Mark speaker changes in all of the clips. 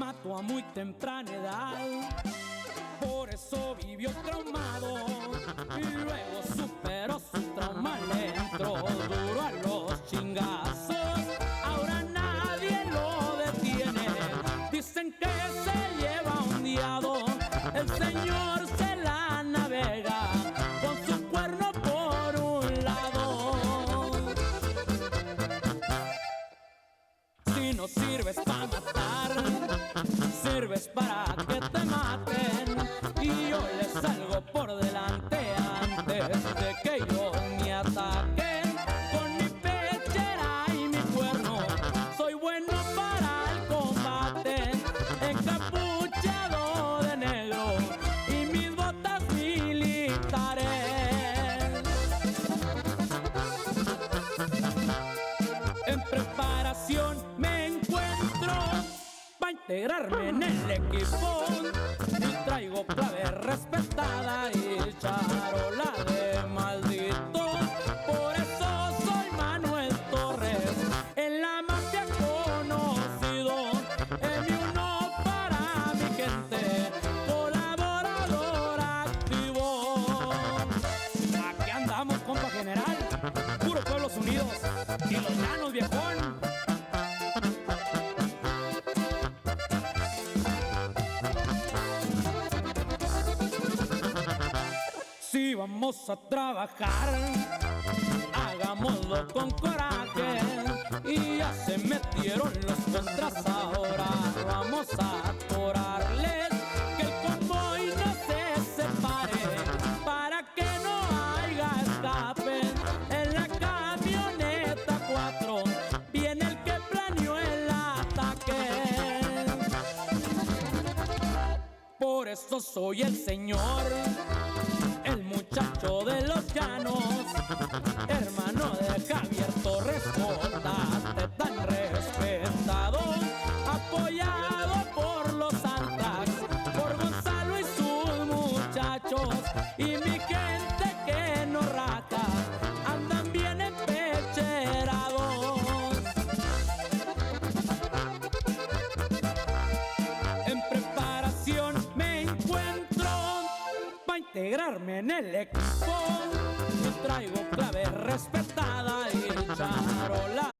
Speaker 1: mató a muy temprana edad. Por eso vivió traumado y luego superó su trauma. Le entró duro a los chingazos. Ahora nadie lo detiene. Dicen que se lleva ondeado. El señor se la navega con su cuerno por un lado. Si no sirves para matar, sirves para que te maten. Y yo les salgo por delante antes de que ellos me ataquen. Con mi pechera y mi cuerno soy bueno para el combate. Encapuchado de negro y mis botas militares. En preparación me encuentro para integrarme en el equipo. Y traigo clave respetada y charola de maldito. Por eso soy Manuel Torres, en la mafia conocido. M1 para mi gente, colaborador activo. Aquí andamos, compa general, puro Pueblos Unidos y los llanos, viejón. Si vamos a trabajar, hagámoslo con coraje. Y ya se metieron los contras, ahora vamos a atorarles. Que el convoy no se separe, para que no haya escape. En la camioneta 4 viene el que planeó el ataque. Por eso soy el señor, el muchacho de los llanos, hermano de Javier Torres, J, tan respetado, apoyado por los Antrax, por Gonzalo y sus muchachos, y mi gente que no raca, andan bien empecherados. En preparación me encuentro para integrarme en el equipo. Yo traigo clave respetada y charola.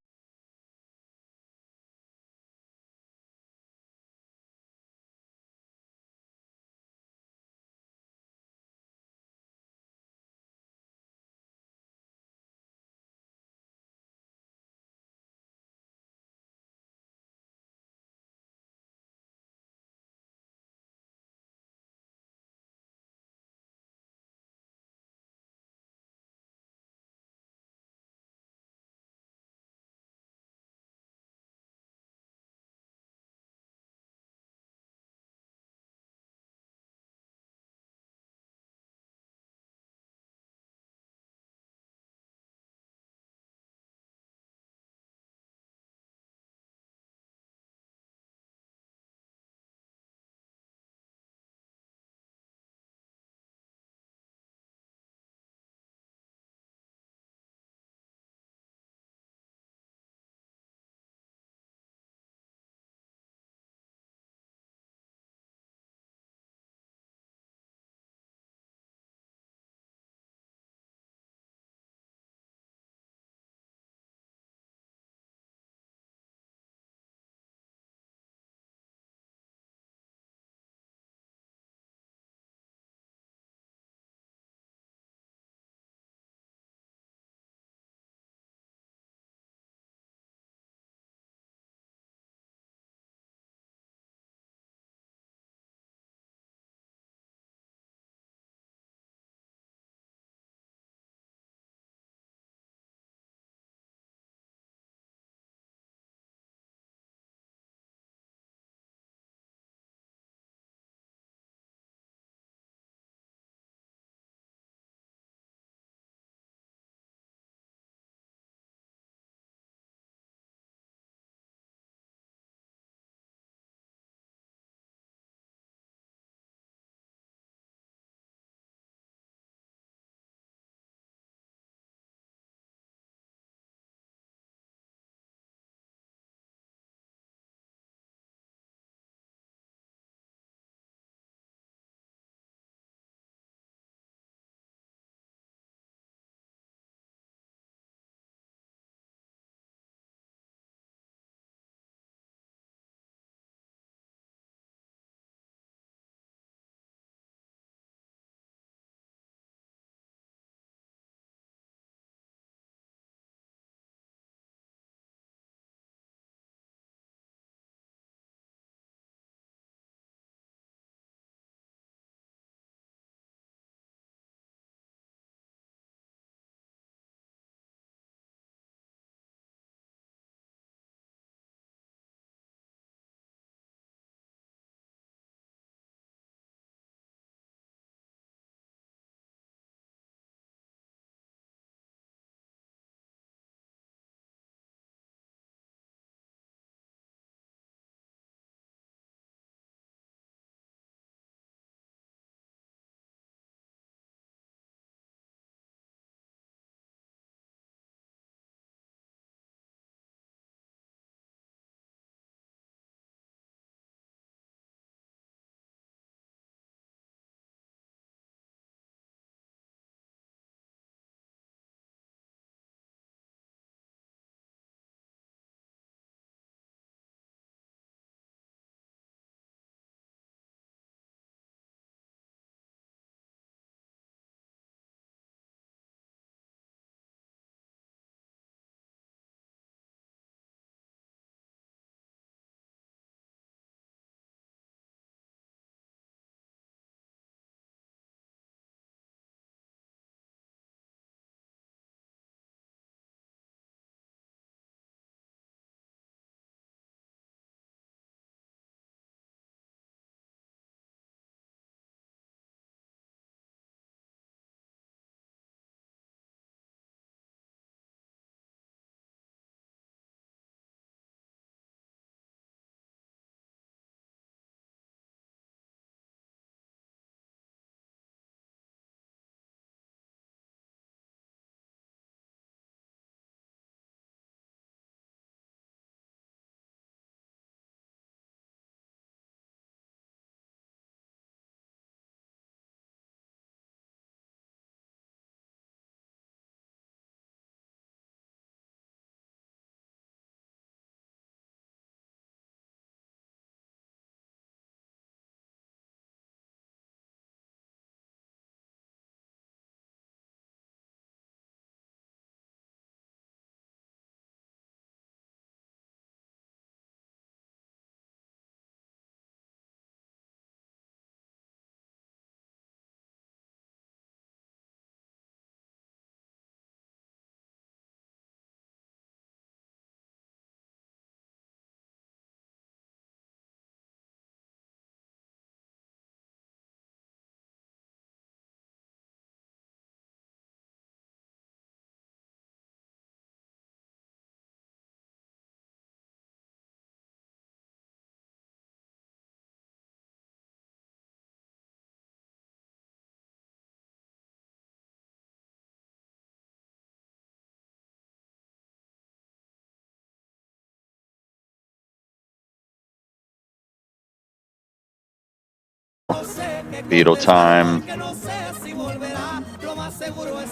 Speaker 2: Beetle time.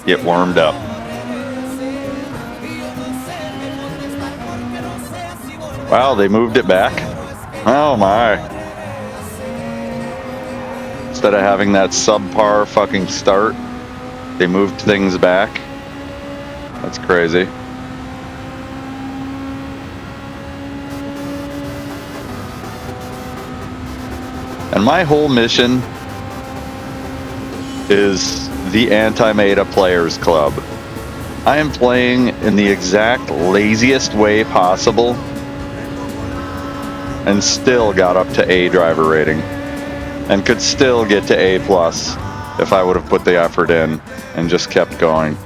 Speaker 2: Get warmed up. Wow, they moved it back. Oh my. Instead of having that subpar fucking start, they moved things back. That's crazy. And my whole mission is the Anti-Meta Players Club. I am playing in the exact laziest way possible and still got up to A driver rating and could still get to A+ if I would have put the effort in and just kept going.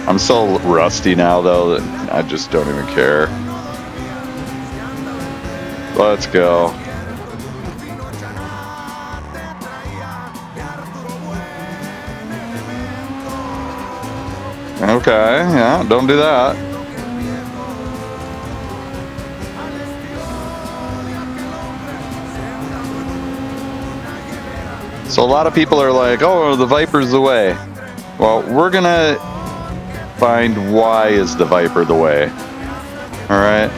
Speaker 2: I'm so rusty now though that I just don't even care. Let's go. Okay, yeah, don't do that. So a lot of people are like, oh, the Viper's the way. Well, we're gonna find why is the Viper the way. Alright?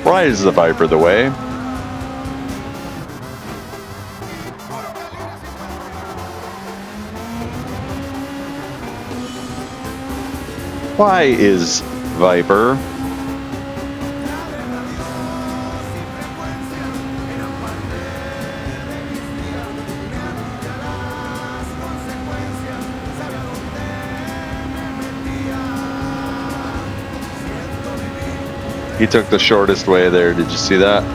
Speaker 2: Why is the Viper the way? Why is Viper? He took the shortest way there. Did you see that?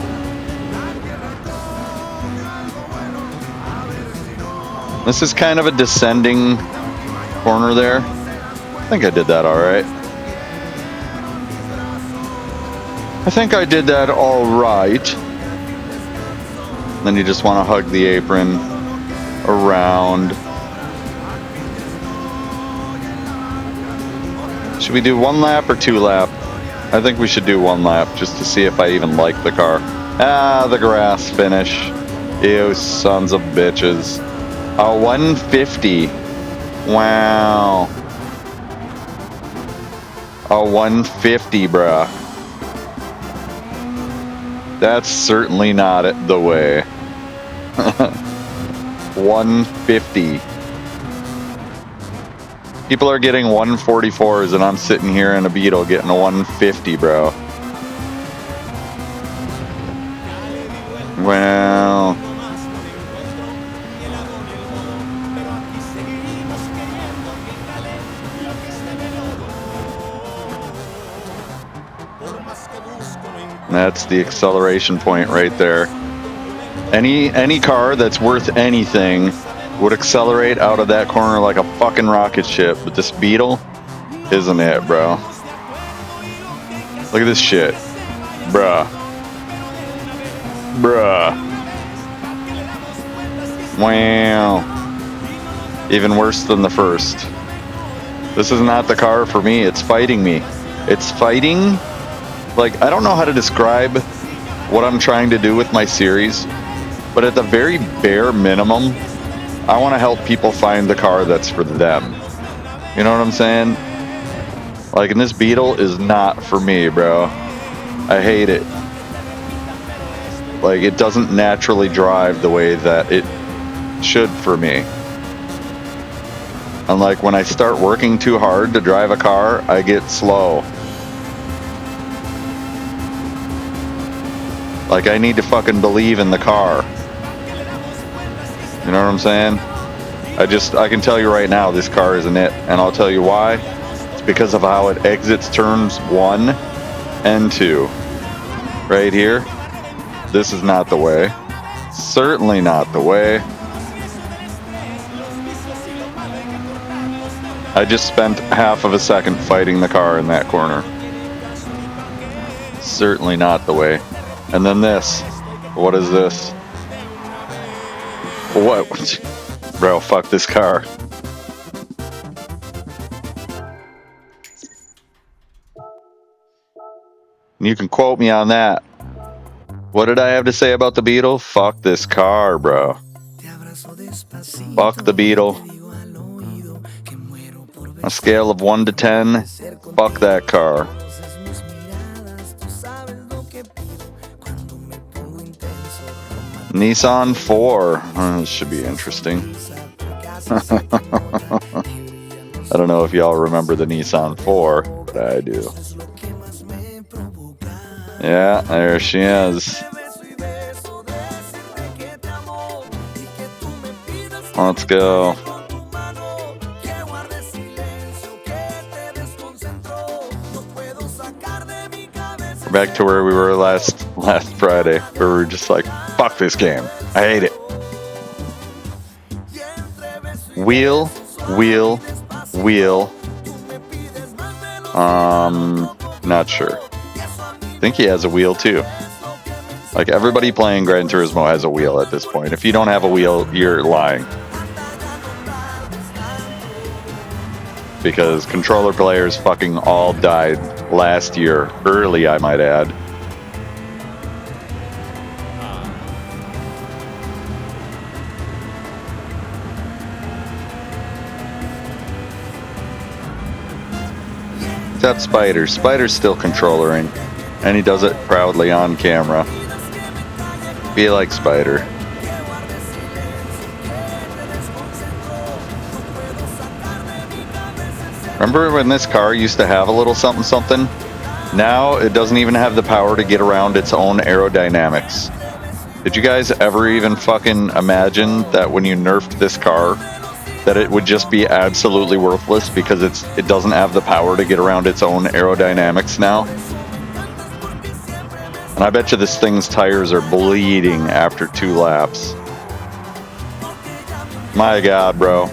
Speaker 2: This is kind of a descending corner there. I think I did that all right. I think I did that all right. Then you just want to hug the apron around. Should we do 1 lap or 2 lap? I think we should do 1 lap just to see if I even like the car. Ah, the grass finish. Ew, sons of bitches. A 150. Wow. A 150, bruh. That's certainly not it the way. 150. People are getting 144s and I'm sitting here in a Beetle getting a 150, bro. Well. That's the acceleration point right there. Any car that's worth anything would accelerate out of that corner like a fucking rocket ship, but this Beetle isn't it, bro. Look at this shit. Bruh. Bruh. Wow. Even worse than the first. This is not the car for me. It's fighting me. It's fighting. Like, I don't know how to describe what I'm trying to do with my series, but at the very bare minimum, I want to help people find the car that's for them. You know what I'm saying? Like, and this Beetle is not for me, bro. I hate it. Like, it doesn't naturally drive the way that it should for me. And like, when I start working too hard to drive a car, I get slow. Like, I need to fucking believe in the car. You know what I'm saying? I can tell you right now, this car isn't it. And I'll tell you why. It's because of how it exits turns 1 and 2. Right here. This is not the way. Certainly not the way. I just spent half of a second fighting the car in that corner. Certainly not the way. And then this. What is this? What? Bro, fuck this car. You can quote me on that. What did I have to say about the Beetle? Fuck this car, bro. Fuck the Beetle. On a scale of 1 to 10, fuck that car. Nissan 4. This should be interesting. I don't know if y'all remember the Nissan 4, but I do. Yeah, there she is. Let's go. We're back to where we were last Friday, where we were just like, fuck this game. I hate it. Wheel. Not sure. I think he has a wheel too. Like everybody playing Gran Turismo has a wheel at this point. If you don't have a wheel, you're lying. Because controller players fucking all died last year. Early, I might add. Except Spider. Spider's still controllering. And he does it proudly on camera. Be like Spider. Remember when this car used to have a little something? Now it doesn't even have the power to get around its own aerodynamics. Did you guys ever even fucking imagine that when you nerfed this car, that it would just be absolutely worthless because it doesn't have the power to get around its own aerodynamics now? And I bet you this thing's tires are bleeding after 2 laps. My God, bro.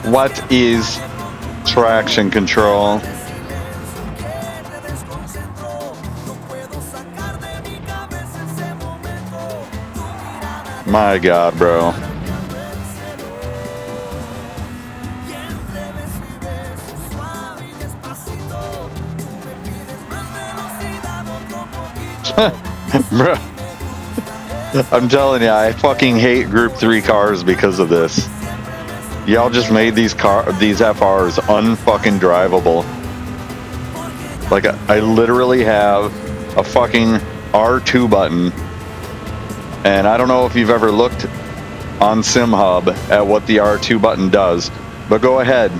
Speaker 2: What is traction control? My God, bro. Bro. I'm telling you, I fucking hate Group 3 cars because of this. Y'all just made these FRs unfucking drivable. Like, I literally have a fucking R2 button. And I don't know if you've ever looked on SimHub at what the R2 button does. But go ahead.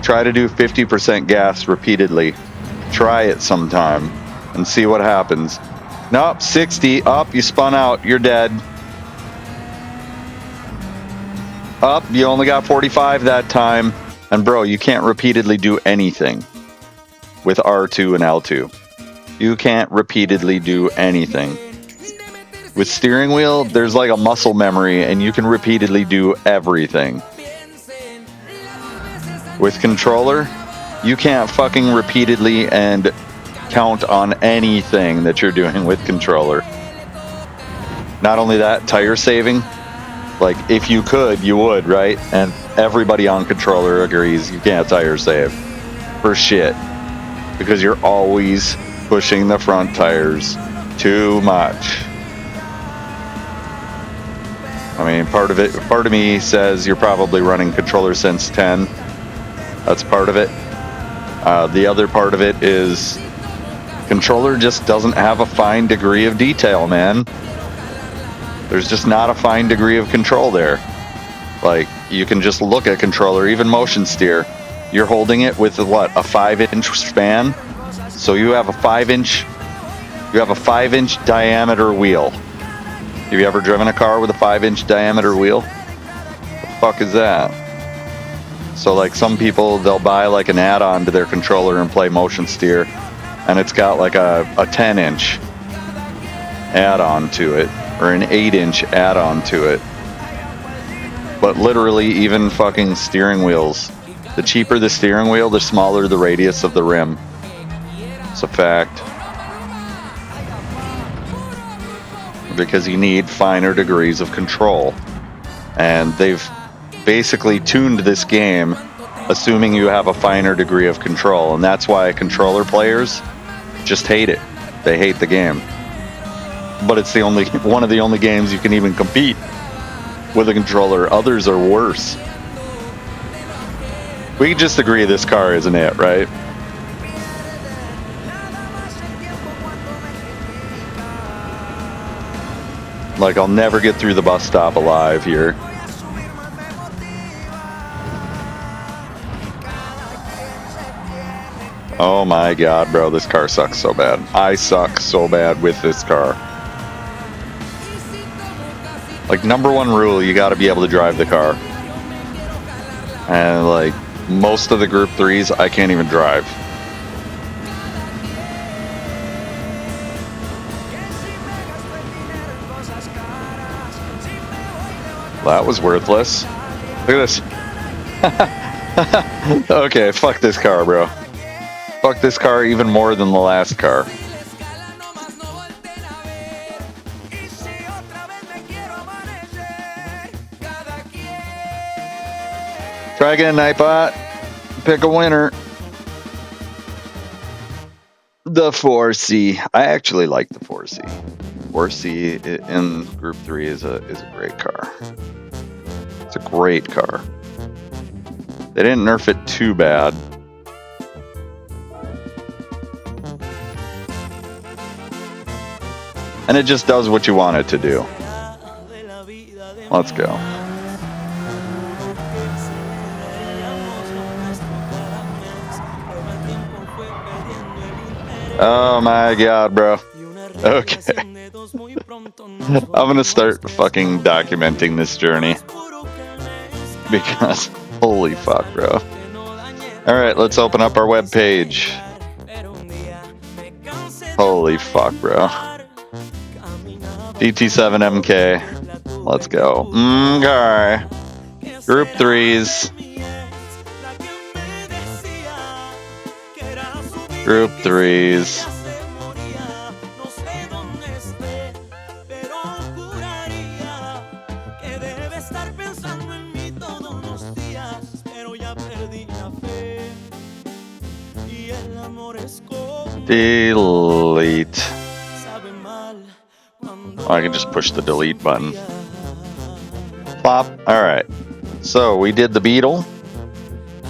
Speaker 2: Try to do 50% gas repeatedly. Try it sometime and see what happens. Nope, 60. Up, you spun out. You're dead. Up, you only got 45 that time. And bro, you can't repeatedly do anything with R2 and L2. You can't repeatedly do anything. With steering wheel, there's like a muscle memory and you can repeatedly do everything. With controller, you can't fucking repeatedly and count on anything that you're doing with controller. Not only that, tire saving. Like, if you could, you would, right? And everybody on controller agrees you can't tire save. For shit. Because you're always pushing the front tires too much. I mean, part of me says you're probably running controller since 10. That's part of it. The other part of it is controller just doesn't have a fine degree of detail, man. There's just not a fine degree of control there. Like, you can just look at controller, even motion steer. You're holding it with what, a 5-inch span? So you have a 5-inch diameter wheel. Have you ever driven a car with a 5-inch diameter wheel? What the fuck is that? So like some people, they'll buy like an add-on to their controller and play motion steer, and it's got like a 10-inch add-on to it, or an 8-inch add-on to it. But literally, even fucking steering wheels, the cheaper the steering wheel, the smaller the radius of the rim. It's a fact. Because you need finer degrees of control. And they've basically tuned this game assuming you have a finer degree of control. And that's why controller players just hate it. They hate the game. But it's the only one of the only games you can even compete with a controller. Others are worse. We can just agree this car isn't it, right? Like, I'll never get through the bus stop alive here. Oh my god, bro, this car sucks so bad. I suck so bad with this car. Like, #1 rule, you gotta be able to drive the car. And, like, most of the Group 3s, I can't even drive. That was worthless. Look at this. Okay, fuck this car, bro. Fuck this car even more than the last car. Try again, Nightbot. Pick a winner. The 4C. I actually like the 4C. 4C in Group 3 is a great car. It's a great car. They didn't nerf it too bad. And it just does what you want it to do. Let's go. Oh my god, bro. Okay. I'm gonna start fucking documenting this journey. Because, holy fuck, bro. Alright, let's open up our web page. Holy fuck, bro. DT7MK. Let's go. Okay. Group 3s. Group 3s. Delete. Oh, I can just push the delete button. Plop. Alright. So we did the Beetle.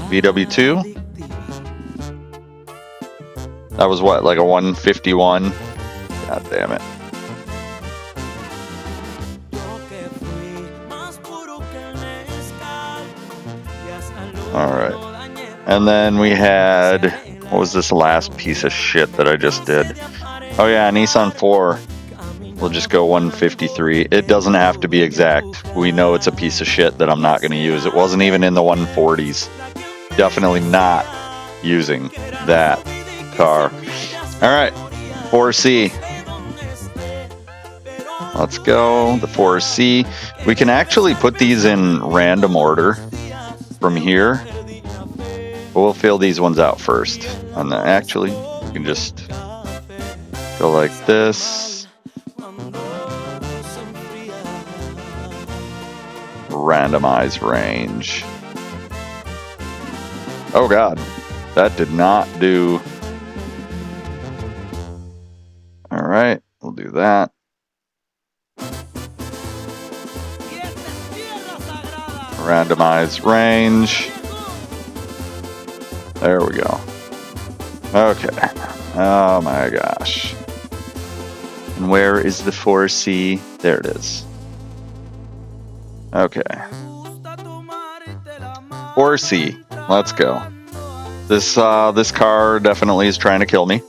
Speaker 2: VW2. That was what, like a 151? God damn it. Alright. And then we had, what was this last piece of shit that I just did? Oh yeah, Nissan 4. We'll just go 153. It doesn't have to be exact. We know it's a piece of shit that I'm not going to use. It wasn't even in the 140s. Definitely not using that car. Alright, 4C. Let's go, the 4C. We can actually put these in random order from here. But we'll fill these ones out first. And then actually, we can just go like this. Randomize range. Oh god, that did not do. Alright, we'll do that. Randomize range. There we go. Okay. Oh my gosh. And where is the 4C? There it is. Okay. 4C. Let's go. This car definitely is trying to kill me.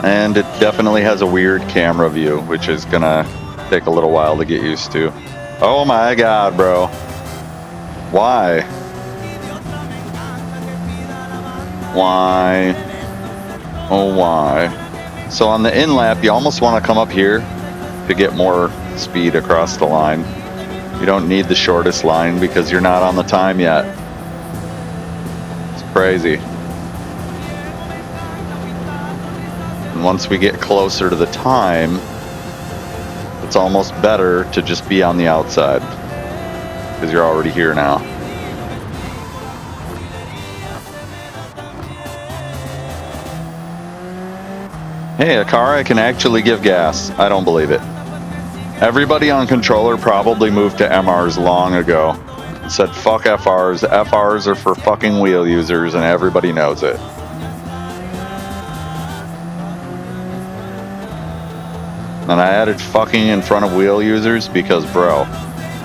Speaker 2: And it definitely has a weird camera view, which is gonna take a little while to get used to. Oh my god, bro. Why? Why? Oh, why? So on the in lap, you almost want to come up here to get more speed across the line. You don't need the shortest line because you're not on the time yet. It's crazy. And once we get closer to the time, it's almost better to just be on the outside because you're already here now. Hey, a car I can actually give gas. I don't believe it. Everybody on controller probably moved to MRs long ago and said, fuck FRs. FRs are for fucking wheel users, and everybody knows it. And I added fucking in front of wheel users because, bro,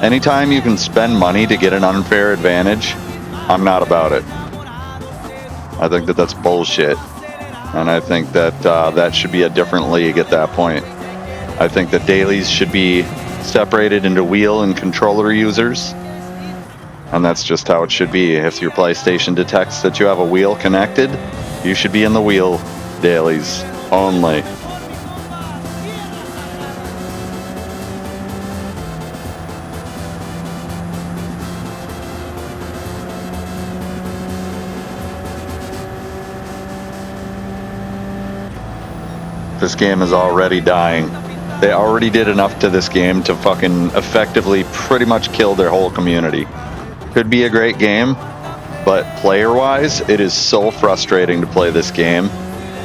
Speaker 2: anytime you can spend money to get an unfair advantage, I'm not about it. I think that that's bullshit. And I think that that should be a different league at that point. I think that dailies should be separated into wheel and controller users. And that's just how it should be. If your PlayStation detects that you have a wheel connected, you should be in the wheel dailies only. This game is already dying. They already did enough to this game to fucking effectively pretty much kill their whole community. Could be a great game, but player-wise, it is so frustrating to play this game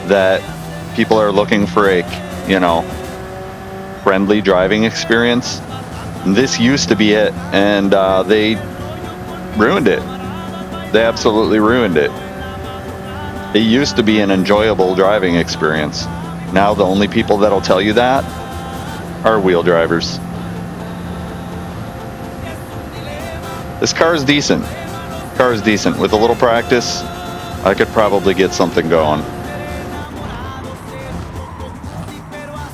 Speaker 2: that people are looking for a, you know, friendly driving experience. This used to be it, and they ruined it. They absolutely ruined it. It used to be an enjoyable driving experience. Now the only people that'll tell you that are wheel drivers. This car is decent. Car is decent. With a little practice, I could probably get something going.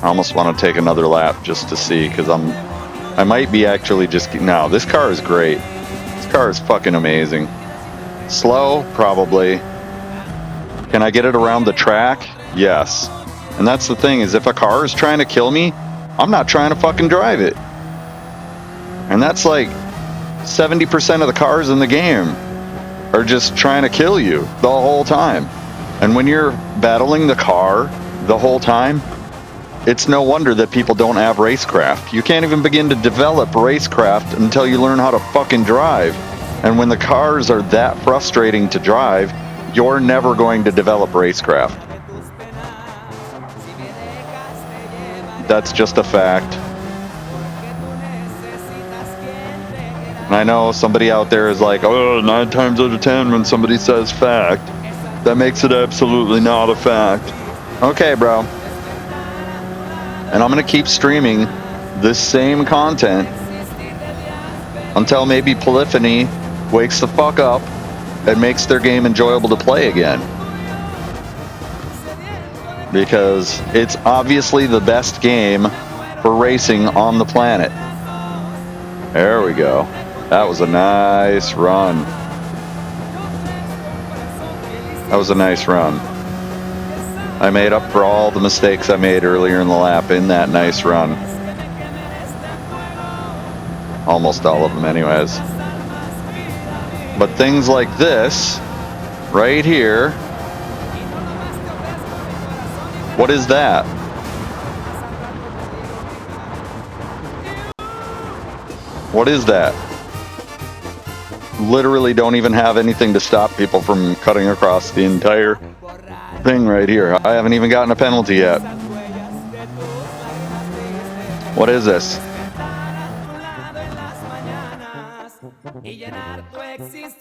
Speaker 2: I almost want to take another lap just to see, because I might be actually just... No, this car is great. This car is fucking amazing. Slow? Probably. Can I get it around the track? Yes. And that's the thing, is if a car is trying to kill me, I'm not trying to fucking drive it. And that's like 70% of the cars in the game are just trying to kill you the whole time. And when you're battling the car the whole time, it's no wonder that people don't have racecraft. You can't even begin to develop racecraft until you learn how to fucking drive. And when the cars are that frustrating to drive, you're never going to develop racecraft. That's just a fact. And I know somebody out there is like, oh, 9 times out of 10 when somebody says fact, that makes it absolutely not a fact. Okay, bro. And I'm going to keep streaming this same content until maybe Polyphony wakes the fuck up and makes their game enjoyable to play again. Because it's obviously the best game for racing on the planet. There we go. That was a nice run. That was a nice run. I made up for all the mistakes I made earlier in the lap in that nice run. Almost all of them anyways. But things like this, right here, what is that? What is that? Literally don't even have anything to stop people from cutting across the entire thing right here. I haven't even gotten a penalty yet. What is this?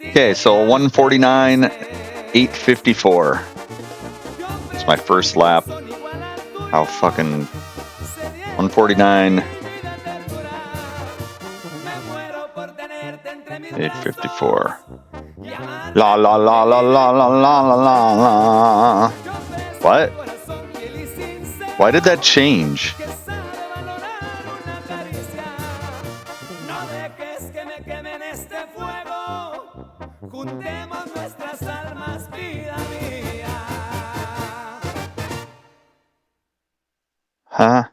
Speaker 2: Okay, so 149.854. It's my first lap. How fucking 149.854. La la la la la la la la la. What? Why did that change? Huh?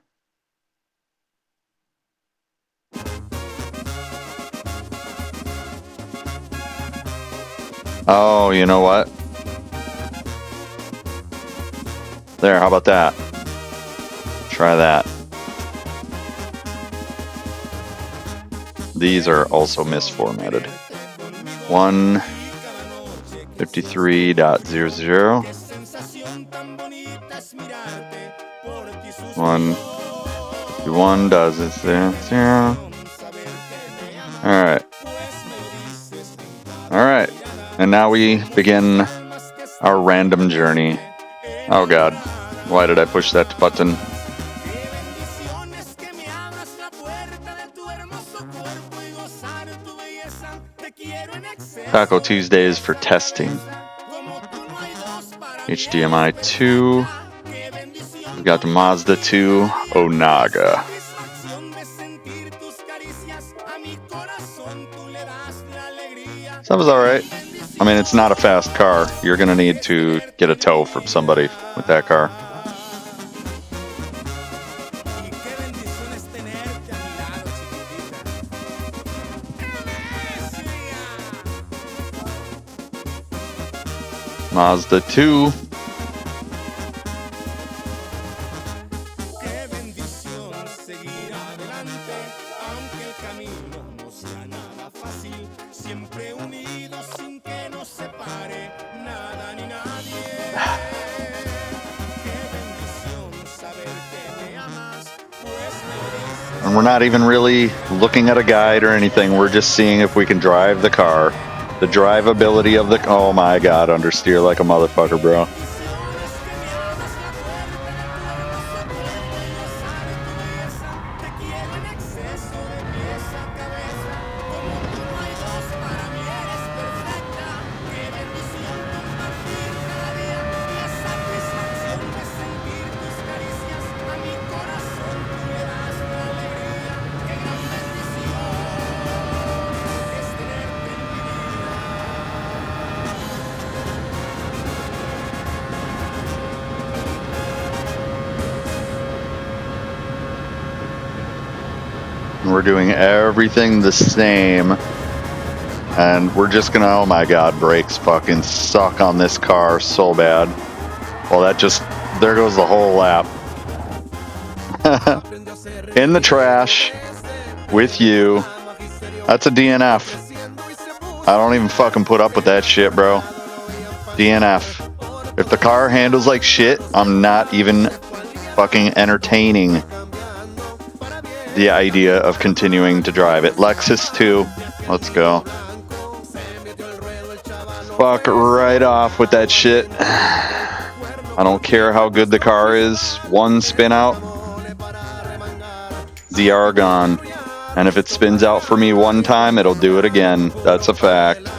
Speaker 2: Oh, you know what? There, how about that? Try that. These are also misformatted. 153.00. 151 does it there. 0. Alright. Alright. And now we begin our random journey. Oh god. Why did I push that button? Taco Tuesdays for testing. HDMI 2. We got the Mazda 2 Onaga. So that was alright. I mean, it's not a fast car. You're gonna need to get a tow from somebody with that car. Mazda 2. And we're not even really looking at a guide or anything. We're just seeing if we can drive the car. The drivability of the... Oh my god, understeer like a motherfucker, bro. We're doing everything the same, and we're just gonna, oh my god, brakes fucking suck on this car so bad. Well, that just, there goes the whole lap. In the trash with you. That's a DNF. I don't even fucking put up with that shit, bro. DNF. If the car handles like shit, I'm not even fucking entertaining the idea of continuing to drive it. Lexus 2. Let's go. Fuck right off with that shit. I don't care how good the car is. One spin out, ZR gone. And if it spins out for me one time, it'll do it again. That's a fact.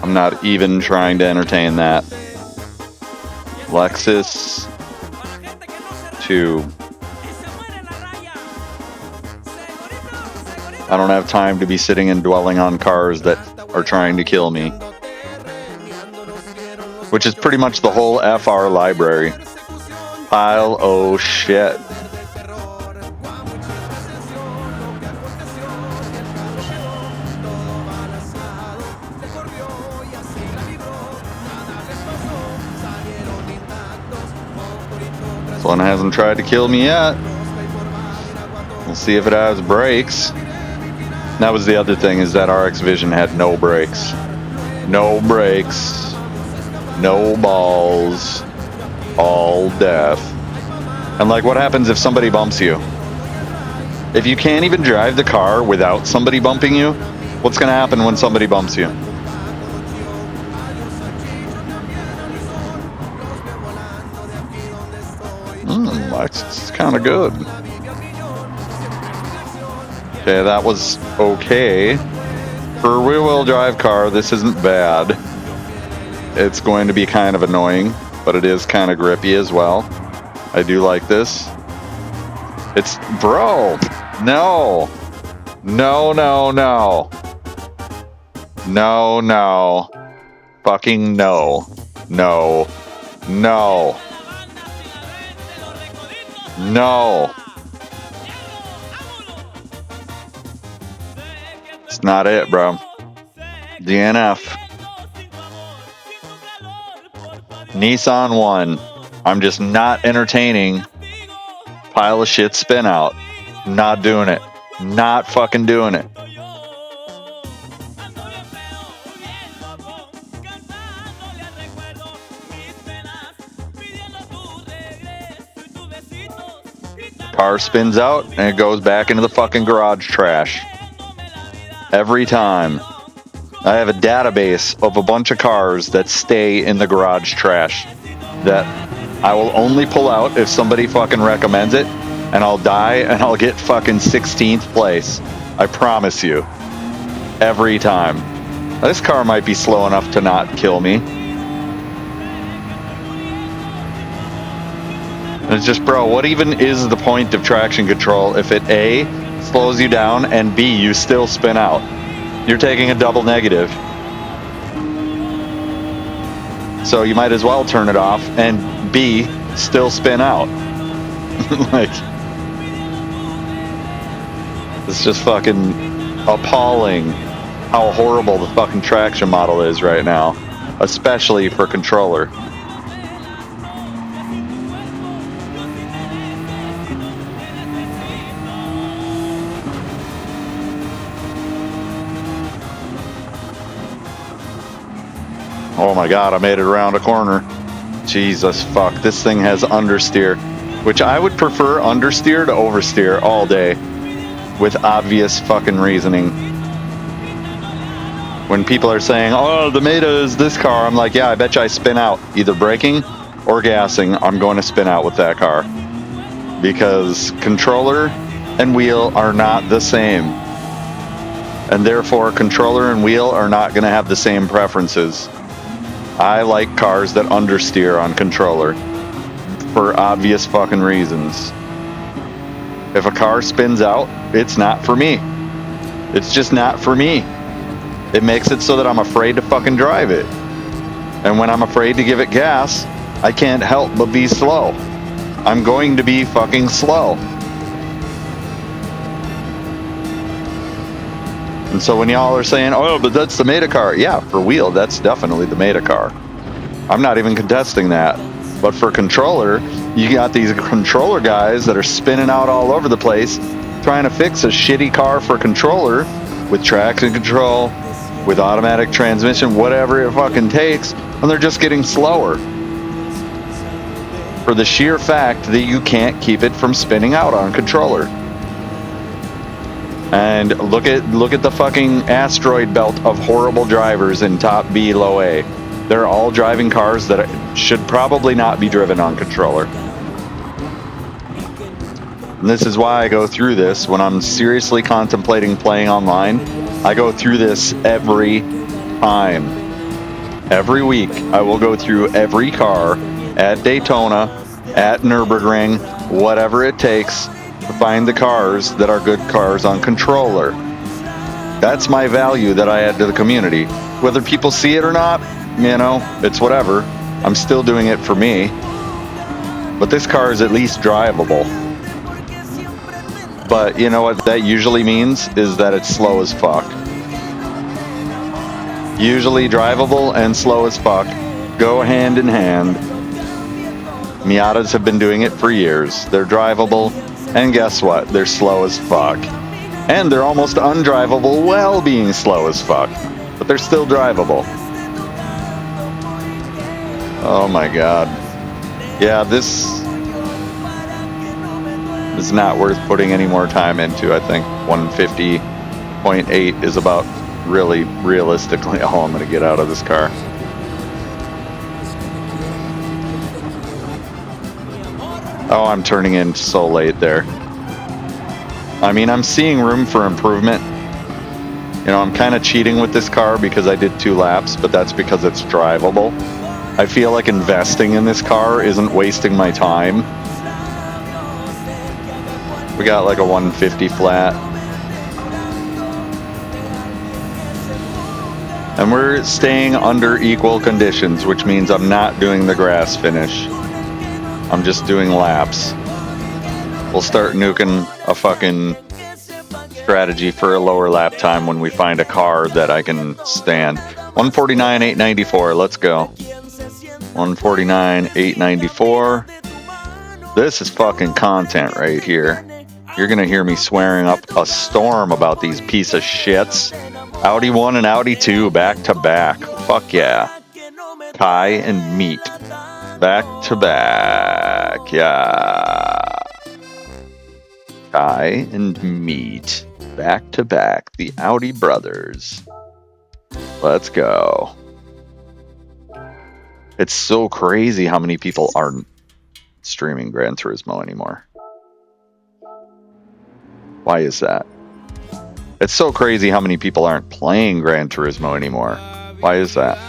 Speaker 2: I'm not even trying to entertain that. Lexus 2. I don't have time to be sitting and dwelling on cars that are trying to kill me. Which is pretty much the whole FR library. Pile oh shit. This one hasn't tried to kill me yet. We'll see if it has brakes. That was the other thing, is that RX Vision had no brakes. No brakes. No balls. All death. And like, what happens if somebody bumps you? If you can't even drive the car without somebody bumping you, what's gonna happen when somebody bumps you? Lexus is kind of good. Okay, that was okay. For a rear-wheel drive car, this isn't bad. It's going to be kind of annoying, but it is kind of grippy as well. I do like this. It's... Bro! No! No, no, no. No, no. Fucking no. No. No. No. It's not it, bro. DNF. Nissan 1. I'm just not entertaining pile of shit spin out. Not doing it. Not fucking doing it. Car spins out and it goes back into the fucking garage trash. Every time. I have a database of a bunch of cars that stay in the garage trash that I will only pull out if somebody fucking recommends it, and I'll die and I'll get fucking 16th place. I promise you. Every time. This car might be slow enough to not kill me. And it's just, bro, what even is the point of traction control if it A, slows you down, and B, you still spin out? You're taking a double negative. So you might as well turn it off and B, still spin out. Like, it's just fucking appalling how horrible the fucking traction model is right now, especially for controller. Oh my god, I made it around a corner. Jesus fuck, this thing has understeer, which I would prefer understeer to oversteer all day, with obvious fucking reasoning. When people are saying, oh, the Meta is this car, I'm like, yeah, I bet you I spin out. Either braking or gassing, I'm going to spin out with that car. Because controller and wheel are not the same. And therefore, controller and wheel are not going to have the same preferences. I like cars that understeer on controller for obvious fucking reasons. If a car spins out, it's not for me. It's just not for me. It makes it so that I'm afraid to fucking drive it. And when I'm afraid to give it gas, I can't help but be slow. I'm going to be fucking slow. And so when y'all are saying, oh, but that's the Meta car. Yeah, for wheel, that's definitely the Meta car. I'm not even contesting that. But for controller, you got these controller guys that are spinning out all over the place, trying to fix a shitty car for controller with traction control, with automatic transmission, whatever it fucking takes, and they're just getting slower. For the sheer fact that you can't keep it from spinning out on controller. And look at the fucking asteroid belt of horrible drivers in top B, low A. They're all driving cars that should probably not be driven on controller. And this is why I go through this when I'm seriously contemplating playing online. I go through this every time. Every week, I will go through every car at Daytona, at Nürburgring, whatever it takes, to find the cars that are good cars on controller. That's my value that I add to the community. Whether people see it or not, you know, it's whatever. I'm still doing it for me. But this car is at least drivable. But you know what that usually means is that it's slow as fuck. Usually drivable and slow as fuck go hand in hand. Miatas have been doing it for years. They're drivable. And guess what? They're slow as fuck. And they're almost undrivable while being slow as fuck. But they're still drivable. Oh my god. Yeah, this is not worth putting any more time into. I think 150.8 is about really realistically all I'm going to get out of this car. Oh, I'm turning in so late there. I mean, I'm seeing room for improvement. You know, I'm kind of cheating with this car because I did 2 laps, but that's because it's drivable. I feel like investing in this car isn't wasting my time. We got like a 150 flat. And we're staying under equal conditions, which means I'm not doing the grass finish. I'm just doing laps. We'll start nuking a fucking strategy for a lower lap time when we find a car that I can stand. 149.894, let's go. 149.894. This is fucking content right here. You're going to hear me swearing up a storm about these piece of shits. Audi 1 and Audi 2 back to back. Fuck yeah. Kai and Meat. Back to back. Yeah. Kai and Meat. Back to back. The Audi brothers. Let's go. It's so crazy how many people aren't streaming Gran Turismo anymore. Why is that? It's so crazy how many people aren't playing Gran Turismo anymore. Why is that?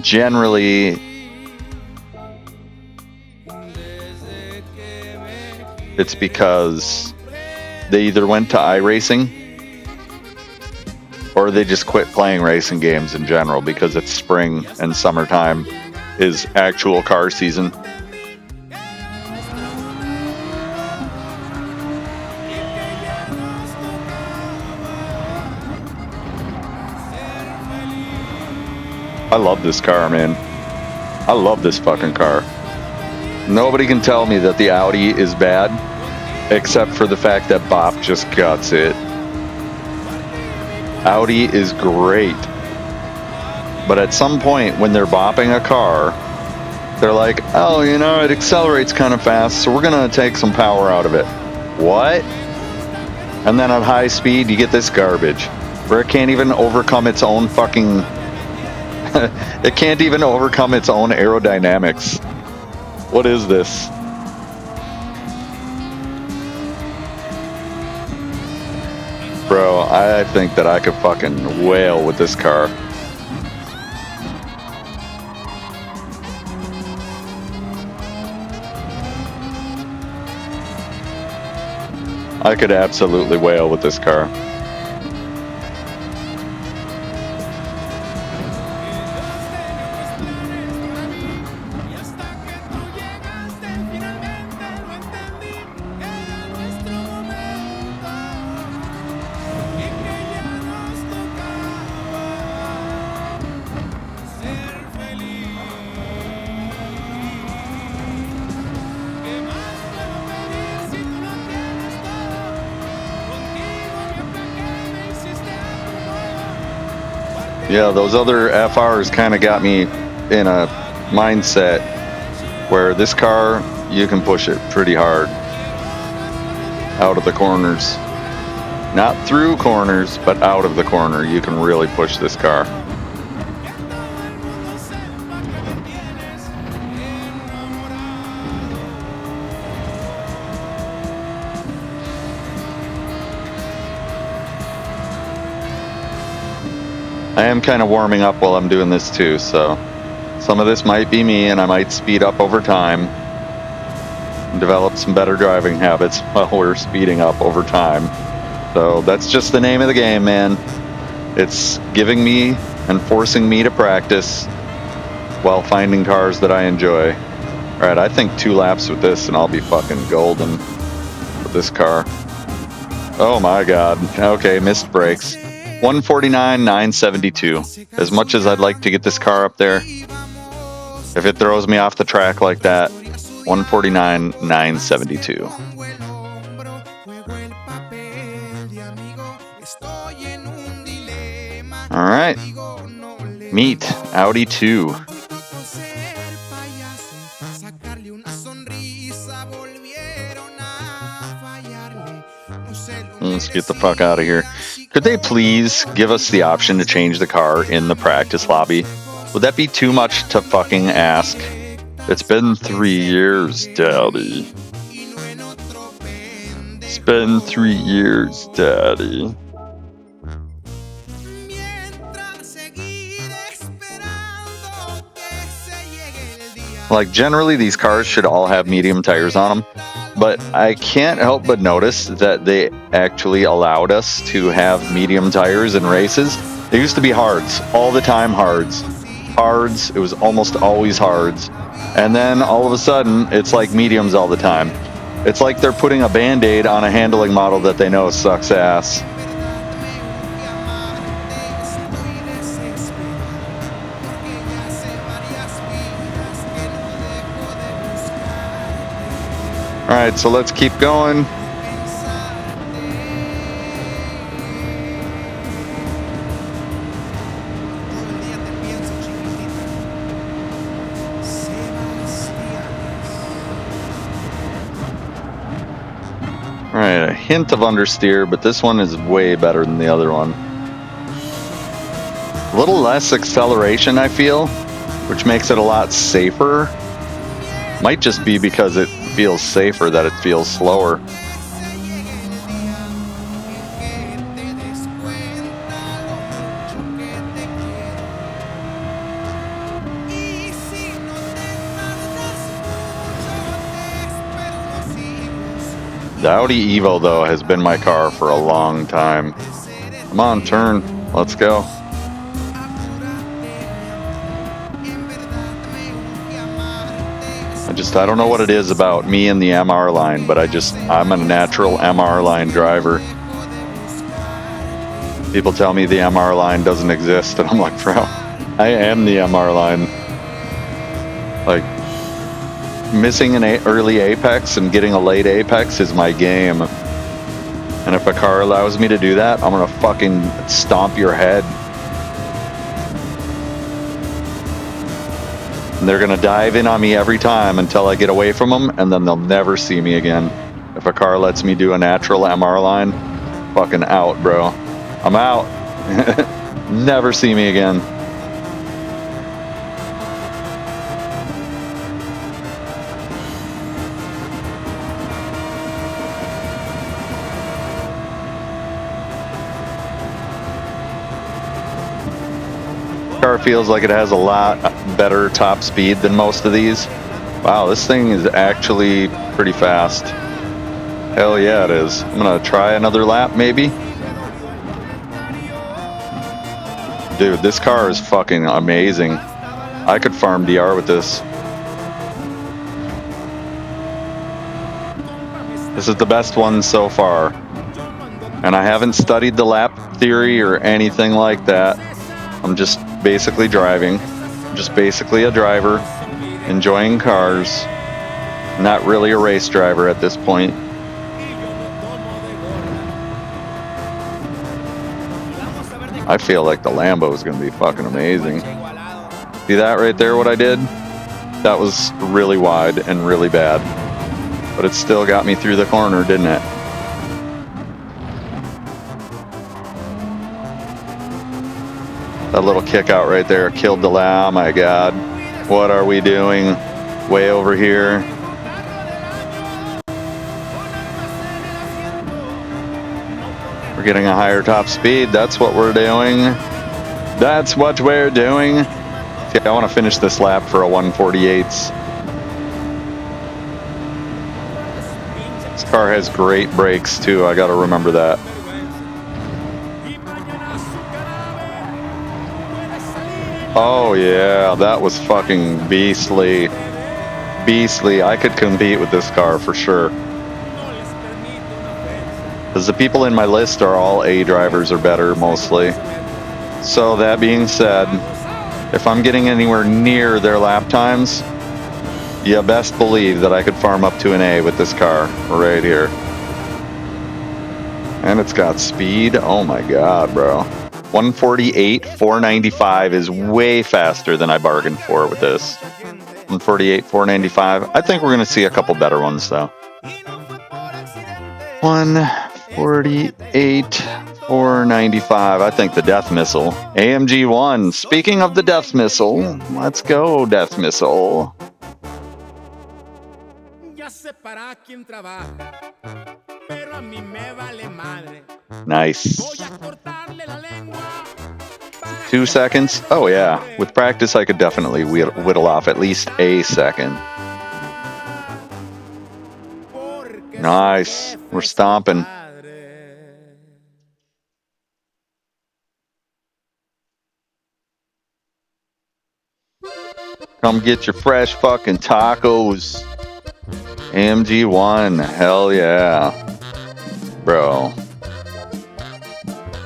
Speaker 2: Generally, it's because they either went to iRacing or they just quit playing racing games in general because it's spring and summertime is actual car season. I love this car, man. I love this fucking car. Nobody can tell me that the Audi is bad, except for the fact that BoP just guts it. Audi is great. But at some point when they're bopping a car, they're like, oh, you know, it accelerates kind of fast, so we're going to take some power out of it. What? And then at high speed, you get this garbage, where it can't even overcome its own fucking... it can't even overcome its own aerodynamics. What is this? Bro, I think that I could fucking wail with this car. I could absolutely wail with this car. Yeah, those other FRs kind of got me in a mindset where this car, you can push it pretty hard out of the corners. Not through corners, but out of the corner. You can really push this car. I am kind of warming up while I'm doing this too, so some of this might be me and I might speed up over time and develop some better driving habits while we're speeding up over time. So that's just the name of the game, man. It's giving me and forcing me to practice while finding cars that I enjoy. Alright, I think 2 laps with this and I'll be fucking golden with this car. Oh my god. Okay, missed brakes. 149,972. As much as I'd like to get this car up there, if it throws me off the track like that, 149,972. All right. Meet Audi 2. Let's get the fuck out of here. Could they please give us the option to change the car in the practice lobby? Would that be too much to fucking ask? It's been 3 years, Daddy. It's been 3 years, Daddy. Like, generally these cars should all have medium tires on them, but I can't help but notice that they actually allowed us to have medium tires in races. They used to be hards, all the time hards. Hards, it was almost always hards. And then all of a sudden, it's like mediums all the time. It's like they're putting a Band-Aid on a handling model that they know sucks ass. Alright, so let's keep going. Alright, a hint of understeer, but this one is way better than the other one. A little less acceleration, I feel, which makes it a lot safer. Might just be because it feels safer that it feels slower. The Audi Evo, though, has been my car for a long time. Come on, turn. Let's go. I don't know what it is about me and the MR line, but I'm a natural MR line driver. People tell me the MR line doesn't exist, and I'm like, bro, I am the MR line. Like, missing an early apex and getting a late apex is my game. And if a car allows me to do that, I'm gonna fucking stomp your head. And they're gonna dive in on me every time until I get away from them, and then they'll never see me again. If a car lets me do a natural MR line, fucking out, bro. I'm out. Never see me again. Car feels like it has a lot better top speed than most of these. Wow, this thing is actually pretty fast. Hell yeah, it is. I'm gonna try another lap, maybe. Dude, this car is fucking amazing. I could farm DR with this. This is the best one so far. And I haven't studied the lap theory or anything like that. I'm just basically driving. Just basically a driver, enjoying cars. Not really a race driver at this point. I feel like the Lambo is going to be fucking amazing. See that right there, what I did? That was really wide and really bad. But it still got me through the corner, didn't it? That little kick out right there killed the lap. Oh my God. What are we doing? Way over here. We're getting a higher top speed. That's what we're doing. That's what we're doing. See, I want to finish this lap for a 148s. This car has great brakes too. I got to remember that. Oh yeah, that was fucking beastly. Beastly. I could compete with this car for sure. Because the people in my list are all A drivers or better, mostly. So that being said, if I'm getting anywhere near their lap times, you best believe that I could farm up to an A with this car right here. And it's got speed. Oh my God, bro. 148, 495 is way faster than I bargained for with this. 148, 495. I think we're going to see a couple better ones, though. 148, 495. I think the Death Missile. AMG 1. Speaking of the Death Missile, let's go, Death Missile. Nice. 2 seconds? Oh yeah. With practice, I could definitely whittle off at least a second. Nice. We're stomping. Come get your fresh fucking tacos. AMG 1. Hell yeah. Bro.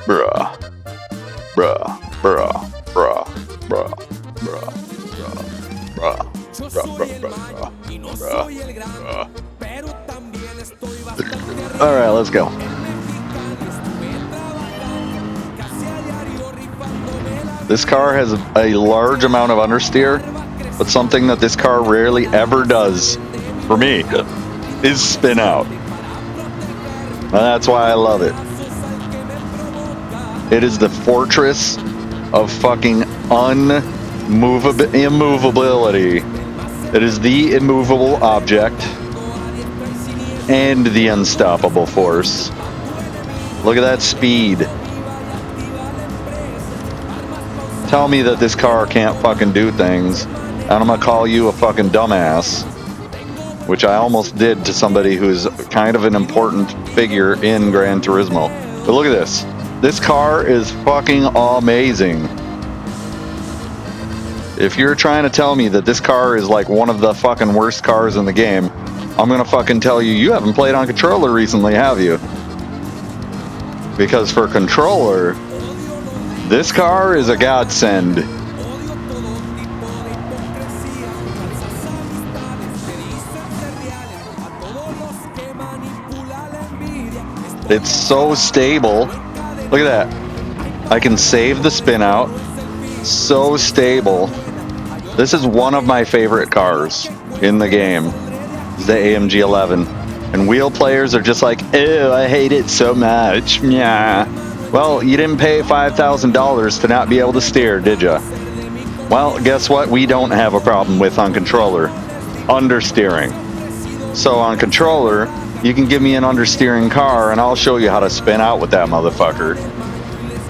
Speaker 2: Bruh. Bruh. Bruh, bruh, bruh, bruh, bruh, bruh, bruh, bruh, bruh, bruh, bruh, bruh. All right, let's go. This car has a large amount of understeer, but something that this car rarely ever does, for me, is spin out. And that's why I love it. It is the fortress of fucking immovability. It is the immovable object and the unstoppable force. Look at that speed. Tell me that this car can't fucking do things, and I'm gonna call you a fucking dumbass. Which I almost did to somebody who's kind of an important figure in Gran Turismo. But look at this. This car is fucking amazing. If you're trying to tell me that this car is like one of the fucking worst cars in the game, I'm gonna fucking tell you, you haven't played on controller recently, have you? Because for controller, this car is a godsend. It's so stable. Look at that. I can save the spin out. So stable. This is one of my favorite cars in the game. It's the AMG 11. And wheel players are just like, ew, I hate it so much. Yeah. Well, you didn't pay $5,000 to not be able to steer, did ya? Well, guess what we don't have a problem with on controller? Understeering. So on controller, you can give me an understeering car and I'll show you how to spin out with that motherfucker.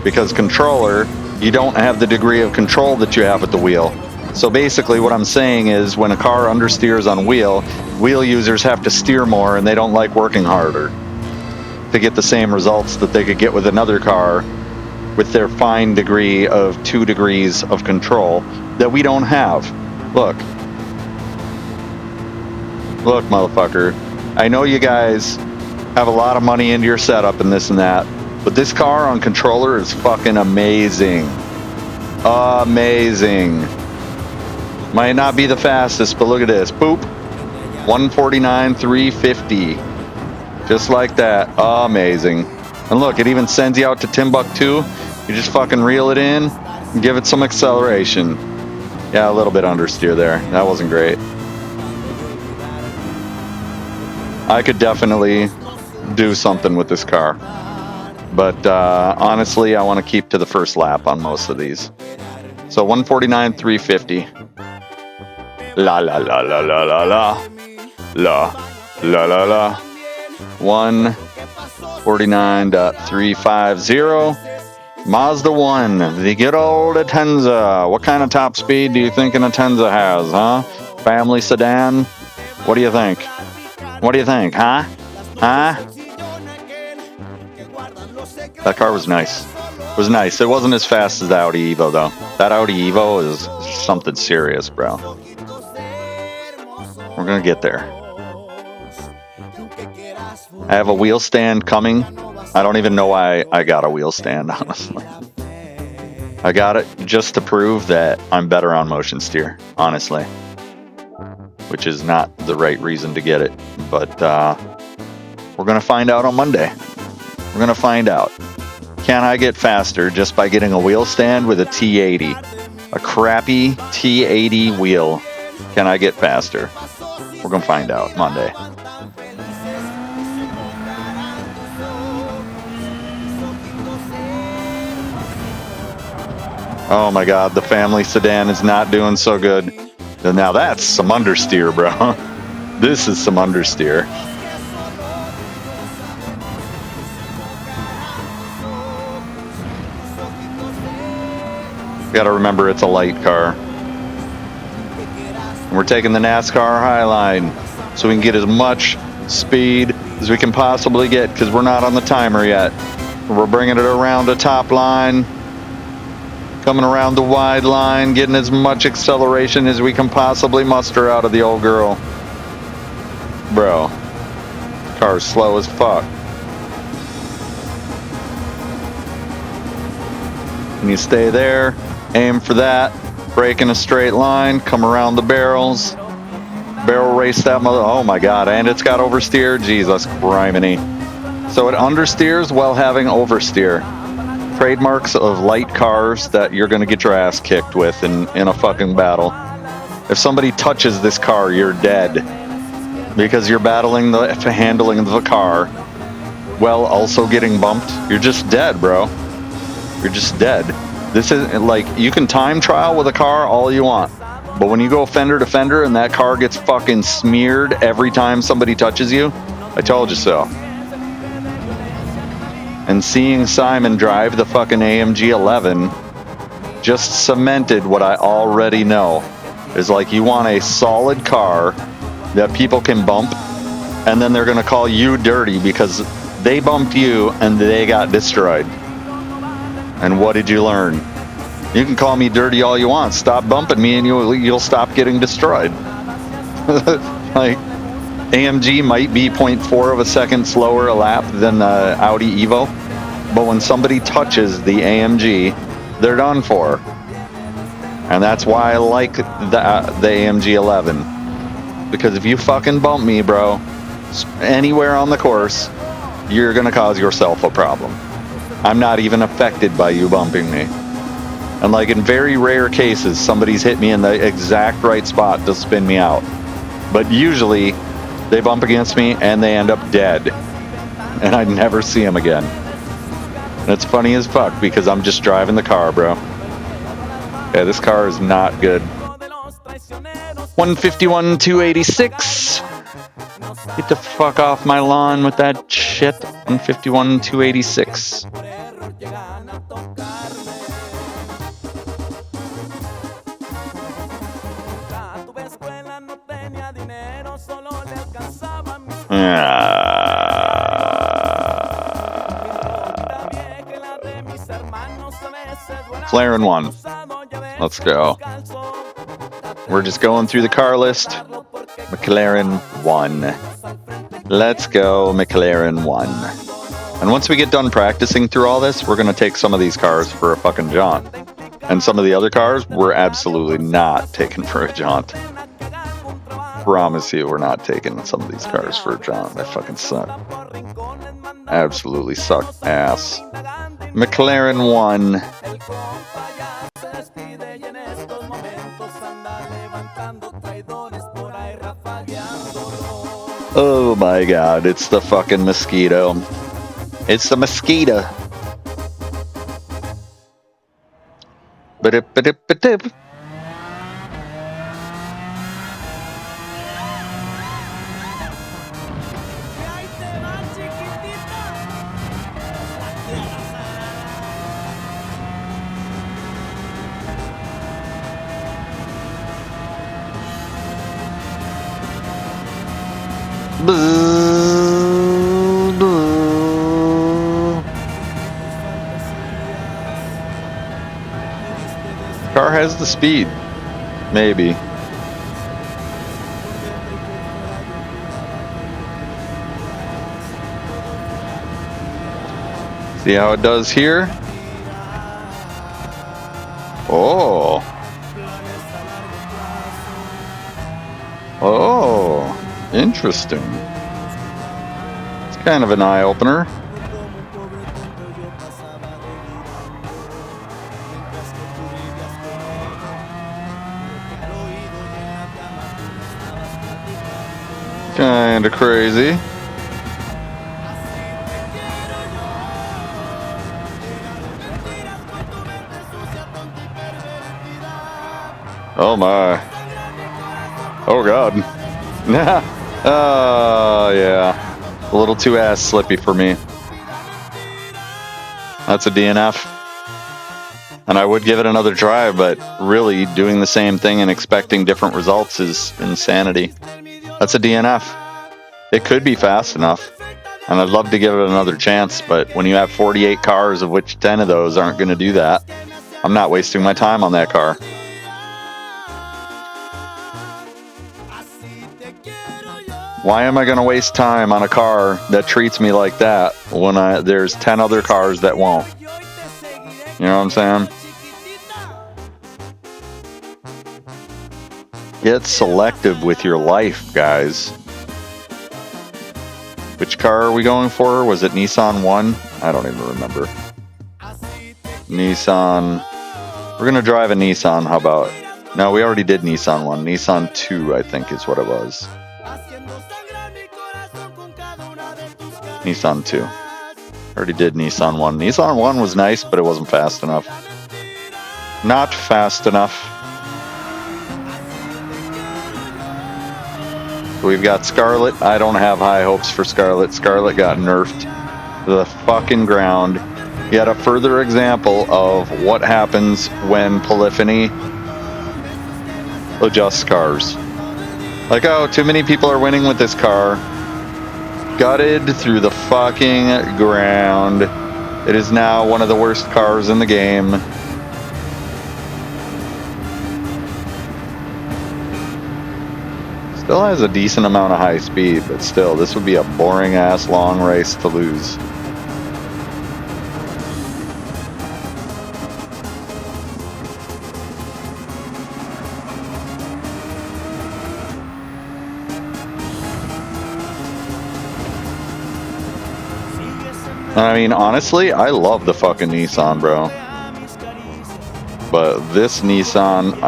Speaker 2: Because controller, you don't have the degree of control that you have at the wheel. So basically what I'm saying is when a car understeers on wheel users have to steer more and they don't like working harder to get the same results that they could get with another car with their fine degree of 2 degrees of control that we don't have. Look. Look, motherfucker. I know you guys have a lot of money into your setup and this and that, but this car on controller is fucking amazing. Amazing. Might not be the fastest, but look at this. Boop. 149, 350. Just like that. Amazing. And look, it even sends you out to Timbuktu. You just fucking reel it in and give it some acceleration. Yeah, a little bit understeer there. That wasn't great. I could definitely do something with this car. But honestly, I want to keep to the first lap on most of these. So 149, 350. La la la la la la la. La la la la. 149.350. Mazda 1, the good old Atenza. What kind of top speed do you think an Atenza has, huh? Family sedan? What do you think? What do you think, huh? Huh? That car was nice. It was nice. It wasn't as fast as the Audi Evo, though. That Audi Evo is something serious, bro. We're gonna get there. I have a wheel stand coming. I don't even know why I got a wheel stand, honestly. I got it just to prove that I'm better on motion steer, honestly. Which is not the right reason to get it. But we're going to find out on Monday. We're going to find out. Can I get faster just by getting a wheel stand with a T80? A crappy T80 wheel. Can I get faster? We're going to find out Monday. Oh my God, the family sedan is not doing so good. Now that's some understeer, bro. This is some understeer. Gotta remember it's a light car. And we're taking the NASCAR High Line so we can get as much speed as we can possibly get because we're not on the timer yet. We're bringing it around the top line. Coming around the wide line, getting as much acceleration as we can possibly muster out of the old girl. Bro, car's slow as fuck. And you stay there, aim for that, brake in a straight line, come around the barrels, barrel race that mother. Oh my god, and it's got oversteer. Jesus criminy. So it understeers while having oversteer. Trademarks of light cars that you're going to get your ass kicked with in a fucking battle. If somebody touches this car, you're dead. Because you're battling the handling of the car while also getting bumped. You're just dead, bro. You're just dead. This is like, you can time trial with a car all you want. But when you go fender to fender and that car gets fucking smeared every time somebody touches you, I told you so. And seeing Simon drive the fucking AMG 11 just cemented what I already know. Is like, you want a solid car that people can bump, and then they're going to call you dirty because they bumped you and they got destroyed. And what did you learn? You can call me dirty all you want. Stop bumping me and you'll stop getting destroyed. Like, AMG might be 0.4 of a second slower a lap than Audi Evo, but when somebody touches the AMG, they're done for. And that's why I like the AMG 11. Because if you fucking bump me, bro, anywhere on the course, you're going to cause yourself a problem. I'm not even affected by you bumping me. And like, in very rare cases, somebody's hit me in the exact right spot to spin me out. But usually, they bump against me and they end up dead. And I never see them again. And it's funny as fuck because I'm just driving the car, bro. Yeah, this car is not good. 151, 286. Get the fuck off my lawn with that shit. 151, 286. McLaren 1. Let's go. We're just going through the car list. McLaren 1. Let's go, McLaren 1. And once we get done practicing through all this, we're going to take some of these cars for a fucking jaunt. And some of the other cars, we're absolutely not taking for a jaunt. Promise you, we're not taking some of these cars for a jaunt. They fucking suck. Absolutely suck ass. McLaren 1. Oh my god, it's the fucking mosquito. It's the mosquito. Ba-dip-ba-dip-ba-dip. Car has the speed. Maybe. See how it does here? Oh. Oh, interesting. It's kind of an eye-opener. Kinda crazy. Oh my. Oh god. Oh yeah. A little too ass slippy for me. That's a DNF. And I would give it another try, but really doing the same thing and expecting different results is insanity. That's a DNF. It could be fast enough, and I'd love to give it another chance, but when you have 48 cars, of which 10 of those aren't going to do that, I'm not wasting my time on that car. Why am I going to waste time on a car that treats me like that when there's 10 other cars that won't? You know what I'm saying? Get selective with your life, guys. Which car are we going for? Was it Nissan 1? I don't even remember. Nissan. We're going to drive a Nissan. How about? No, we already did Nissan 1. Nissan 2, I think, is what it was. Nissan 2. Already did Nissan 1. Nissan 1 was nice, but it wasn't fast enough. Not fast enough. We've got Scarlet. I don't have high hopes for Scarlet. Scarlet got nerfed to the fucking ground. Yet a further example of what happens when Polyphony adjusts cars. Like, oh, too many people are winning with this car. Gutted through the fucking ground. It is now one of the worst cars in the game. Still has a decent amount of high speed, but still, this would be a boring ass long race to lose. I mean, honestly, I love the fucking Nissan, bro. But this Nissan,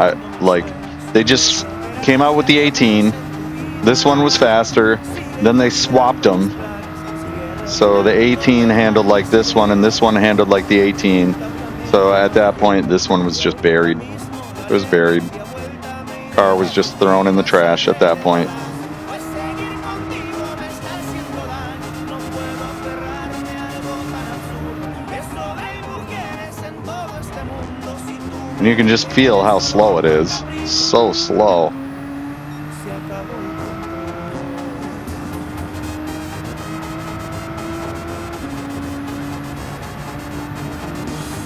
Speaker 2: they just came out with the 18. This one was faster. Then they swapped them. So the 18 handled like this one, and this one handled like the 18. So at that point, this one was just buried. It was buried. Car was just thrown in the trash at that point. And you can just feel how slow it is. So slow.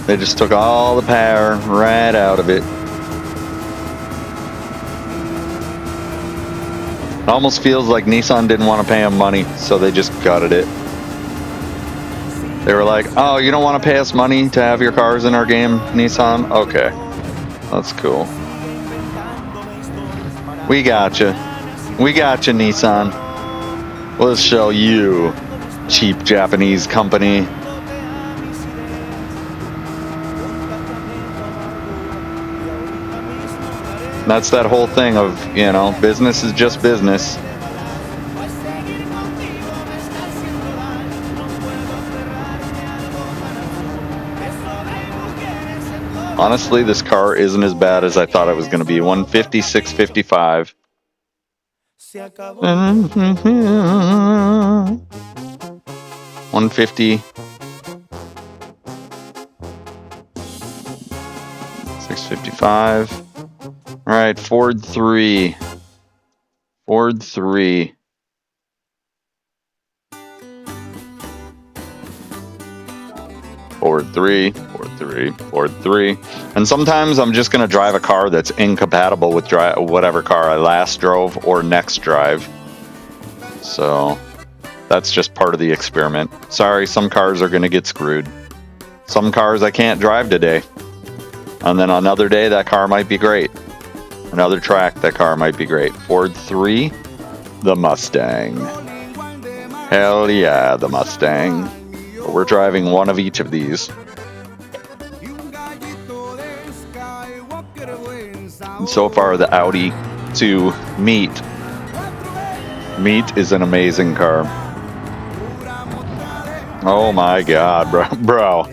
Speaker 2: They just took all the power right out of it. It almost feels like Nissan didn't want to pay them money, so they just gutted it. They were like, oh, you don't want to pay us money to have your cars in our game, Nissan? Okay. That's cool. We gotcha. We gotcha, Nissan. We'll show you, cheap Japanese company. That's that whole thing of, you know, business is just business. Honestly, this car isn't as bad as I thought it was going to be. 150, 655. 150. 655. All right, Ford 3. Ford 3. Ford 3, Ford 3, Ford 3. And sometimes I'm just going to drive a car that's incompatible with whatever car I last drove or next drive. So that's just part of the experiment. Sorry, some cars are going to get screwed. Some cars I can't drive today. And then another day, that car might be great. Another track, that car might be great. Ford 3, the Mustang. Hell yeah, the Mustang. We're driving one of each of these. And so far, the Audi 2 Meat. Meat is an amazing car. Oh my god, bro.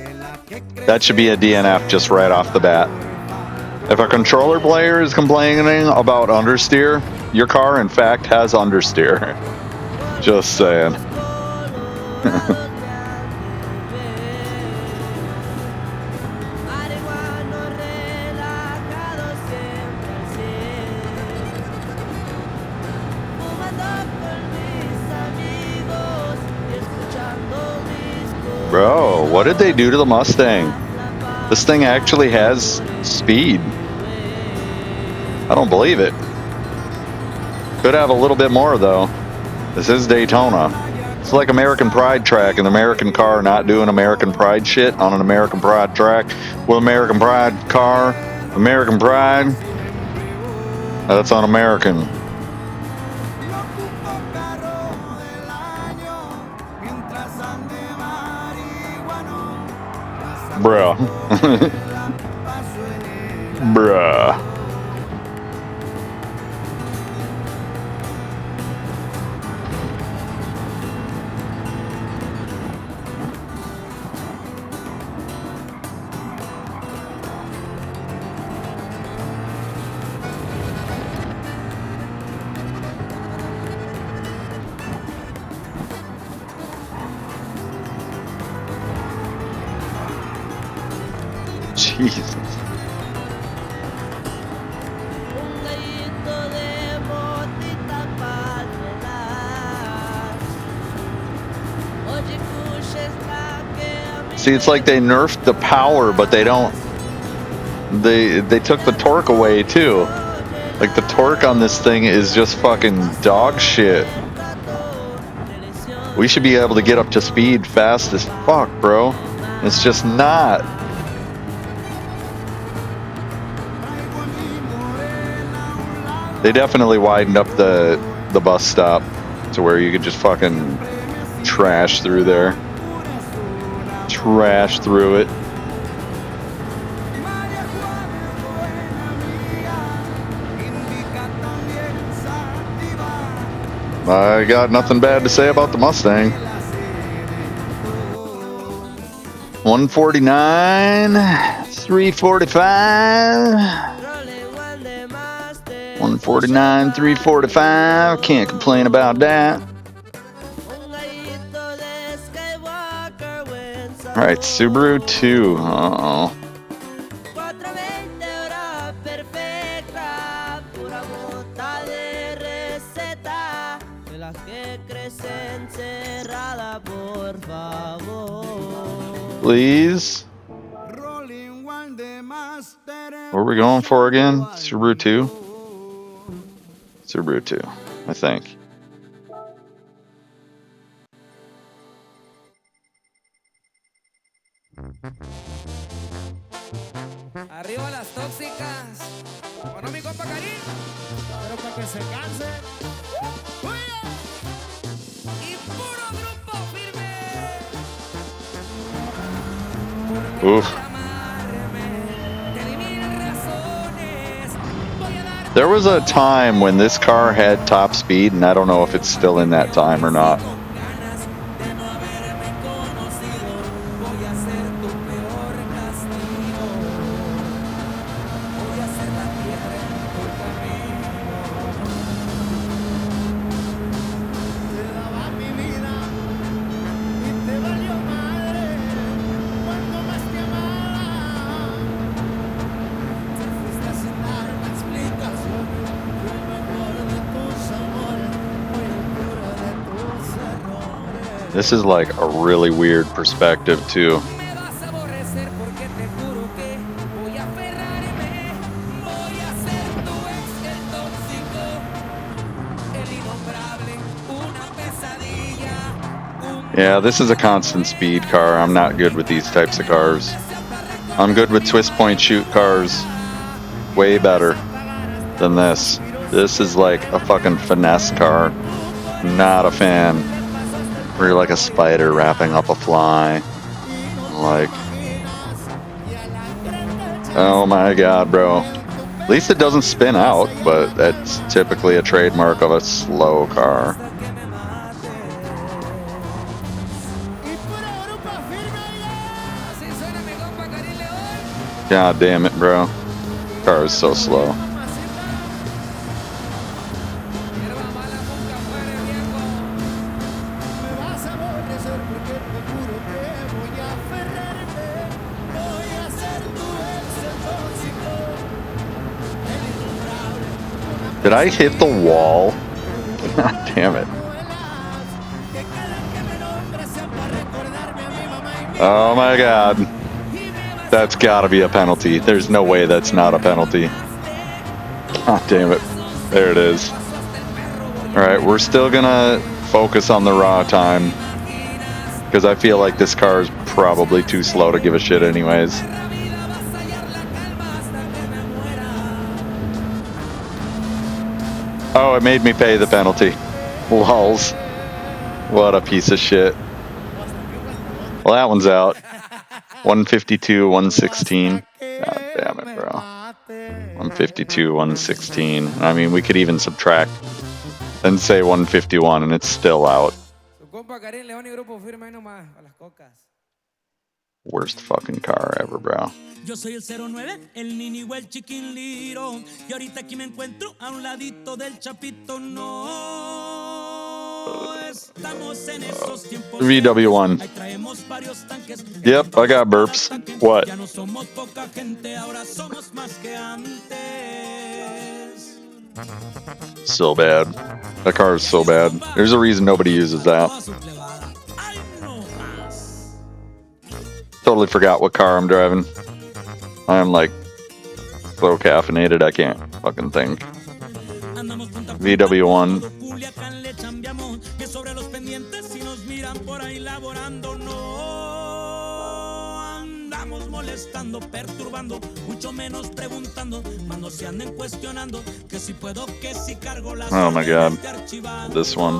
Speaker 2: That should be a DNF just right off the bat. If a controller player is complaining about understeer, your car in fact has understeer. Just saying. Bro, what did they do to the Mustang? This thing actually has speed. I don't believe it. Could have a little bit more though. This is Daytona. It's like American Pride track, an American car not doing American Pride shit on an American Pride track with American Pride car, American Pride. That's un-American. Bruh. Bruh. Jesus. See, it's like they nerfed the power, but they don't. They took the torque away too. Like the torque on this thing is just fucking dog shit. We should be able to get up to speed fast as fuck, bro. It's just not. They definitely widened up the bus stop to where you could just fucking trash through there. Trash through it. I got nothing bad to say about the Mustang. 149, 345. 149, 345. Can't complain about that. All right, Subaru 2. Uh-oh. Please. What are we going for again? Subaru 2? Subaru 2, I think.
Speaker 1: Arriba las tóxicas. Bueno, mi compa Karim. Pero para que se canse. Y puro grupo firme.
Speaker 2: Oof. There was a time when this car had top speed, and I don't know if it's still in that time or not. This is like a really weird perspective too. Yeah, this is a constant speed car. I'm not good with these types of cars. I'm good with twist point shoot cars. Way better than this. This is like a fucking finesse car. Not a fan. Where you're like a spider wrapping up a fly. Like, oh my god, bro. At least it doesn't spin out, but that's typically a trademark of a slow car. God damn it, bro. Car is so slow. Did I hit the wall? God damn it. Oh my god. That's gotta be a penalty. There's no way that's not a penalty. God damn it. There it is. Alright, we're still gonna focus on the raw time. Because I feel like this car is probably too slow to give a shit anyways. Oh, it made me pay the penalty. Lols. What a piece of shit. Well, that one's out. 152, 116. God damn it, bro. 152, 116. I mean, we could even subtract and say 151 and it's still out. Worst fucking car ever, bro.
Speaker 1: Yo soy el 09, el nini o el chiquinliro. Y ahorita aquí me encuentro a un ladito del chapito. No estamos en esos tiempos.
Speaker 2: VW1.
Speaker 1: Ahí traemos varios tanques.
Speaker 2: Yep, I got burps. What?
Speaker 1: Ya no somos poca gente, ahora somos más que antes.
Speaker 2: So bad. That car is so bad. There's a reason nobody uses that. Totally forgot what car I'm driving. I'm like so caffeinated I can't fucking think. VW1. Molestando, perturbando, mucho menos preguntando, cuando se anden cuestionando que si puedo, que si cargo las. Oh my god. This one.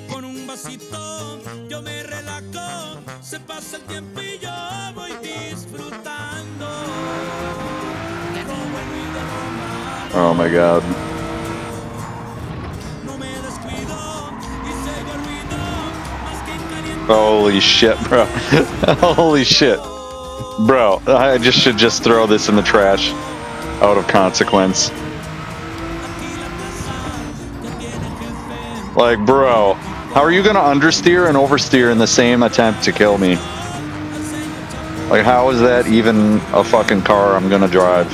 Speaker 1: Con un vasito yo me relajo, se pasa el tiempo y yo voy disfrutando.
Speaker 2: Oh my god. Holy shit, bro. Holy shit. Bro, I should just throw this in the trash out of consequence. Like, bro, how are you gonna understeer and oversteer in the same attempt to kill me? Like, how is that even a fucking car I'm gonna drive?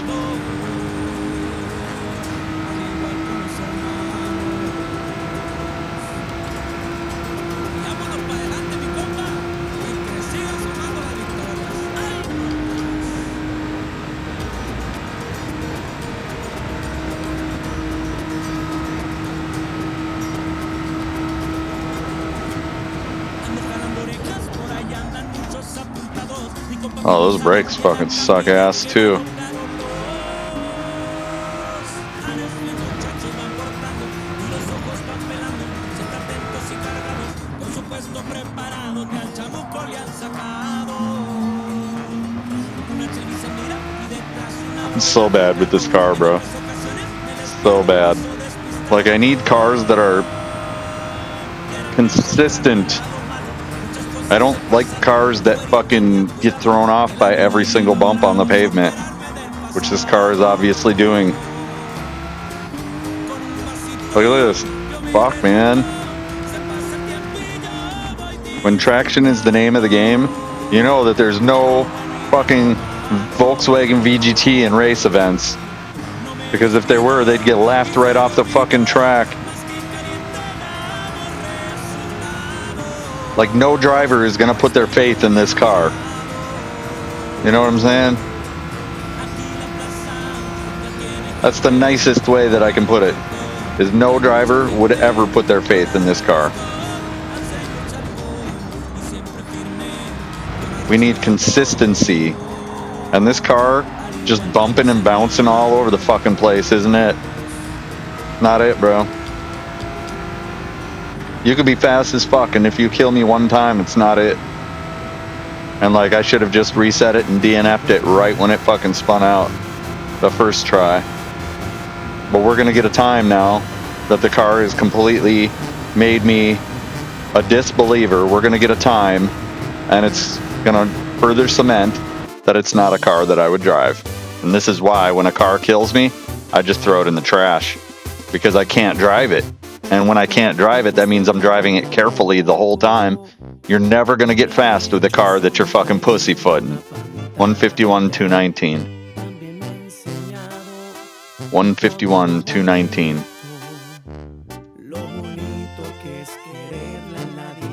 Speaker 2: Oh, those brakes fucking suck ass too. I'm so bad with this car, bro. So bad. Like, I need cars that are consistent. I don't like cars that fucking get thrown off by every single bump on the pavement, which this car is obviously doing. Look at this. Fuck, man. When traction is the name of the game, you know that there's no fucking Volkswagen VGT in race events. Because if there were, they'd get laughed right off the fucking track. Like, no driver is gonna put their faith in this car. You know what I'm saying? That's the nicest way that I can put it. Is no driver would ever put their faith in this car. We need consistency. And this car just bumping and bouncing all over the fucking place, isn't it? Not it, bro. You could be fast as fuck, and if you kill me one time, it's not it. And like, I should have just reset it and DNF'd it right when it fucking spun out. The first try. But we're gonna get a time now that the car has completely made me a disbeliever. We're gonna get a time, and it's gonna further cement that it's not a car that I would drive. And this is why when a car kills me, I just throw it in the trash. Because I can't drive it. And when I can't drive it, that means I'm driving it carefully the whole time. You're never gonna get fast with a car that you're fucking pussyfooting. 151, 219. 151, 219.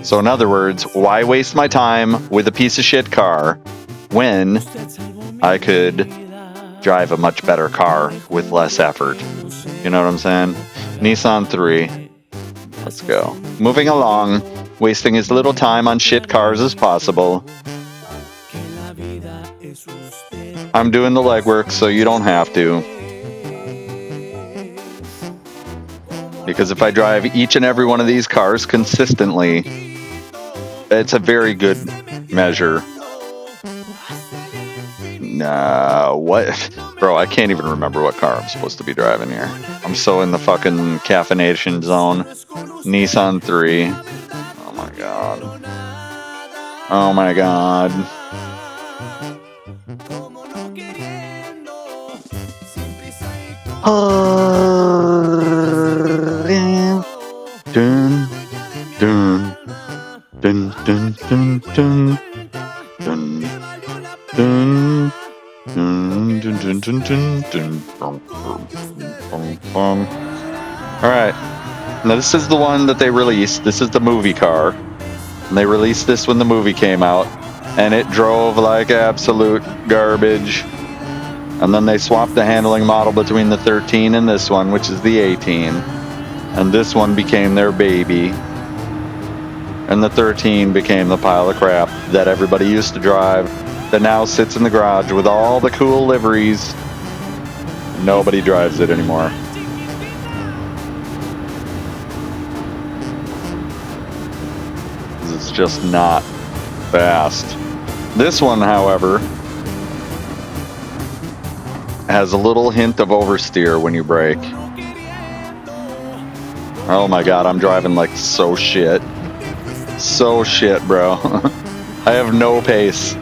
Speaker 2: So in other words, why waste my time with a piece of shit car when I could drive a much better car with less effort? You know what I'm saying? Nissan 3. Let's go. Moving along, wasting as little time on shit cars as possible. I'm doing the legwork so you don't have to. Because if I drive each and every one of these cars consistently, it's a very good measure. Nah, what? Bro, I can't even remember what car I'm supposed to be driving here. I'm so in the fucking caffeination zone. Nissan 3. Oh my god. Oh my god. Dun, dun, dun, dun, dun, dun, dun, dun. Alright. Now this is the one that they released. This is the movie car. And they released this when the movie came out. And it drove like absolute garbage. And then they swapped the handling model between the 13 and this one, which is the 18. And this one became their baby. And the 13 became the pile of crap that everybody used to drive, that now sits in the garage with all the cool liveries. Nobody drives it anymore. It's just not fast. This one, however, has a little hint of oversteer when you brake. Oh my god, I'm driving like so shit. So shit, bro. I have no pace.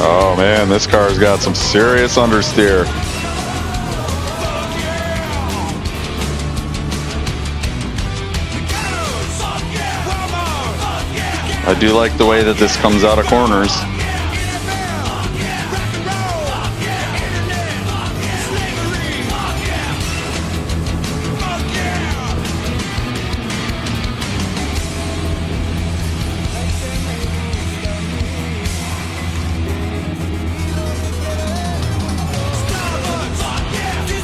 Speaker 2: Oh man, this car's got some serious understeer. I do like the way that this comes out of corners.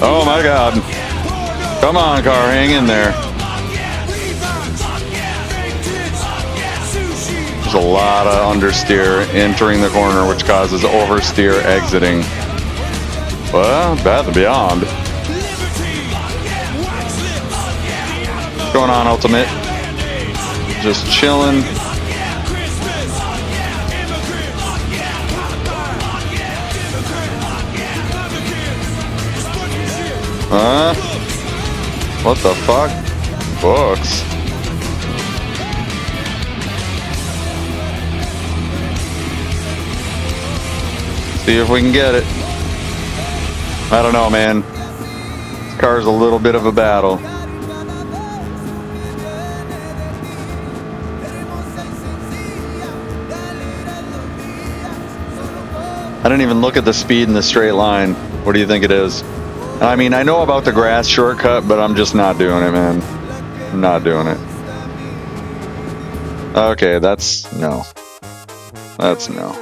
Speaker 2: Oh my God. Come on, car, hang in there. There's a lot of understeer entering the corner, which causes oversteer exiting. Well, Bath and Beyond. What's going on, Ultimate? Just chilling. What the fuck? Books. See if we can get it. I don't know, man. This car's a little bit of a battle. I didn't even look at the speed in the straight line. What do you think it is? I mean, I know about the grass shortcut, but I'm just not doing it, man. I'm not doing it. Okay, that's no. That's no.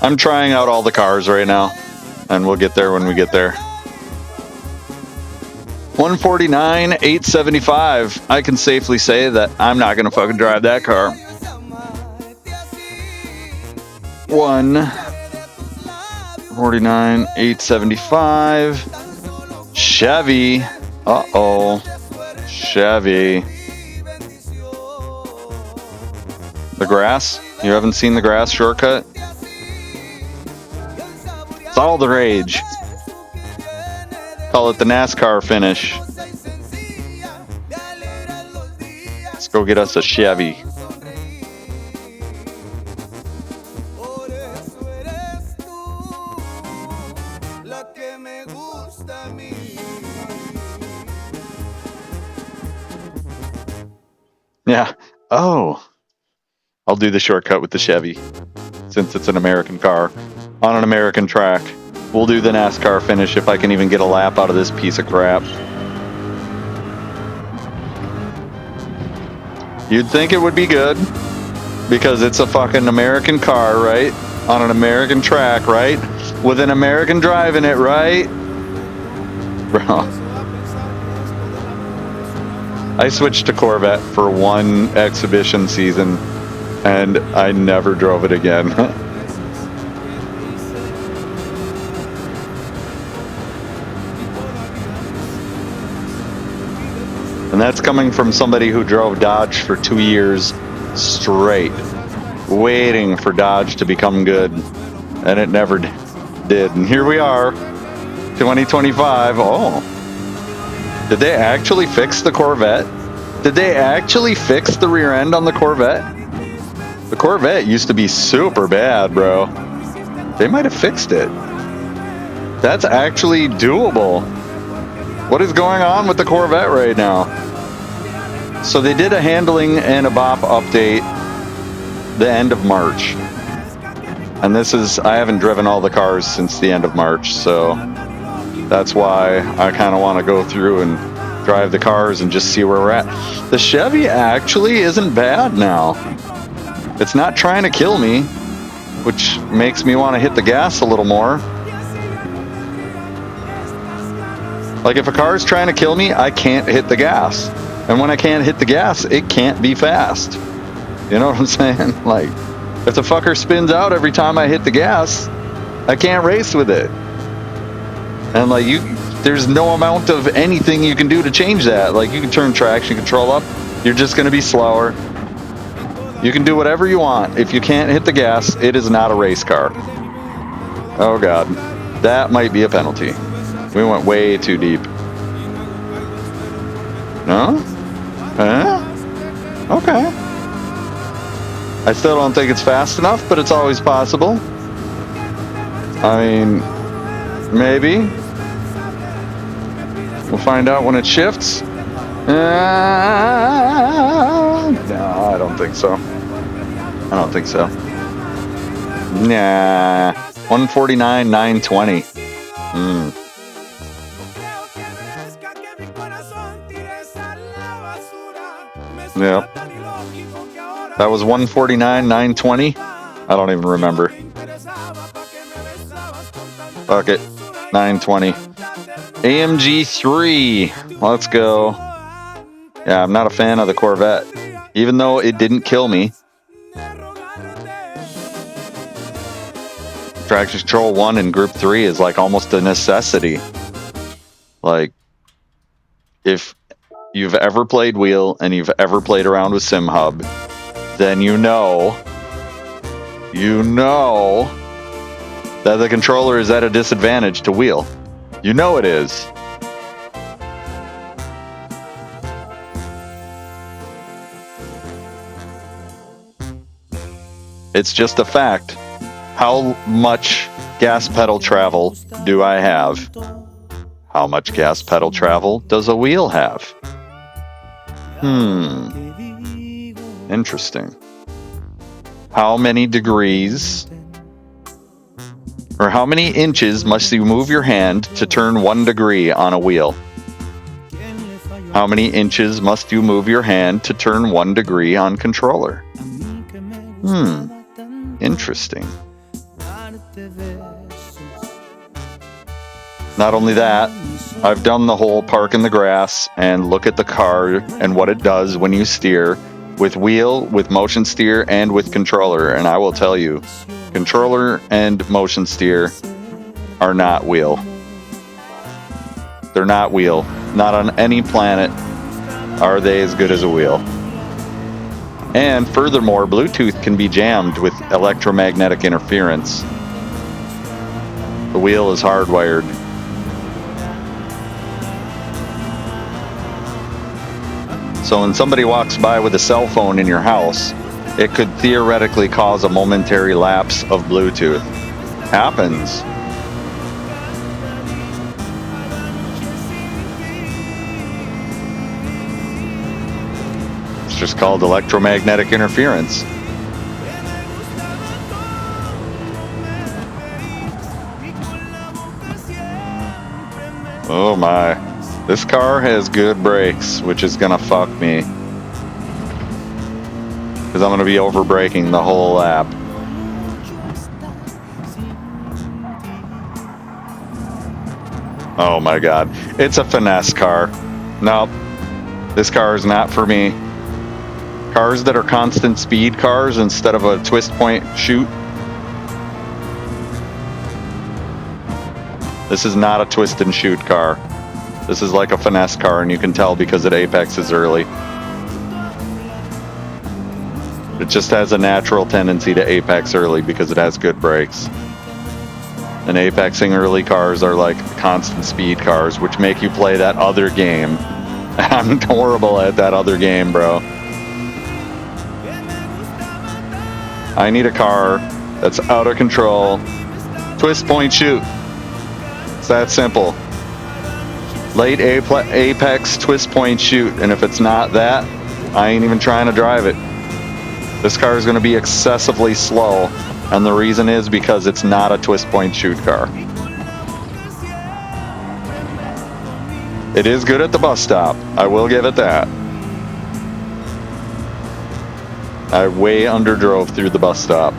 Speaker 2: I'm trying out all the cars right now, and we'll get there when we get there. 149, 875. I can safely say that I'm not gonna fucking drive that car. 149, 875. Chevy. Uh-oh. Chevy. The grass? You haven't seen the grass shortcut? It's all the rage. Call it the NASCAR finish. Let's go get us a Chevy. Yeah. Oh. I'll do the shortcut with the Chevy, since it's an American car on an American track. We'll do the NASCAR finish if I can even get a lap out of this piece of crap. You'd think it would be good, because it's a fucking American car, right? On an American track, right? With an American driving it, right? Bro. I switched to Corvette for one exhibition season, and I never drove it again. And that's coming from somebody who drove Dodge for 2 years straight, waiting for Dodge to become good, and it never did. And here we are, 2025. Oh, did they actually fix the Corvette? Did they actually fix the rear end on the Corvette? The Corvette used to be super bad, bro. They might have fixed it. That's actually doable. What is going on with the Corvette right now? So they did a handling and a BoP update the end of March. And this is, I haven't driven all the cars since the end of March, so that's why I kind of want to go through and drive the cars and just see where we're at. The Chevy actually isn't bad now. It's not trying to kill me, which makes me want to hit the gas a little more. Like, if a car is trying to kill me, I can't hit the gas. And when I can't hit the gas, it can't be fast. You know what I'm saying? Like, if the fucker spins out every time I hit the gas, I can't race with it. And like, there's no amount of anything you can do to change that. Like, you can turn traction control up, you're just going to be slower. You can do whatever you want. If you can't hit the gas, it is not a race car. Oh God, that might be a penalty. We went way too deep. No? Huh? Okay. I still don't think it's fast enough, but it's always possible. I mean, maybe. We'll find out when it shifts. No, I don't think so. I don't think so. Nah. 149, 920. Yep. That was 149, 920. I don't even remember. Fuck it. 920. AMG 3. Let's go. Yeah, I'm not a fan of the Corvette. Even though it didn't kill me. Traction Control 1 and Gr3 is like almost a necessity. Like, if you've ever played Wheel and you've ever played around with SimHub, then you know that the controller is at a disadvantage to Wheel. You know it is. It's just a fact. How much gas pedal travel do I have? How much gas pedal travel does a Wheel have? Interesting. How many degrees or how many inches must you move your hand to turn 1 degree on a Wheel? How many inches must you move your hand to turn 1 degree on controller? Interesting. Not only that, I've done the whole park in the grass and look at the car and what it does when you steer with Wheel, with motion steer, and with controller. And I will tell you, controller and motion steer are not Wheel. They're not Wheel. Not on any planet are they as good as a Wheel. And furthermore, Bluetooth can be jammed with electromagnetic interference. The Wheel is hardwired. So when somebody walks by with a cell phone in your house, it could theoretically cause a momentary lapse of Bluetooth. Happens. It's just called electromagnetic interference. Oh my. This car has good brakes, which is gonna fuck me. Because I'm gonna be over braking the whole lap. Oh my god. It's a finesse car. Nope. This car is not for me. Cars that are constant speed cars instead of a twist point shoot. This is not a twist and shoot car. This is like a finesse car, and you can tell because it apexes early. It just has a natural tendency to apex early because it has good brakes. And apexing early cars are like constant speed cars, which make you play that other game. I'm horrible at that other game, bro. I need a car that's out of control. Twist, point, shoot. It's that simple. Late apex, twist, point, shoot. And if it's not that, I ain't even trying to drive it. This car is going to be excessively slow. And the reason is because it's not a twist, point, shoot car. It is good at the bus stop. I will give it that. I way underdrove through the bus stop.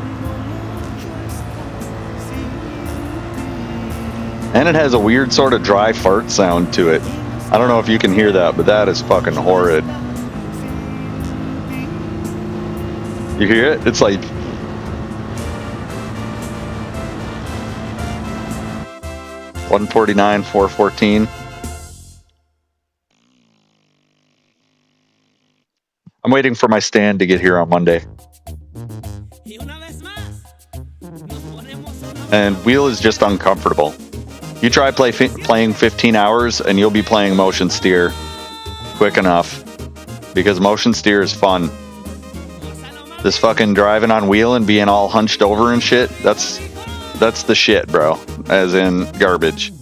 Speaker 2: And it has a weird sort of dry fart sound to it. I don't know if you can hear that, but that is fucking horrid. You hear it? It's like... $149, $414. I'm waiting for my stand to get here on Monday. And Wheel is just uncomfortable. You try playing 15 hours and you'll be playing motion steer quick enough. Because motion steer is fun. This fucking driving on Wheel and being all hunched over and shit, that's the shit, bro. As in garbage.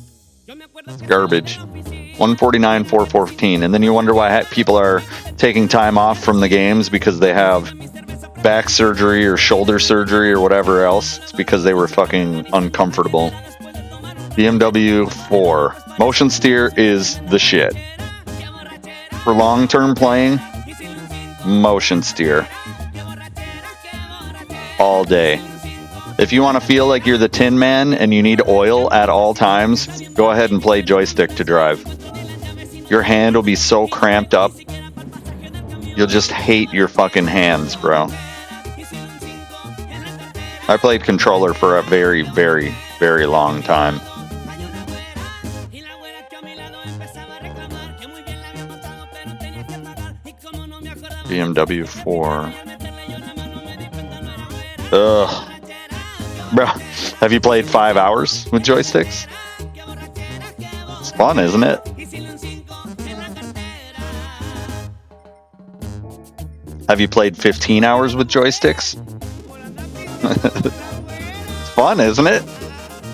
Speaker 2: It's garbage. 149, 414. And then you wonder why people are taking time off from the games because they have back surgery or shoulder surgery or whatever else. It's because they were fucking uncomfortable. BMW 4. Motion steer is the shit. For long-term playing, motion steer. All day. If you want to feel like you're the Tin Man and you need oil at all times, go ahead and play joystick to drive. Your hand will be so cramped up, you'll just hate your fucking hands, bro. I played controller for a very, very, very long time. BMW 4. Ugh. Bro, have you played 5 hours with joysticks? It's fun, isn't it? Have you played 15 hours with joysticks? It's fun, isn't it?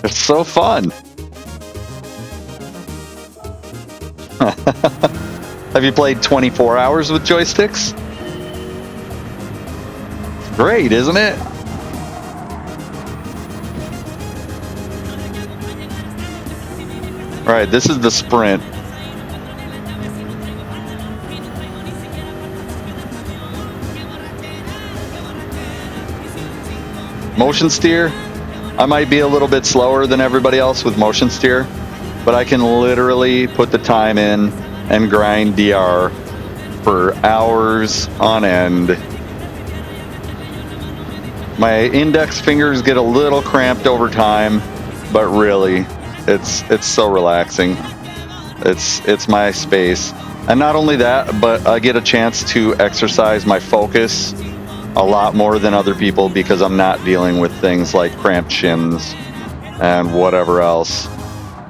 Speaker 2: It's so fun. Have you played 24 hours with joysticks? It's great, isn't it? All right, this is the sprint. Motion steer, I might be a little bit slower than everybody else with motion steer, but I can literally put the time in and grind DR for hours on end. My index fingers get a little cramped over time, but really, it's so relaxing. It's my space. And not only that, but I get a chance to exercise my focus a lot more than other people because I'm not dealing with things like cramped shins and whatever else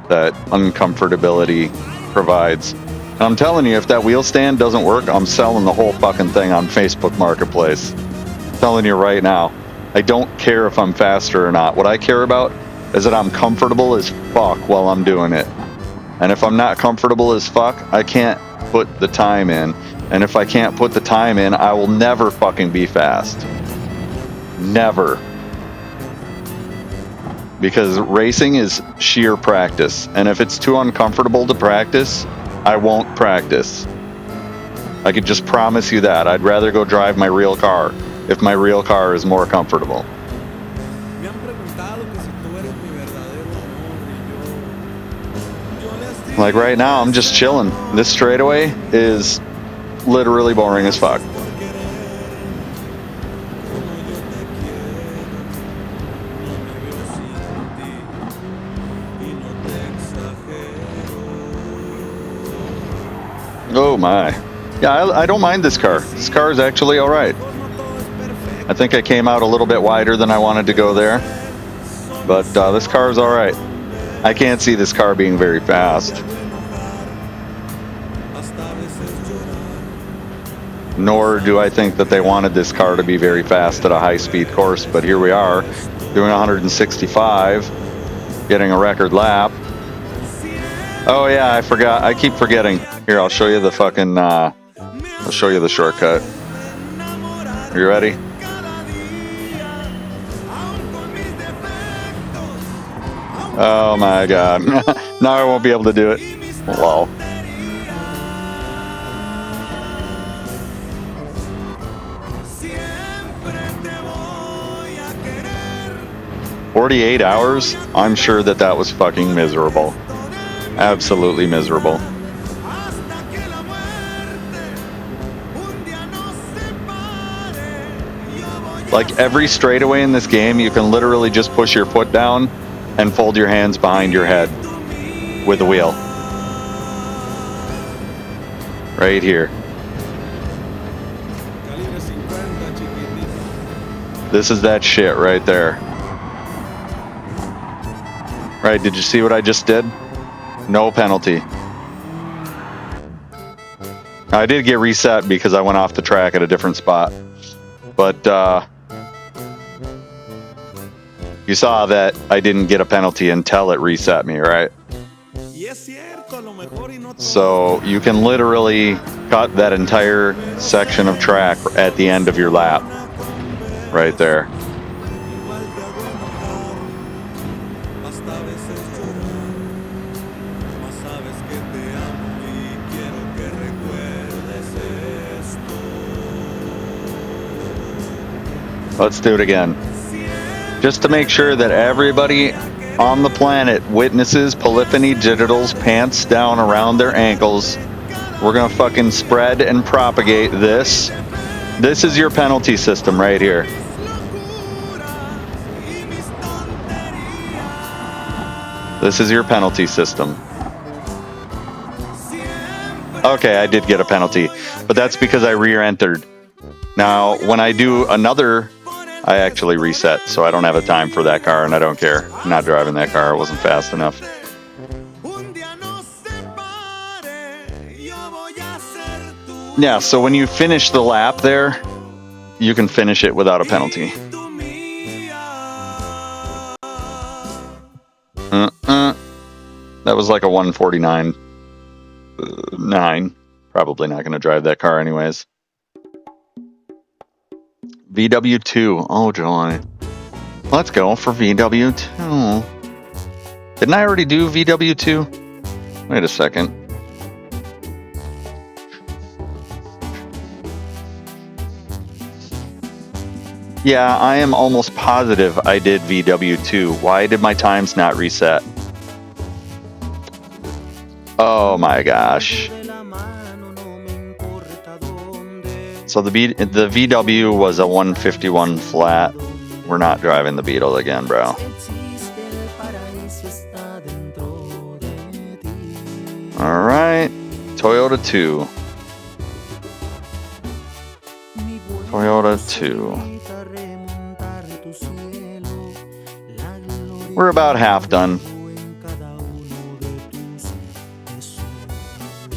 Speaker 2: that uncomfortability provides. And I'm telling you, if that wheel stand doesn't work, I'm selling the whole fucking thing on Facebook Marketplace. I'm telling you right now. I don't care if I'm faster or not. What I care about is that I'm comfortable as fuck while I'm doing it. And if I'm not comfortable as fuck, I can't put the time in. And if I can't put the time in, I will never fucking be fast. Never. Because racing is sheer practice. And if it's too uncomfortable to practice, I won't practice. I could just promise you that. I'd rather go drive my real car if my real car is more comfortable. Like right now, I'm just chilling. This straightaway is literally boring as fuck. Oh my. Yeah, I don't mind this car. This car is actually alright. I think I came out a little bit wider than I wanted to go there. But this car is alright. I can't see this car being very fast. Nor do I think that they wanted this car to be very fast at a high-speed course, but here we are, doing 165, getting a record lap. Oh yeah, I forgot. I keep forgetting. Here, I'll show you the fucking, I'll show you the shortcut. Are you ready? Oh my god. Now I won't be able to do it. Lol. "48 hours? I'm sure that was fucking miserable. Absolutely miserable. Like every straightaway in this game, you can literally just push your foot down and fold your hands behind your head with the wheel. Right here. This is that shit right there. Right, did you see what I just did? No penalty. I did get reset because I went off the track at a different spot. But, you saw that I didn't get a penalty until it reset me, right? So you can literally cut that entire section of track at the end of your lap. Right there. Let's do it again. Just to make sure that everybody on the planet witnesses Polyphony Digital's pants down around their ankles. We're gonna fucking spread and propagate this. This is your penalty system right here. This is your penalty system. Okay, I did get a penalty, but that's because I re-entered. Now, when I do another, I actually reset, so I don't have a time for that car, and I don't care. I'm not driving that car. It wasn't fast enough. Yeah, so when you finish the lap there, you can finish it without a penalty. That was like a 149.9. Probably not going to drive that car anyways. VW2. Oh, joy. Let's go for VW2. Didn't I already do VW2? Wait a second. Yeah, I am almost positive I did VW2. Why did my times not reset? Oh my gosh. So the VW was a 151 flat. We're not driving the Beetle again, bro. Alright. Toyota 2. Toyota 2. We're about half done.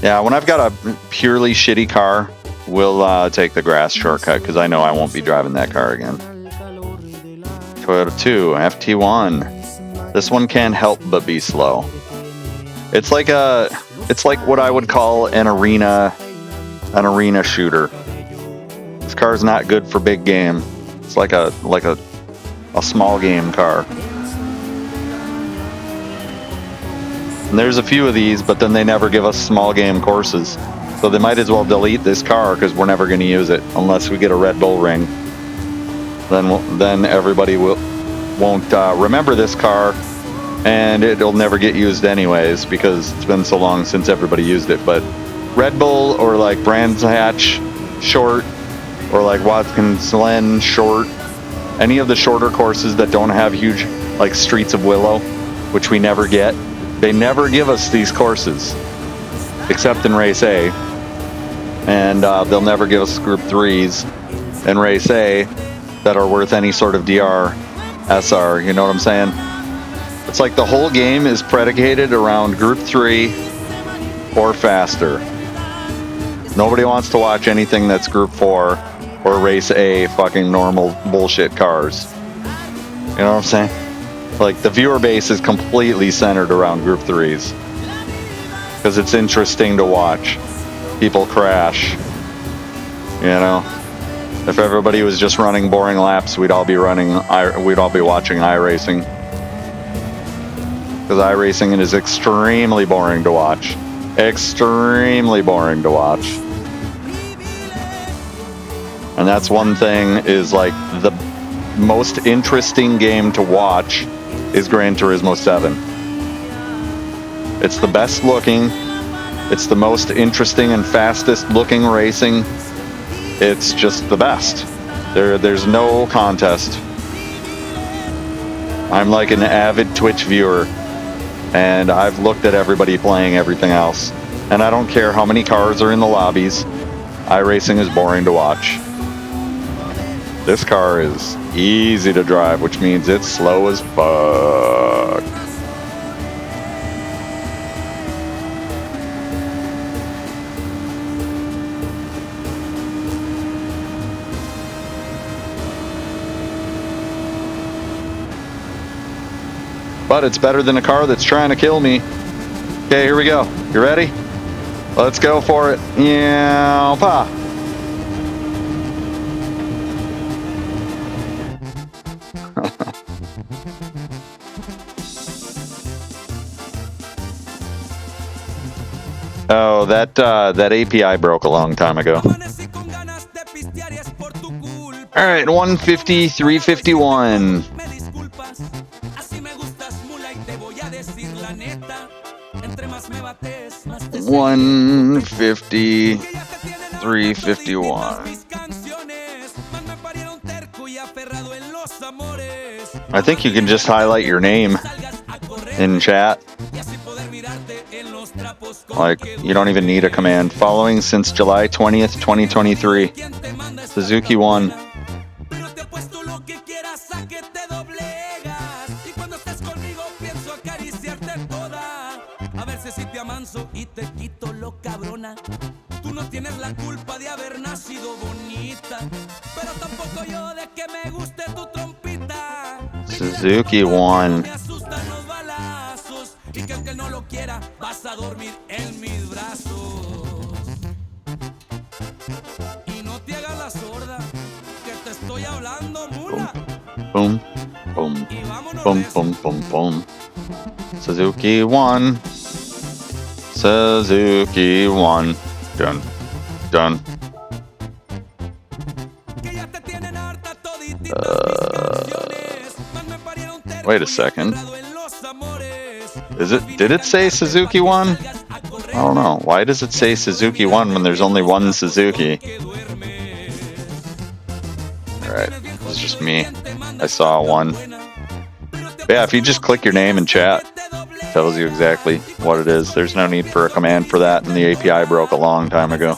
Speaker 2: Yeah, when I've got a purely shitty car, we'll take the grass shortcut because I know I won't be driving that car again. Toyota 2, FT1. This one can't help but be slow. It's like what I would call an arena shooter. This car's not good for big game. It's like a small game car. And there's a few of these, but then they never give us small game courses. So they might as well delete this car because we're never going to use it unless we get a Red Bull ring. Then everybody won't remember this car, and it'll never get used anyways because it's been so long since everybody used it. But Red Bull or like Brands Hatch short or like Watkins Glen short, any of the shorter courses that don't have huge like Streets of Willow, which we never get. They never give us these courses, except in Race A. And they'll never give us Group 3s in Race A that are worth any sort of DR, SR, you know what I'm saying? It's like the whole game is predicated around Group 3 or faster. Nobody wants to watch anything that's Group 4 or Race A fucking normal bullshit cars. You know what I'm saying? Like, the viewer base is completely centered around Group 3s. Because it's interesting to watch people crash. You know? If everybody was just running boring laps, we'd all be watching iRacing. Because iRacing is extremely boring to watch. Extremely boring to watch. And that's one thing, is like the most interesting game to watch is Gran Turismo 7. It's the best looking, it's the most interesting and fastest looking racing. It's just the best. There's no contest. I'm like an avid Twitch viewer, and I've looked at everybody playing everything else, and I don't care how many cars are in the lobbies. iRacing is boring to watch. This car is easy to drive, which means it's slow as fuck. But it's better than a car that's trying to kill me. Okay, here we go. You ready? Let's go for it. Yeah, pa. Oh, that API broke a long time ago. All right, 150, 351. 150, 351. I think you can just highlight your name in chat. Like, you don't even need a command. Following since July 20th, 2023. Suzuki 1. Suzuki 1. Boom, boom, boom, boom, boom, boom. Suzuki 1. Suzuki 1. Done. Done. Wait a second. Did it say Suzuki 1? I don't know. Why does it say Suzuki 1 when there's only one Suzuki? Alright, it's just me. I saw 1. Yeah, if you just click your name in chat, it tells you exactly what it is. There's no need for a command for that, and the API broke a long time ago.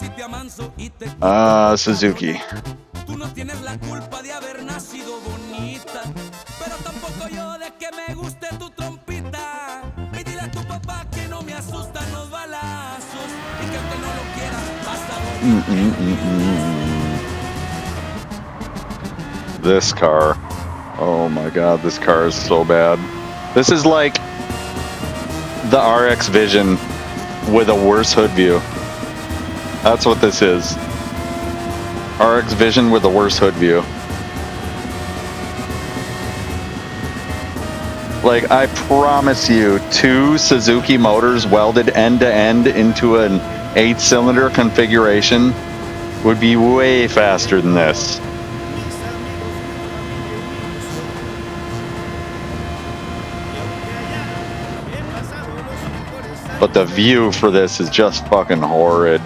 Speaker 2: Suzuki. This car. Oh my god, this car is so bad. This is like the RX Vision with a worse hood view. That's what this is. RX Vision with a worse hood view. Like, I promise you, 2 Suzuki motors welded end to end into an 8-cylinder configuration would be way faster than this. But the view for this is just fucking horrid.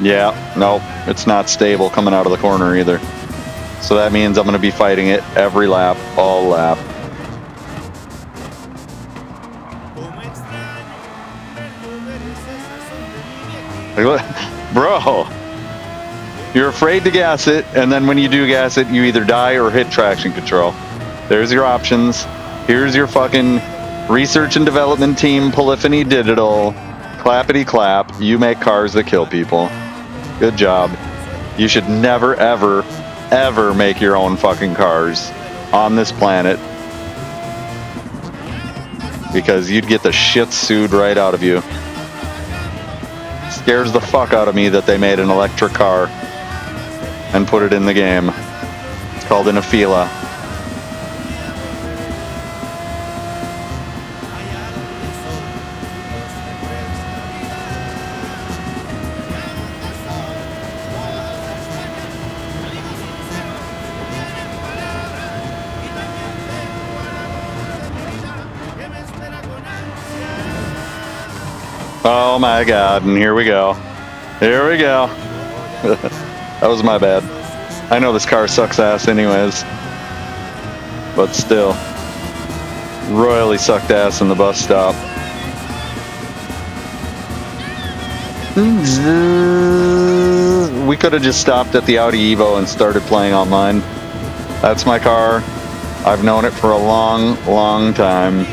Speaker 2: Yeah, nope, it's not stable coming out of the corner either. So that means I'm going to be fighting it every lap, all lap. Bro, you're afraid to gas it, and then when you do gas it, you either die or hit traction control. There's your options. Here's your fucking research and development team, Polyphony Digital. Clappity clap. You make cars that kill people. Good job. You should never, ever, ever make your own fucking cars on this planet, because you'd get the shit sued right out of you. Scares the fuck out of me that they made an electric car and put it in the game. It's called an Afila. Oh my god, and here we go. Here we go. That was my bad. I know this car sucks ass anyways. But still. Royally sucked ass in the bus stop. We could have just stopped at the Audi Evo and started playing online. That's my car. I've known it for a long, long time.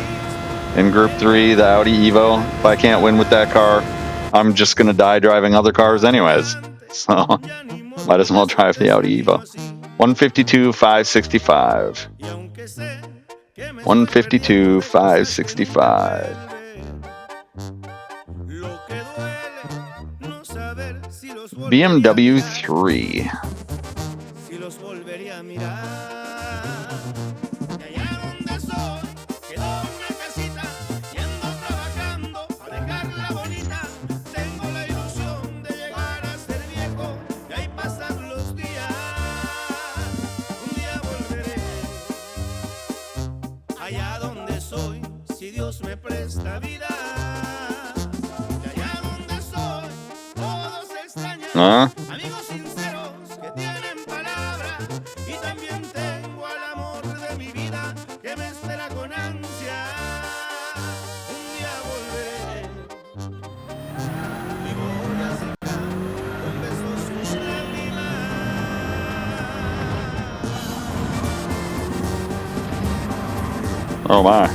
Speaker 2: In Group 3, the Audi Evo, if I can't win with that car, I'm just going to die driving other cars anyways. So, might as well drive the Audi Evo. 152, 565. 152, 565. BMW 3. Huh? Oh my.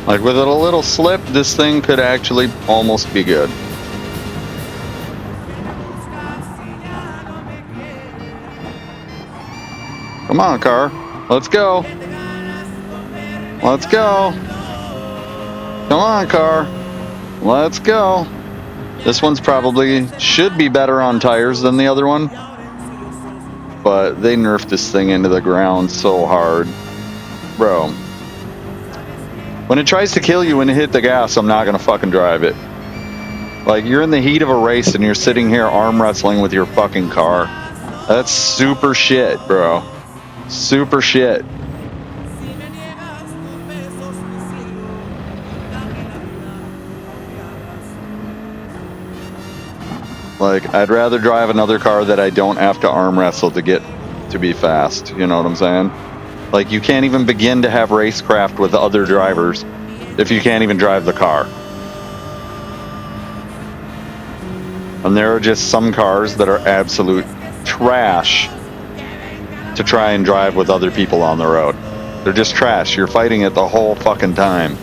Speaker 2: Like with a little slip, this thing could actually almost be good. Come on, car. Let's go. Let's go. Come on, car. Let's go. This one's probably should be better on tires than the other one. But they nerfed this thing into the ground so hard. Bro. When it tries to kill you when you hit the gas, I'm not going to fucking drive it. Like, you're in the heat of a race and you're sitting here arm wrestling with your fucking car. That's super shit, bro. Super shit. Like, I'd rather drive another car that I don't have to arm wrestle to get to be fast. You know what I'm saying? Like, you can't even begin to have racecraft with other drivers if you can't even drive the car. And there are just some cars that are absolute trash to try and drive with other people on the road. They're just trash. You're fighting it the whole fucking time.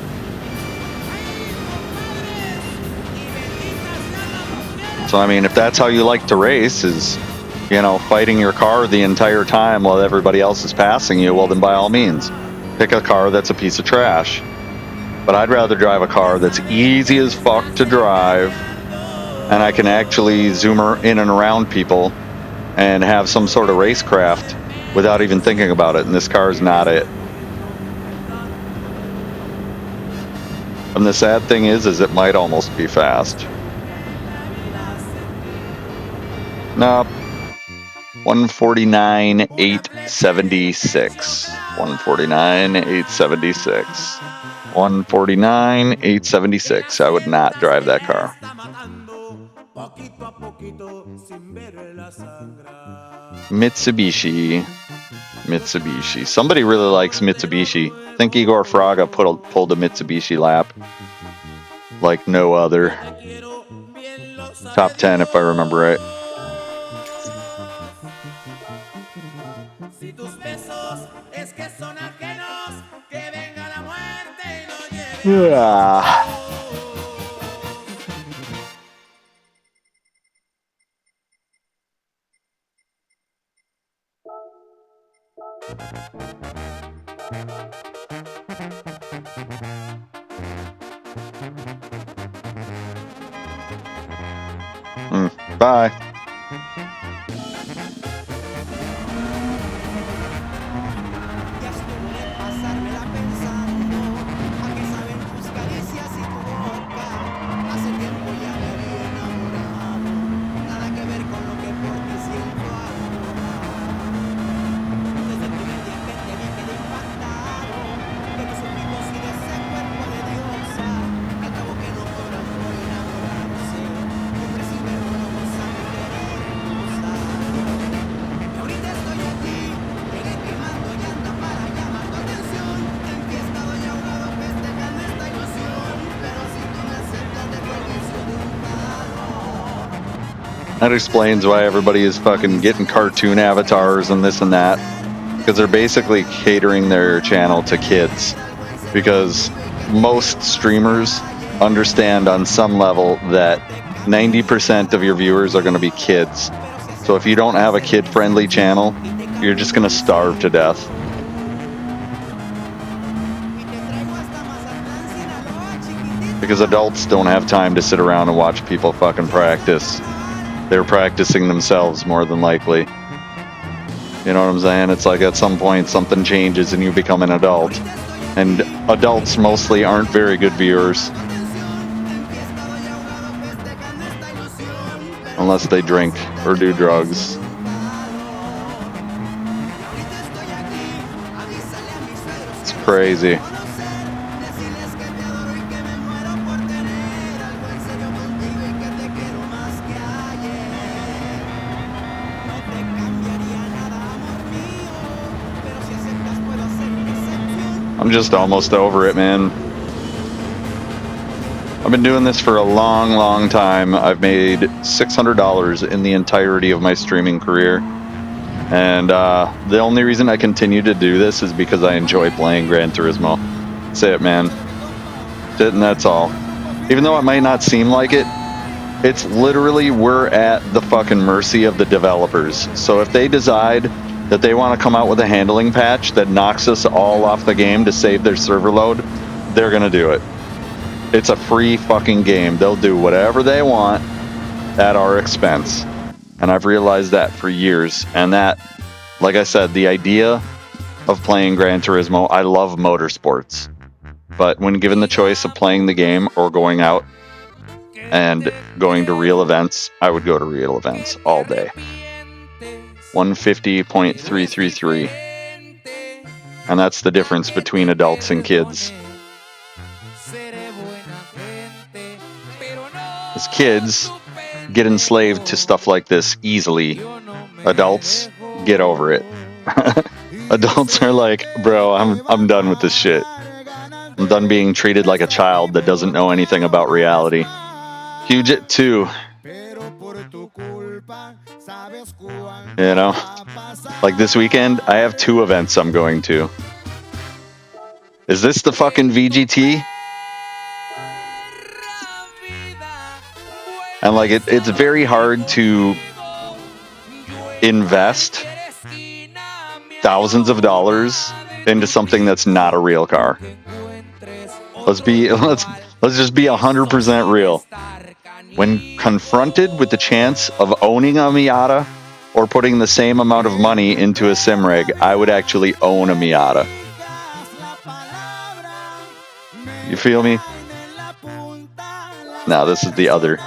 Speaker 2: So, I mean, if that's how you like to race, is, you know, fighting your car the entire time while everybody else is passing you, well, then by all means, pick a car that's a piece of trash. But I'd rather drive a car that's easy as fuck to drive, and I can actually zoom in and around people and have some sort of racecraft without even thinking about it, and this car is not it. And the sad thing is it might almost be fast. Nope. 149,876. 149,876. 149,876. I would not drive that car. Mitsubishi. Somebody really likes Mitsubishi. I think Igor Fraga pulled a Mitsubishi lap like no other. Top 10 if I remember right. Yeah. Bye. That explains why everybody is fucking getting cartoon avatars and this and that. because they're basically catering their channel to kids, because most streamers understand on some level that 90% of your viewers are going to be kids. So if you don't have a kid-friendly channel, you're just going to starve to death. Because adults don't have time to sit around and watch people fucking practice. They're practicing themselves more than likely. You know what I'm saying? It's like at some point something changes and you become an adult. And adults mostly aren't very good viewers. Unless they drink or do drugs. It's crazy. I'm just almost over it, man. I've been doing this for a long, long time. I've made $600 in the entirety of my streaming career. And the only reason I continue to do this is because I enjoy playing Gran Turismo. That's it, man. That's it, and that's all. Even though it might not seem like it, it's literally we're at the fucking mercy of the developers. So if they decide that they want to come out with a handling patch that knocks us all off the game to save their server load, they're gonna do it. It's a free fucking game. They'll do whatever they want at our expense. And I've realized that for years. And that, like I said, the idea of playing Gran Turismo, I love motorsports. But when given the choice of playing the game or going out and going to real events, I would go to real events all day. 150.333. And that's the difference between adults and kids. As kids get enslaved to stuff like this easily, adults get over it. Adults are like, bro, I'm done with this shit. I'm done being treated like a child that doesn't know anything about reality. Huge it too. You know, like this weekend, I have 2 events I'm going to. Is this the fucking VGT? And like it's very hard to invest thousands of dollars into something that's not a real car. Let's just be 100% real. When confronted with the chance of owning a Miata or putting the same amount of money into a sim rig, I would actually own a Miata. You feel me? No, this is the other.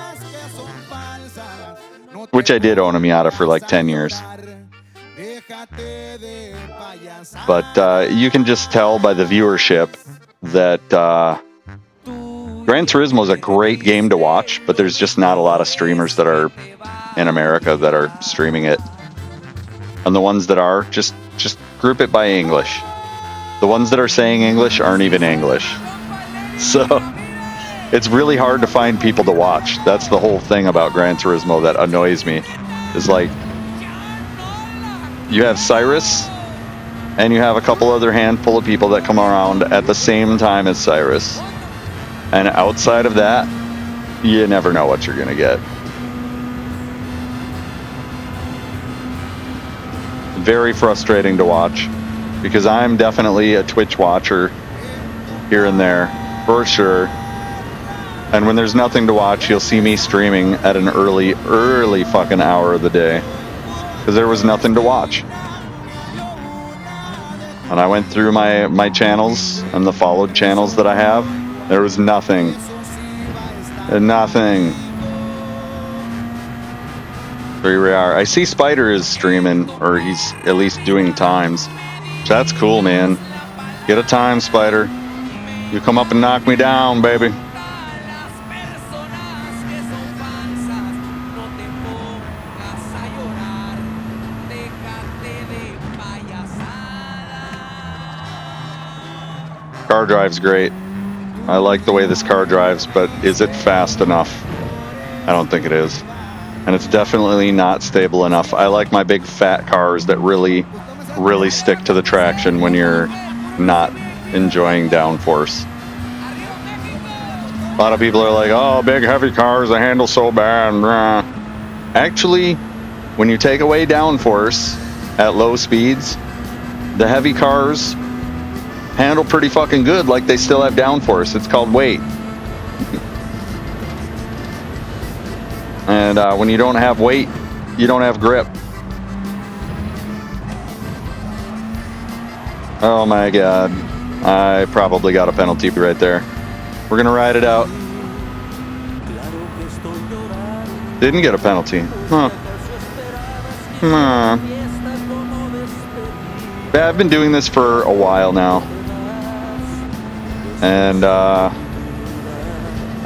Speaker 2: Which I did own a Miata for like 10 years. But you can just tell by the viewership that Gran Turismo is a great game to watch, but there's just not a lot of streamers that are in America that are streaming it. And the ones that are, just group it by English. The ones that are saying English aren't even English. So it's really hard to find people to watch. That's the whole thing about Gran Turismo that annoys me. Is like, you have Cyrus, and you have a couple other handful of people that come around at the same time as Cyrus. And outside of that, you never know what you're going to get. Very frustrating to watch, because I'm definitely a Twitch watcher here and there, for sure. And when there's nothing to watch, you'll see me streaming at an early fucking hour of the day, because there was nothing to watch. And I went through my channels and the followed channels that I have. There was nothing. Nothing. Very rare. I see Spider is streaming, or he's at least doing times. That's cool, man. Get a time, Spider. You come up and knock me down, baby. Car drives great. I like the way this car drives, but is it fast enough? I don't think it is. And it's definitely not stable enough. I like my big fat cars that really really stick to the traction when you're not enjoying downforce. A lot of people are like, oh, big heavy cars, they handle so bad. Actually, when you take away downforce at low speeds, the heavy cars handle pretty fucking good, like they still have downforce. It's called weight. And when you don't have weight, you don't have grip. Oh my god. I probably got a penalty right there. We're gonna ride it out. Didn't get a penalty. Huh. Yeah, I've been doing this for a while now. And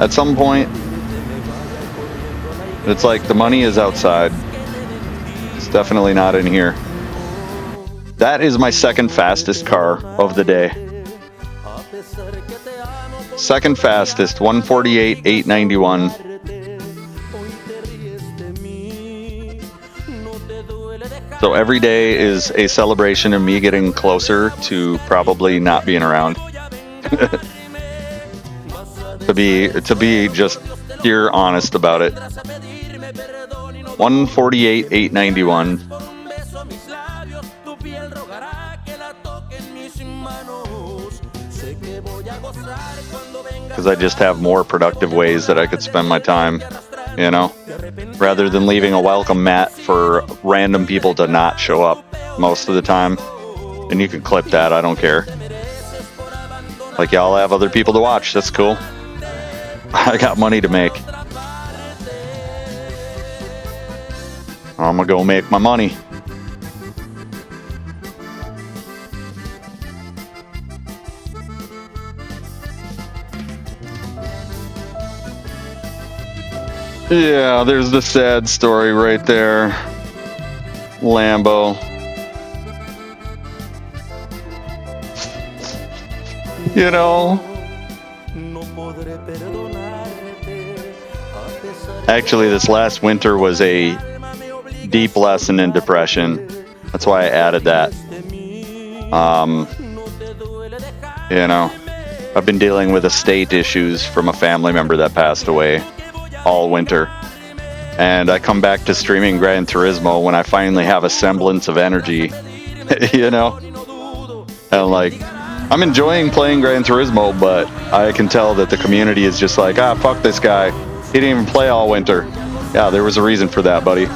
Speaker 2: at some point, it's like the money is outside. It's definitely not in here. That is my second fastest car of the day. Second fastest, 148,891. So every day is a celebration of me getting closer to probably not being around. to be just pure honest about it. 148,891. Because I just have more productive ways that I could spend my time, you know, rather than leaving a welcome mat for random people to not show up most of the time. And you can clip that, I don't care. Like, y'all have other people to watch, that's cool. I got money to make. I'm gonna go make my money. Yeah, there's the sad story right there. Lambo. You know. Actually, this last winter was a deep lesson in depression. That's why I added that. You know, I've been dealing with estate issues from a family member that passed away all winter. And I come back to streaming Gran Turismo when I finally have a semblance of energy, you know? And like, I'm enjoying playing Gran Turismo, but I can tell that the community is just like, ah, fuck this guy. He didn't even play all winter. Yeah, there was a reason for that, buddy.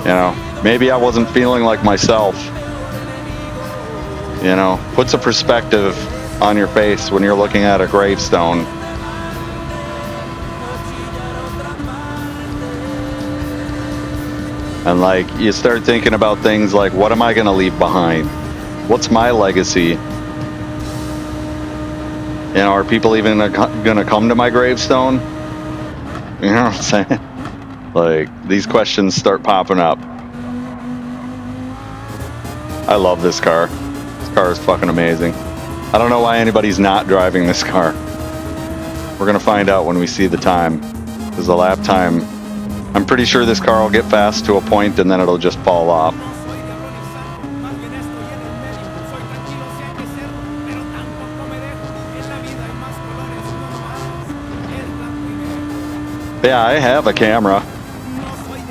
Speaker 2: You know, maybe I wasn't feeling like myself. You know, puts a perspective on your face when you're looking at a gravestone. And like, you start thinking about things like, what am I going to leave behind? What's my legacy? You know, are people even going to come to my gravestone? You know what I'm saying? Like, these questions start popping up. I love this car. This car is fucking amazing. I don't know why anybody's not driving this car. We're gonna find out when we see the time. Because the lap time, I'm pretty sure this car will get fast to a point and then it'll just fall off. Yeah, I have a camera.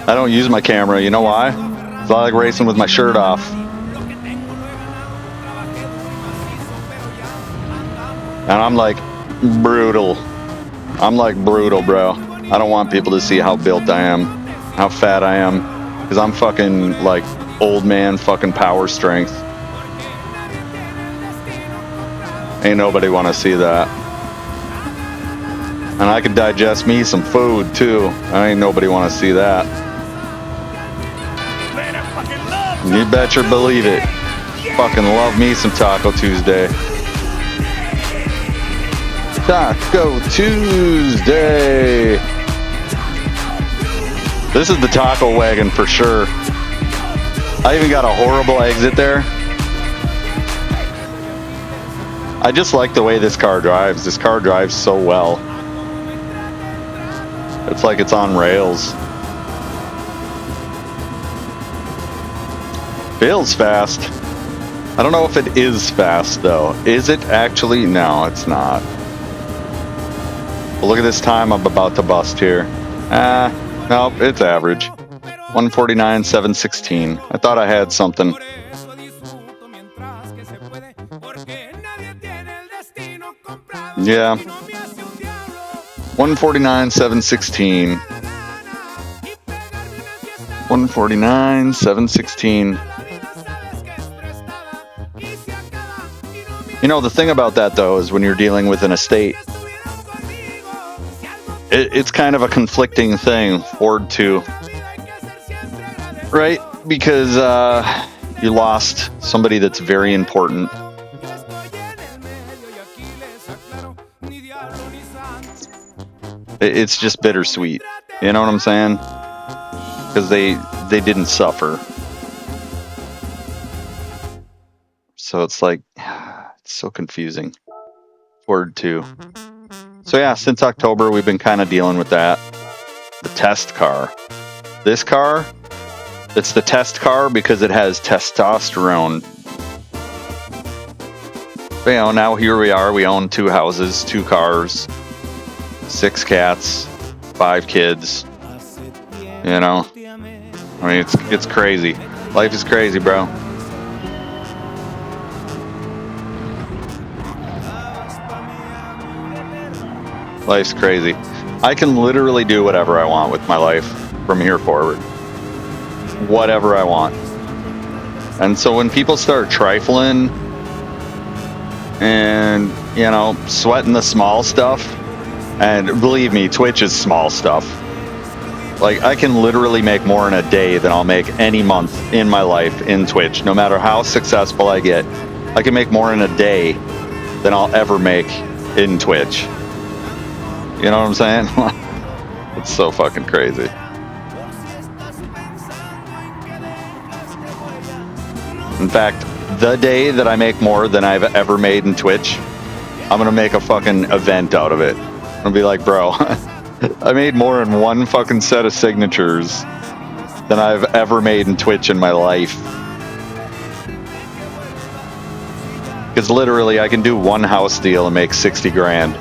Speaker 2: I don't use my camera, you know why? Because I like racing with my shirt off. And I'm like brutal. I'm like brutal, bro. I don't want people to see how built I am, how fat I am. Because I'm fucking like old man fucking power strength. Ain't nobody want to see that. And I can digest me some food too. Ain't nobody want to see that. You better believe it. Fucking love me some Taco Tuesday. Taco Tuesday. This is the taco wagon for sure. I even got a horrible exit there. I just like the way this car drives. This car drives so well. It's like it's on rails. Feels fast. I don't know if it is fast, though. Is it actually? No, it's not. But look at this time I'm about to bust here. Nope, it's average. 149.716. I thought I had something. Yeah. 149.716. 149.716. You know, the thing about that, though, is when you're dealing with an estate, it's kind of a conflicting thing, Ward 2. Right? Because you lost somebody that's very important. It's just bittersweet. You know what I'm saying? Because they didn't suffer. So it's like, it's so confusing. Word 2. So yeah, since October, we've been kind of dealing with that. The test car. This car, it's the test car because it has testosterone. But, you know, now here we are. We own 2 houses, 2 cars, 6 cats, 5 kids. You know, I mean, it's crazy. Life is crazy, bro. Life's crazy. I can literally do whatever I want with my life from here forward. Whatever I want. And so when people start trifling and, you know, sweating the small stuff, and believe me, Twitch is small stuff. Like, I can literally make more in a day than I'll make any month in my life in Twitch. No matter how successful I get, I can make more in a day than I'll ever make in Twitch. You know what I'm saying? It's so fucking crazy. In fact, the day that I make more than I've ever made in Twitch, I'm gonna make a fucking event out of it. I'm gonna be like, bro, I made more in one fucking set of signatures than I've ever made in Twitch in my life. Because literally, I can do one house deal and make 60 grand.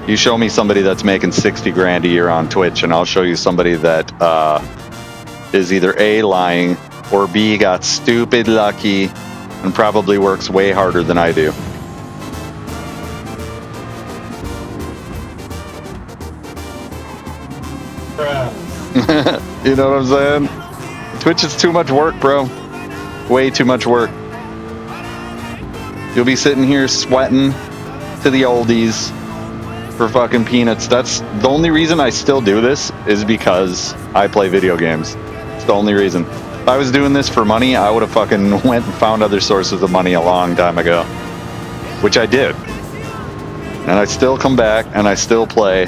Speaker 2: You show me somebody that's making 60 grand a year on Twitch, and I'll show you somebody that is either A, lying, or B, got stupid lucky and probably works way harder than I do. You know what I'm saying? Twitch is too much work, bro. Way too much work. You'll be sitting here sweating to the oldies for fucking peanuts. That's the only reason I still do this, is because I play video games. It's the only reason. If I was doing this for money, I would have fucking went and found other sources of money a long time ago. Which I did. And I still come back and I still play,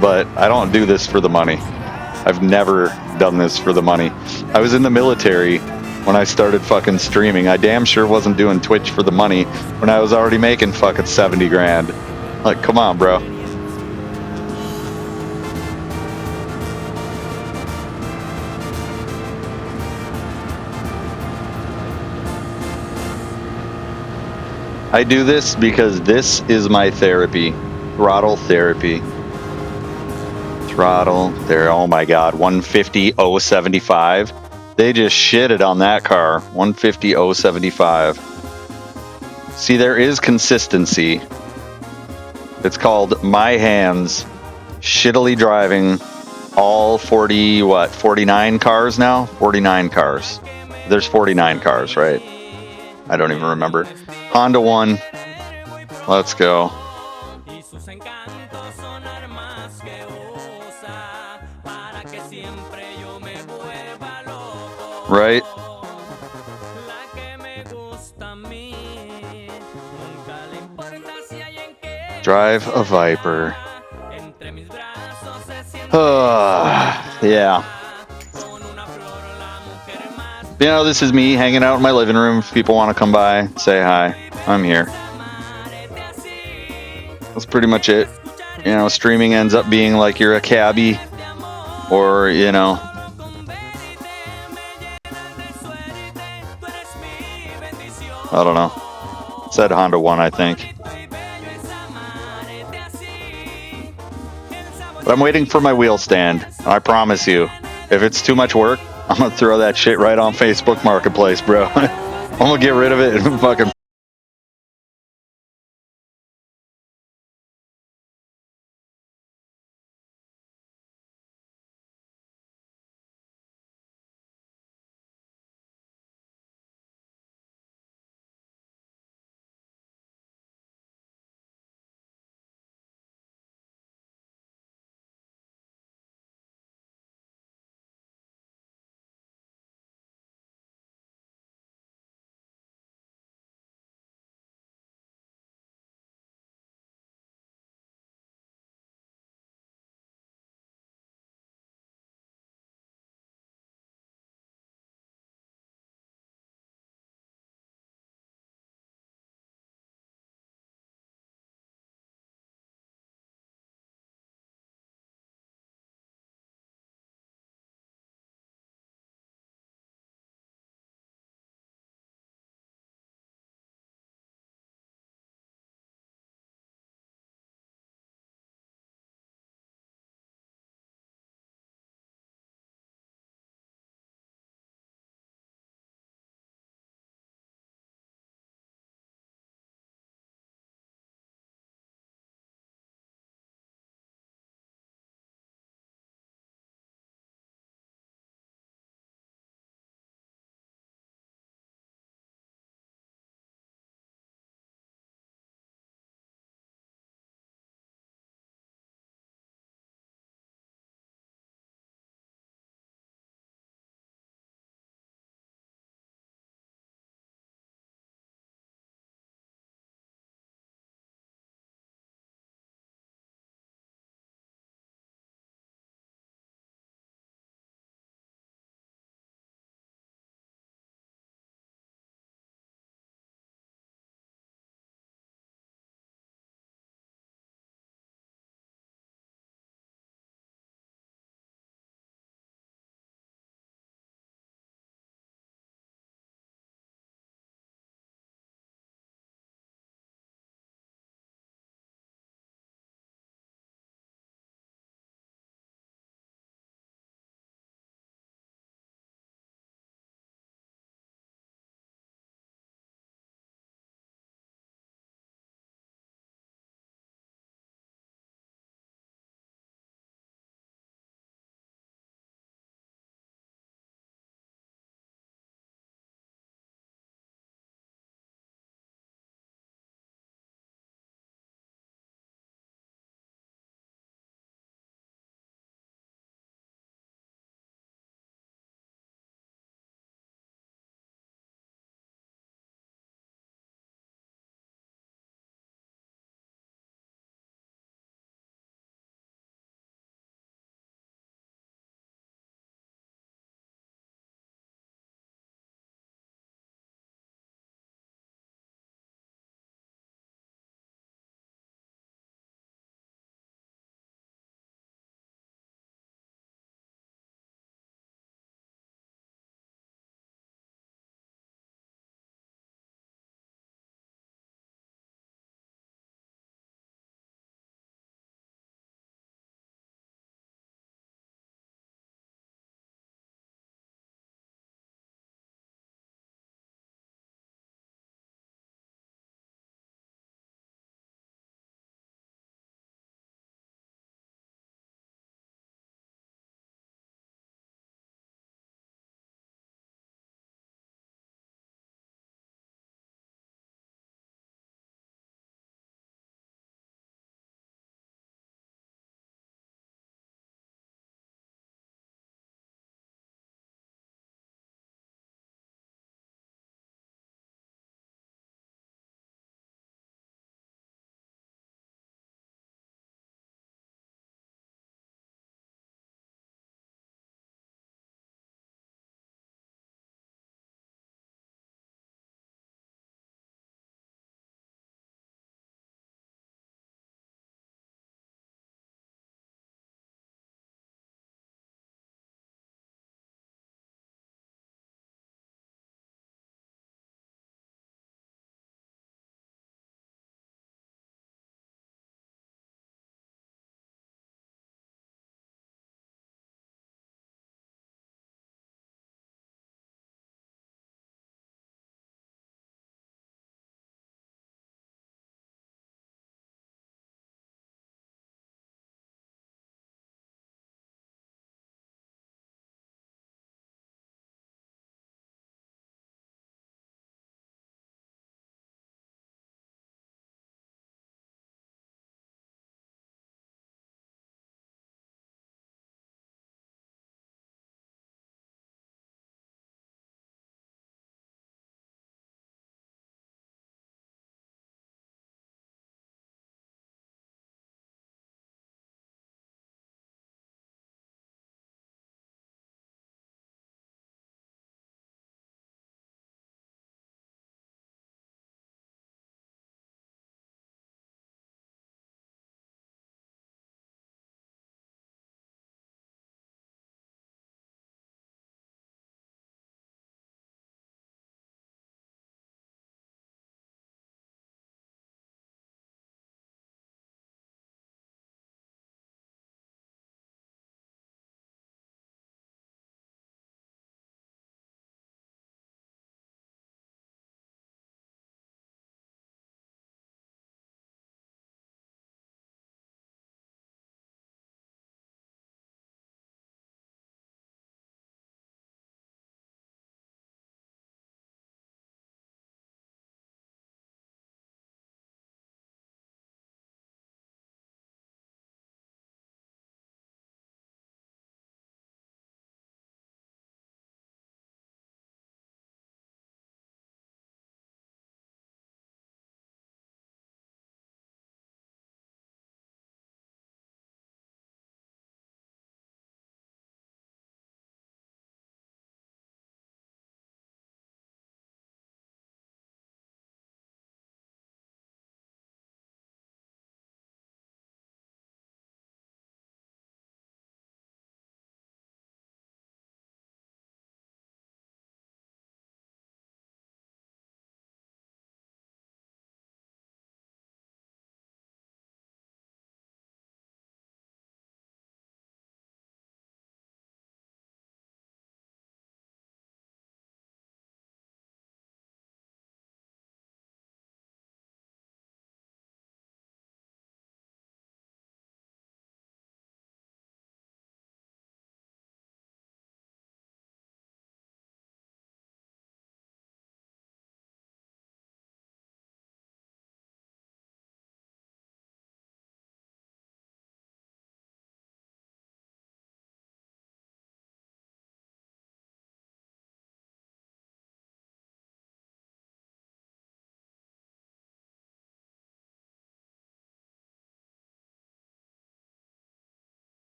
Speaker 2: but I don't do this for the money. I've never done this for the money. I was in the military when I started fucking streaming. I damn sure wasn't doing Twitch for the money when I was already making fucking 70 grand. Like, come on, bro. I do this because this is my therapy. Throttle therapy. Throttle there. Oh my god. 150,075. They just shitted on that car. 150,075. See, there is consistency. It's called My Hands. Shittily driving all 49 cars now? 49 cars. There's 49 cars, right? I don't even remember. Honda 1. Let's go. Right? Drive a Viper. Yeah. You know, this is me hanging out in my living room. If people want to come by, say hi. I'm here. That's pretty much it. You know, streaming ends up being like you're a cabbie, or, you know, I don't know. It said Honda 1, I think. But I'm waiting for my wheel stand. I promise you, if it's too much work, I'm gonna throw that shit right on Facebook Marketplace, bro. I'm gonna get rid of it and fucking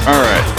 Speaker 2: All right.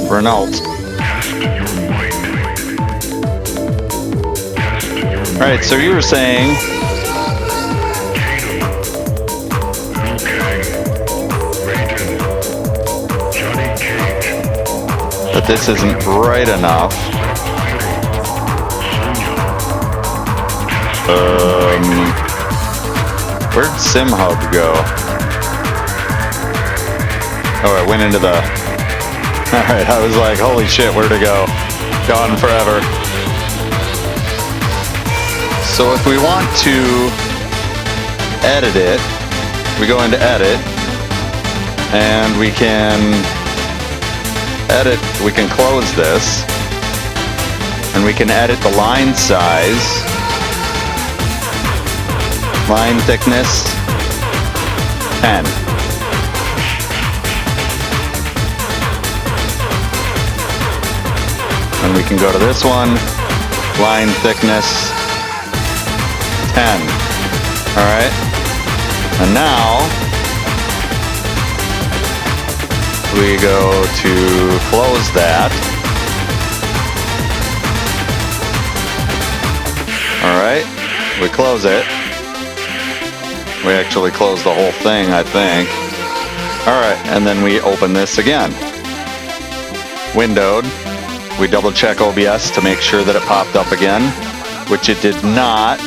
Speaker 2: Renault. All right, so you were saying that this isn't bright enough. Where'd Sim Hub go? Oh, it went into the... Alright, I was like, holy shit, where'd it go? Gone forever. So if we want to edit it, we go into edit, and we can edit, we can close this, and we can edit the line size, line thickness, 10. And we can go to this one, line thickness, 10. All right. And now we go to close that. All right. We close it. We actually close the whole thing, I think. All right. And then we open this again. Windowed. We double check OBS to make sure that it popped up again, which it did not.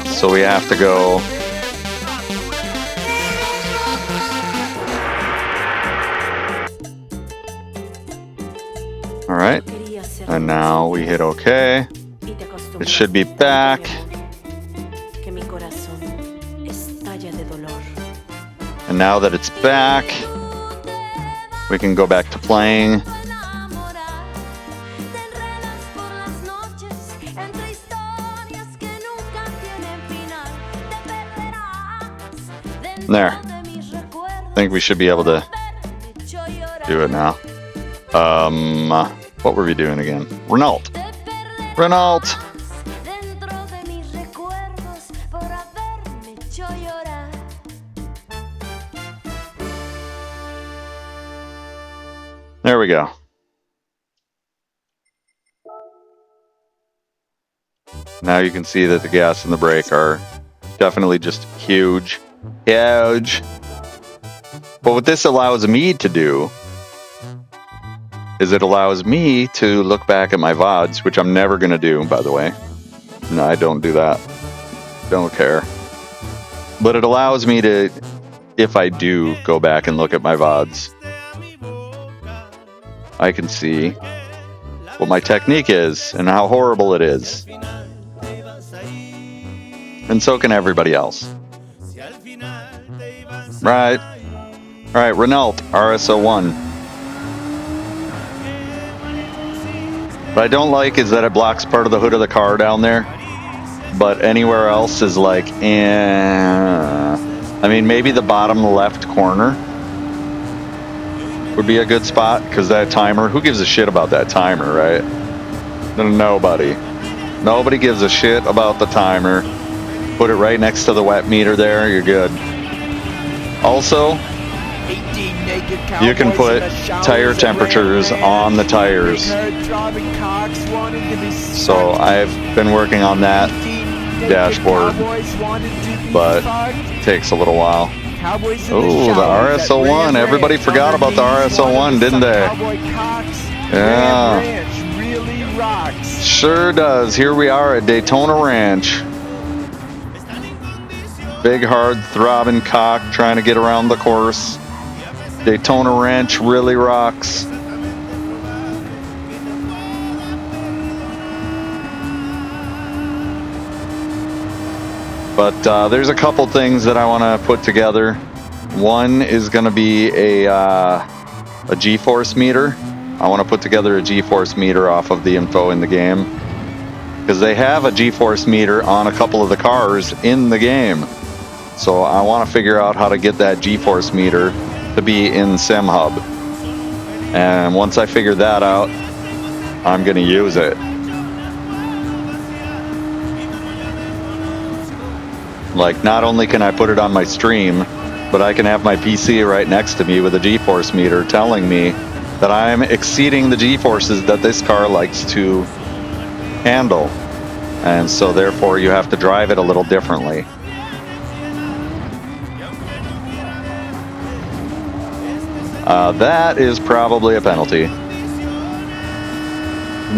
Speaker 2: So we have to go all right, and now we hit OK. It should be back. And now that it's back, we can go back to playing. There. I think we should be able to do it now. What were we doing again? Renault. Renault. There we go. Now you can see that the gas and the brake are definitely just huge. Huge. But what this allows me to do is it allows me to look back at my VODs, which I'm never going to do, by the way. No, I don't do that. Don't care. But it allows me to, if I do go back and look at my VODs, I can see what my technique is and how horrible it is. And so can everybody else. Right. All right, Renault RS01. What I don't like is that it blocks part of the hood of the car down there, but anywhere else is like, I mean, maybe the bottom left corner would be a good spot, because that timer, who gives a shit about that timer, right? Nobody. Nobody gives a shit about the timer. Put it right next to the wet meter there, you're good. Also, you can put tire temperatures on the tires. So I've been working on that dashboard, but it takes a little while. Oh, the RS01. Everybody forgot about the RS01, didn't they? Yeah. Sure does. Here we are at Daytona Ranch. Big, hard, throbbing cock trying to get around the course. Daytona Ranch really rocks. But there's a couple things that I want to put together. One is going to be a a G-force meter. I want to put together a G-force meter off of the info in the game, because they have a G-force meter on a couple of the cars in the game. So I want to figure out how to get that G-force meter to be in SimHub. And once I figure that out, I'm going to use it. Like, not only can I put it on my stream, but I can have my PC right next to me with a G-force meter telling me that I'm exceeding the G-forces that this car likes to handle. And so therefore you have to drive it a little differently. That is probably a penalty.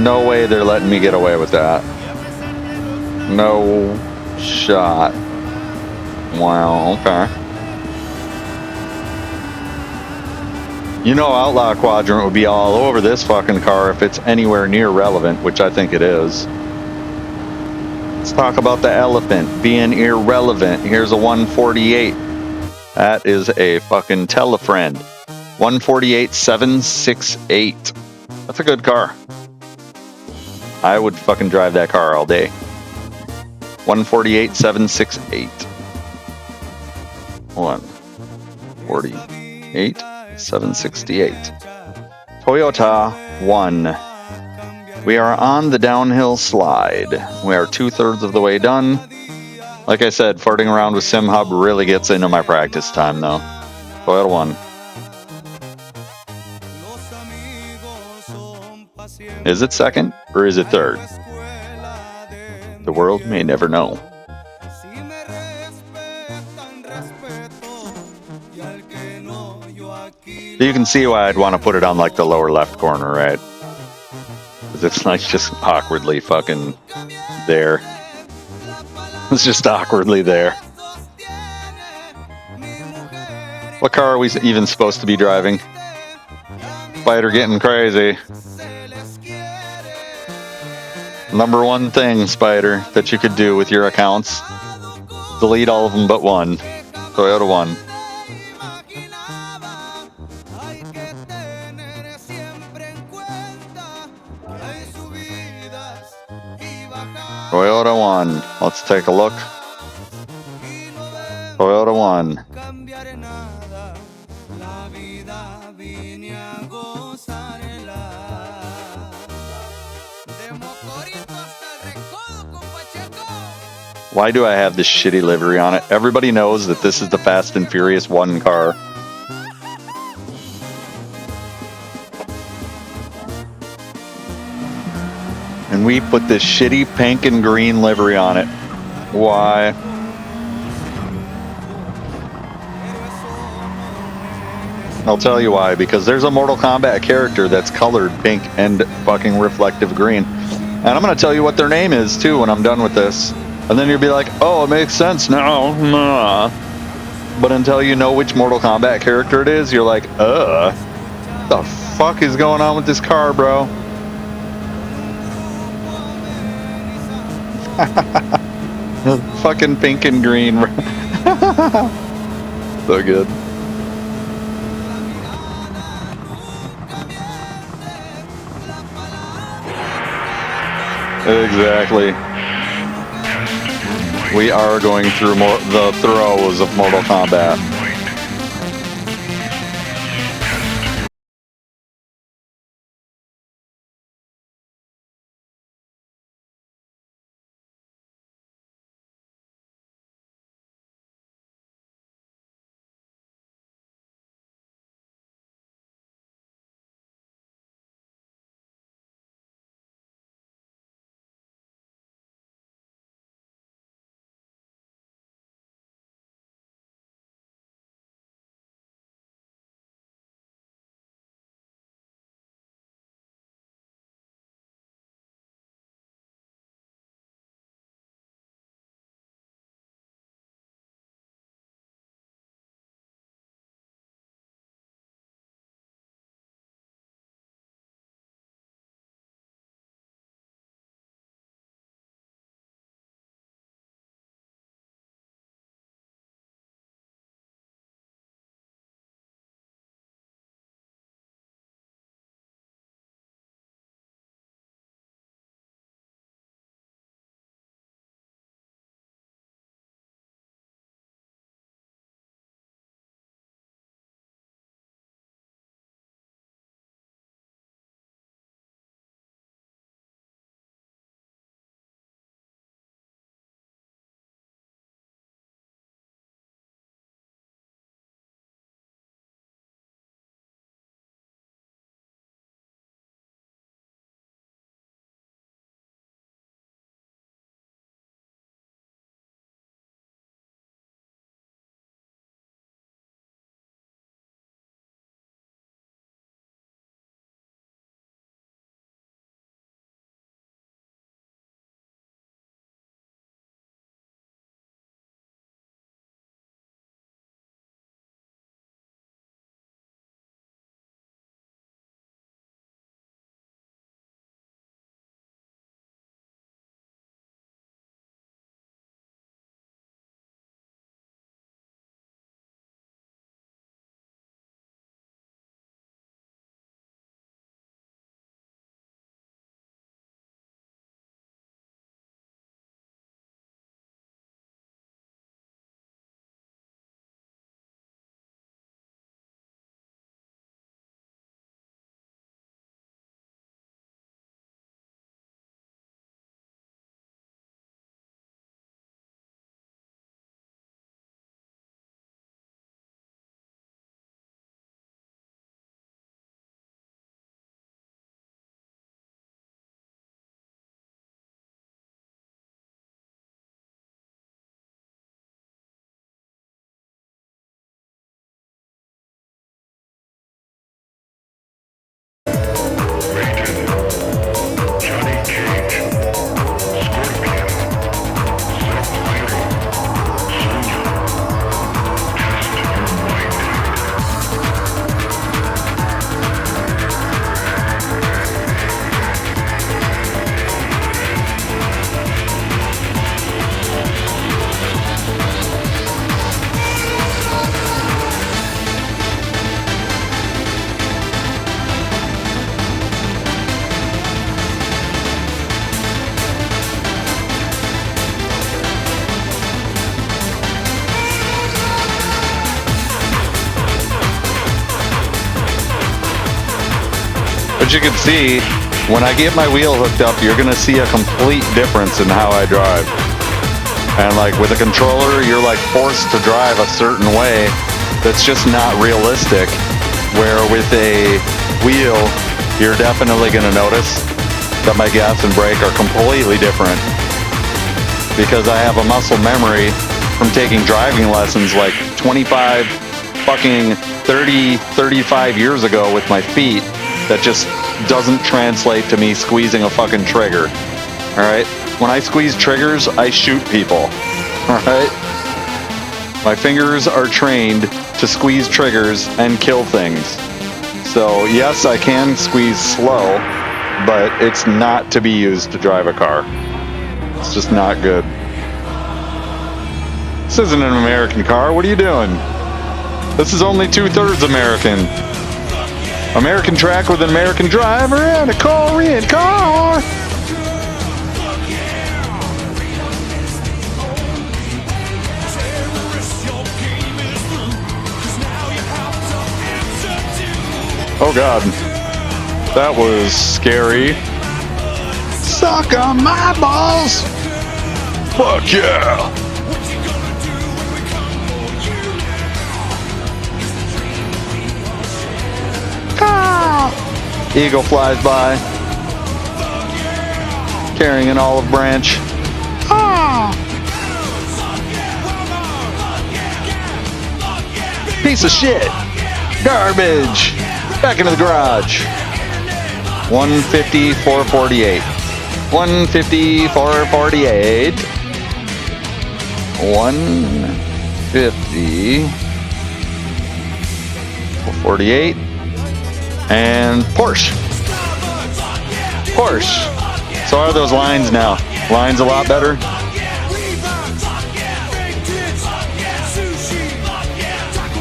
Speaker 2: No way they're letting me get away with that. No shot. Wow, okay. You know, Outlaw Quadrant would be all over this fucking car if it's anywhere near relevant, which I think it is. Let's talk about the elephant being irrelevant. Here's a 148. That is a fucking tell-a-friend. 148,768. That's a good car. I would fucking drive that car all day. 148,768. 148,768. Toyota 1. We are on the downhill slide. We are 2/3 of the way done. Like I said, farting around with SimHub really gets into my practice time, though. Toyota 1. Is it second or is it third? The world may never know. So you can see why I'd want to put it on like the lower left corner, right? Because it's like just awkwardly fucking there. It's just awkwardly there. What car are we even supposed to be driving? Spider getting crazy. Number one thing, Spider, that you could do with your accounts. Delete all of them but one. Toyota 1. Toyota 1. Let's take a look. Toyota 1. Why do I have this shitty livery on it? Everybody knows that this is the Fast and Furious 1 car. And we put this shitty pink and green livery on it. Why? I'll tell you why. Because there's a Mortal Kombat character that's colored pink and fucking reflective green. And I'm going to tell you what their name is, too, when I'm done with this. And then you'll be like, oh, it makes sense now. Nah. But until you know which Mortal Kombat character it is, you're like, what the fuck is going on with this car, bro? Fucking pink and green. So good. Exactly. We are going through the throes of Mortal Kombat. as you can see, when I get my wheel hooked up, you're gonna see a complete difference in how I drive. And like with a controller, you're like forced to drive a certain way that's just not realistic. Where with a wheel, you're definitely gonna notice that my gas and brake are completely different. Because I have a muscle memory from taking driving lessons like 25, fucking 30, 35 years ago with my feet that just doesn't translate to me squeezing a fucking trigger. Alright? When I squeeze triggers, I shoot people. Alright? My fingers are trained to squeeze triggers and kill things. So yes, I can squeeze slow, but it's not to be used to drive a car. It's just not good. This isn't an American car. What are you doing? This is only 2/3 American. American track with an American driver and a Korean car. Oh God, that was scary. Suck on my balls. Fuck yeah. Eagle flies by, carrying an olive branch. Piece of shit. Garbage. Back into the garage. 150, 448. 150, 448. 150, 448. And Porsche. Porsche. So how are those lines now? Lines a lot better?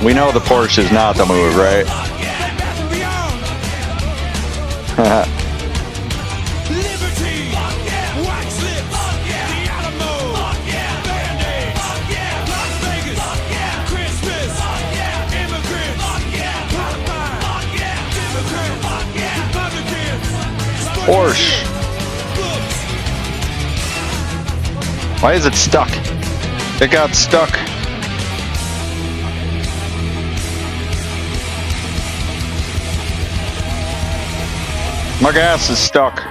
Speaker 2: We know the Porsche is not the move, right? Porsche. Why is it stuck? It got stuck. My gas is stuck.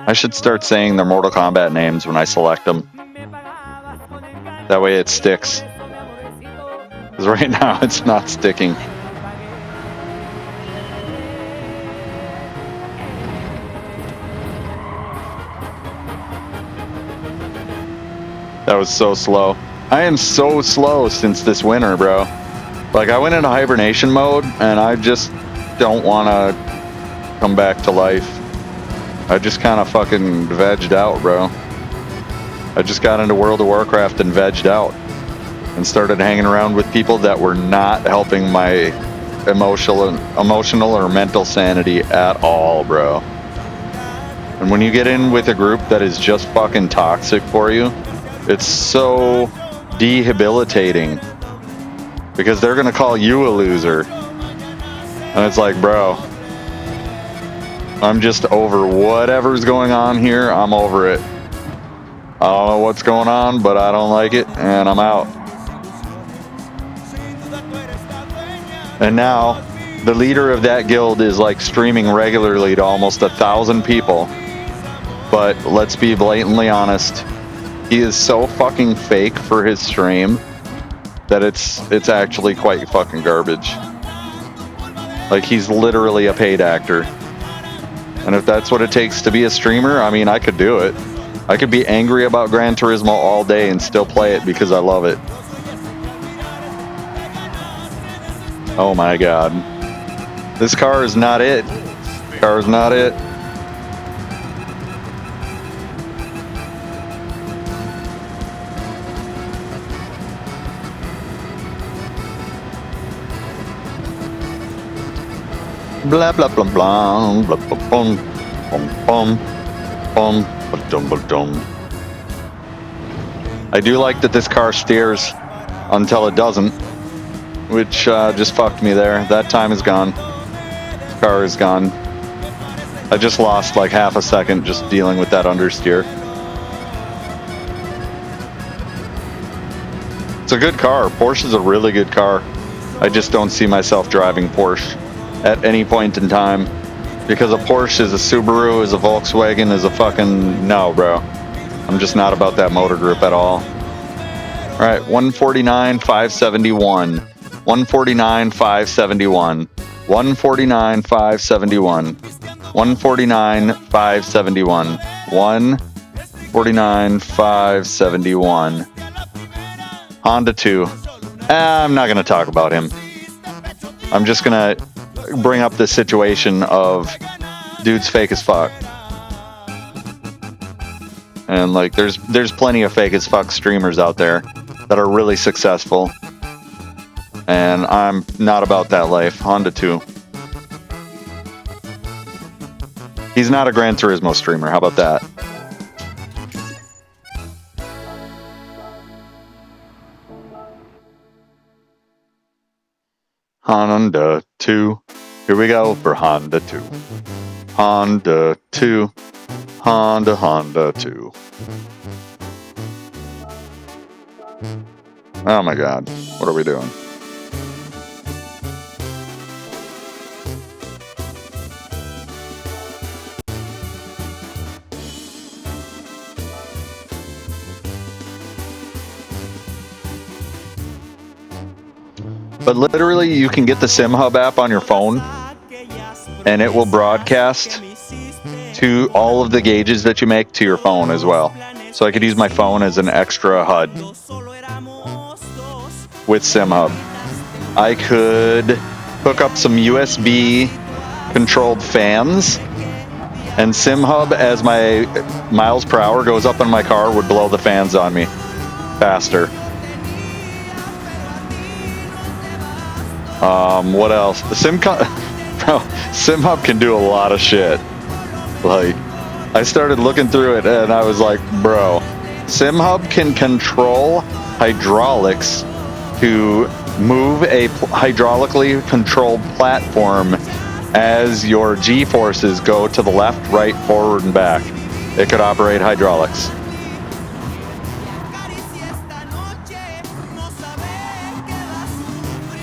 Speaker 2: I should start saying their Mortal Kombat names when I select them. That way it sticks. Because right now it's not sticking. That was so slow. I am so slow since this winter, bro. Like, I went into hibernation mode, and I just don't want to come back to life. I just kind of fucking vegged out, bro. I just got into World of Warcraft and vegged out. And started hanging around with people that were not helping my emotional or mental sanity at all, bro. And when you get in with a group that is just fucking toxic for you, it's so debilitating. Because they're gonna call you a loser. And it's like, bro, I'm just over whatever's going on here. I'm over it. I don't know what's going on, but I don't like it, and I'm out. And now, the leader of that guild is like streaming regularly to almost 1,000 people. But let's be blatantly honest, he is so fucking fake for his stream that it's actually quite fucking garbage. Like, he's literally a paid actor. And if that's what it takes to be a streamer, I mean, I could do it. I could be angry about Gran Turismo all day and still play it because I love it. Oh my God. This car is not it. Car is not it. Blah blah blah blah blah blah bum bum bum bum ba-dum ba-dum. I do like that this car steers until it doesn't, which just fucked me there. That time is gone. Car is gone. I just lost like half a second just dealing with that understeer. It's a good car. Porsche is a really good car. I just don't see myself driving Porsche at any point in time. Because a Porsche is a Subaru, is a Volkswagen, is a fucking... No, bro. I'm just not about that motor group at all. Alright, 149,571. 149,571. 149,571. 149,571. 149,571. Honda 2. I'm not going to talk about him. I'm just going to bring up the situation of dude's fake as fuck. And like there's plenty of fake as fuck streamers out there that are really successful. And I'm not about that life. Honda 2. He's not a Gran Turismo streamer. How about that? Honda 2. Here we go for Honda 2. Honda 2. Honda 2. Oh my god. What are we doing? But literally, you can get the SimHub app on your phone, and it will broadcast to all of the gauges that you make to your phone as well. So I could use my phone as an extra HUD with SimHub. I could hook up some USB controlled fans, and SimHub, as my miles per hour goes up in my car, would blow the fans on me faster. What else? The SimHub can do a lot of shit. Like, I started looking through it and I was like, bro, SimHub can control hydraulics to move a hydraulically controlled platform as your G-forces go to the left, right, forward, and back. It could operate hydraulics.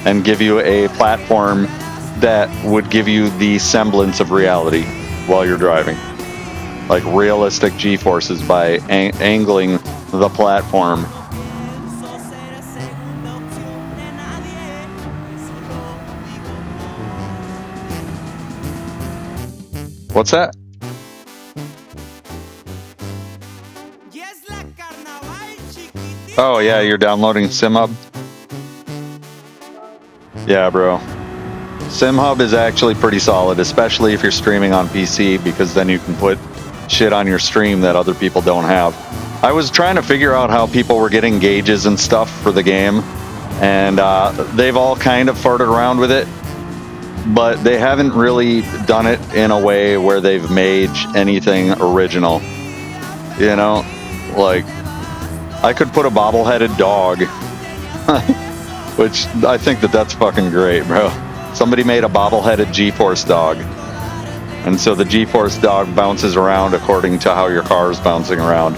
Speaker 2: And give you a platform that would give you the semblance of reality while you're driving. Like realistic G-forces by angling the platform. What's that? Oh yeah, you're downloading SimHub? Yeah, bro. SimHub is actually pretty solid, especially if you're streaming on PC, because then you can put shit on your stream that other people don't have. I was trying to figure out how people were getting gauges and stuff for the game, and they've all kind of farted around with it, but they haven't really done it in a way where they've made anything original. You know, like, I could put a bobbleheaded dog, which I think that's fucking great, bro. Somebody made a bobbleheaded G-force dog, and so the G-force dog bounces around according to how your car is bouncing around.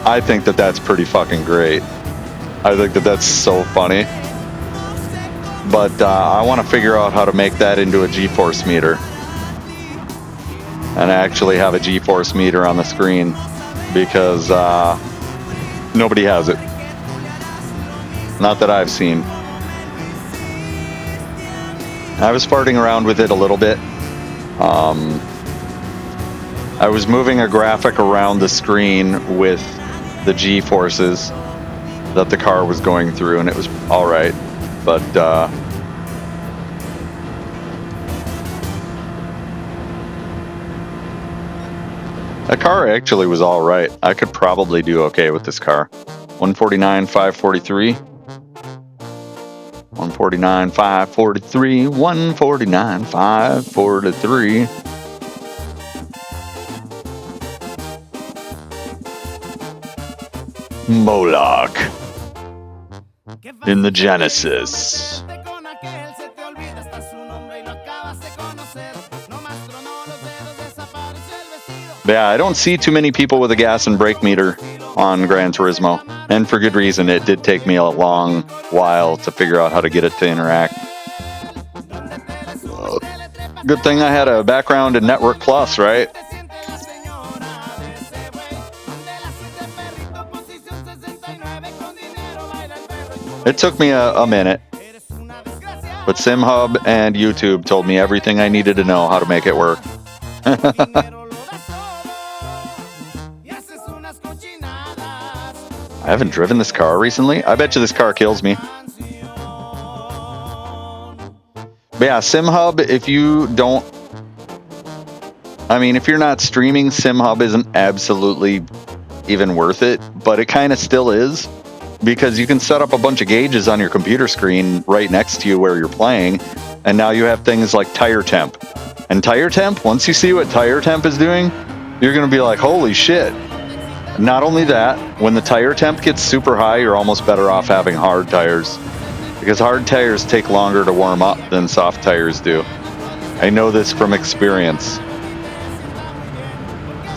Speaker 2: I think that's pretty fucking great. I think that's so funny. But I want to figure out how to make that into a G-force meter and actually have a G-force meter on the screen, because nobody has it. Not that I've seen. I was farting around with it a little bit. I was moving a graphic around the screen with the G-forces that the car was going through, and it was alright. But that car actually was alright. I could probably do okay with this car. 149,543. 149,543. 149,543. Moloch. in the Genesis. But yeah, I don't see too many people with a gas and brake meter on Gran Turismo. And for good reason, it did take me a long while to figure out how to get it to interact. Good thing I had a background in Network Plus, right? It took me a minute, but SimHub and YouTube told me everything I needed to know how to make it work. I haven't driven this car recently. I bet you this car kills me. But yeah, SimHub, if you don't... I mean, if you're not streaming, SimHub isn't absolutely even worth it, but it kind of still is. Because you can set up a bunch of gauges on your computer screen right next to you where you're playing, and now you have things like tire temp. And tire temp, once you see what tire temp is doing, you're going to be like, holy shit. Not only that, when the tire temp gets super high, you're almost better off having hard tires. Because hard tires take longer to warm up than soft tires do. I know this from experience.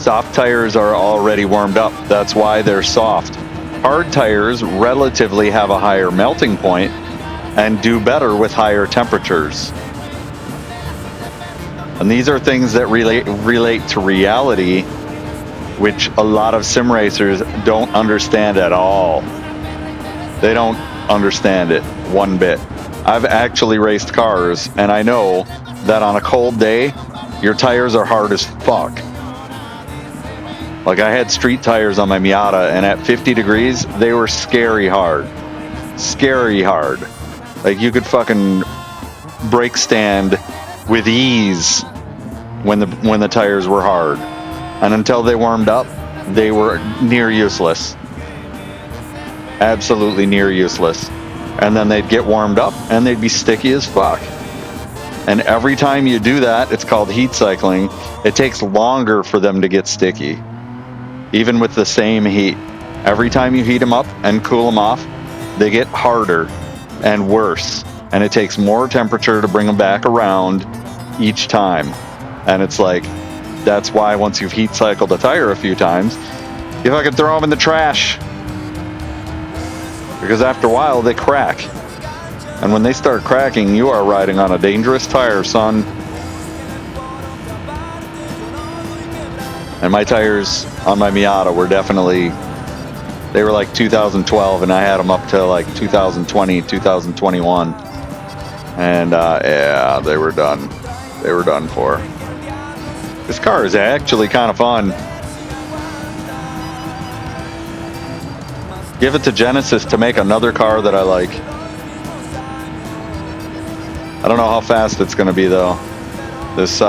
Speaker 2: Soft tires are already warmed up. That's why they're soft. Hard tires relatively have a higher melting point and do better with higher temperatures. And these are things that relate to reality, which a lot of sim racers don't understand at all. They don't understand it one bit. I've actually raced cars, and I know that on a cold day, your tires are hard as fuck. Like, I had street tires on my Miata, and at 50 degrees, they were scary hard. Scary hard. Like, you could fucking brake stand with ease when the tires were hard. And until they warmed up, they were near useless. Absolutely near useless. And then they'd get warmed up, and they'd be sticky as fuck. And every time you do that, it's called heat cycling, it takes longer for them to get sticky. Even with the same heat. Every time you heat them up and cool them off, they get harder and worse. And it takes more temperature to bring them back around each time. And it's like, that's why once you've heat cycled a tire a few times, you fucking throw them in the trash. Because after a while, they crack. And when they start cracking, you are riding on a dangerous tire, son. And my tires on my Miata were definitely, they were like 2012, and I had them up to like 2020, 2021. And yeah, they were done. They were done for. This car is actually kind of fun. Give it to Genesis to make another car that I like. I don't know how fast it's going to be though. This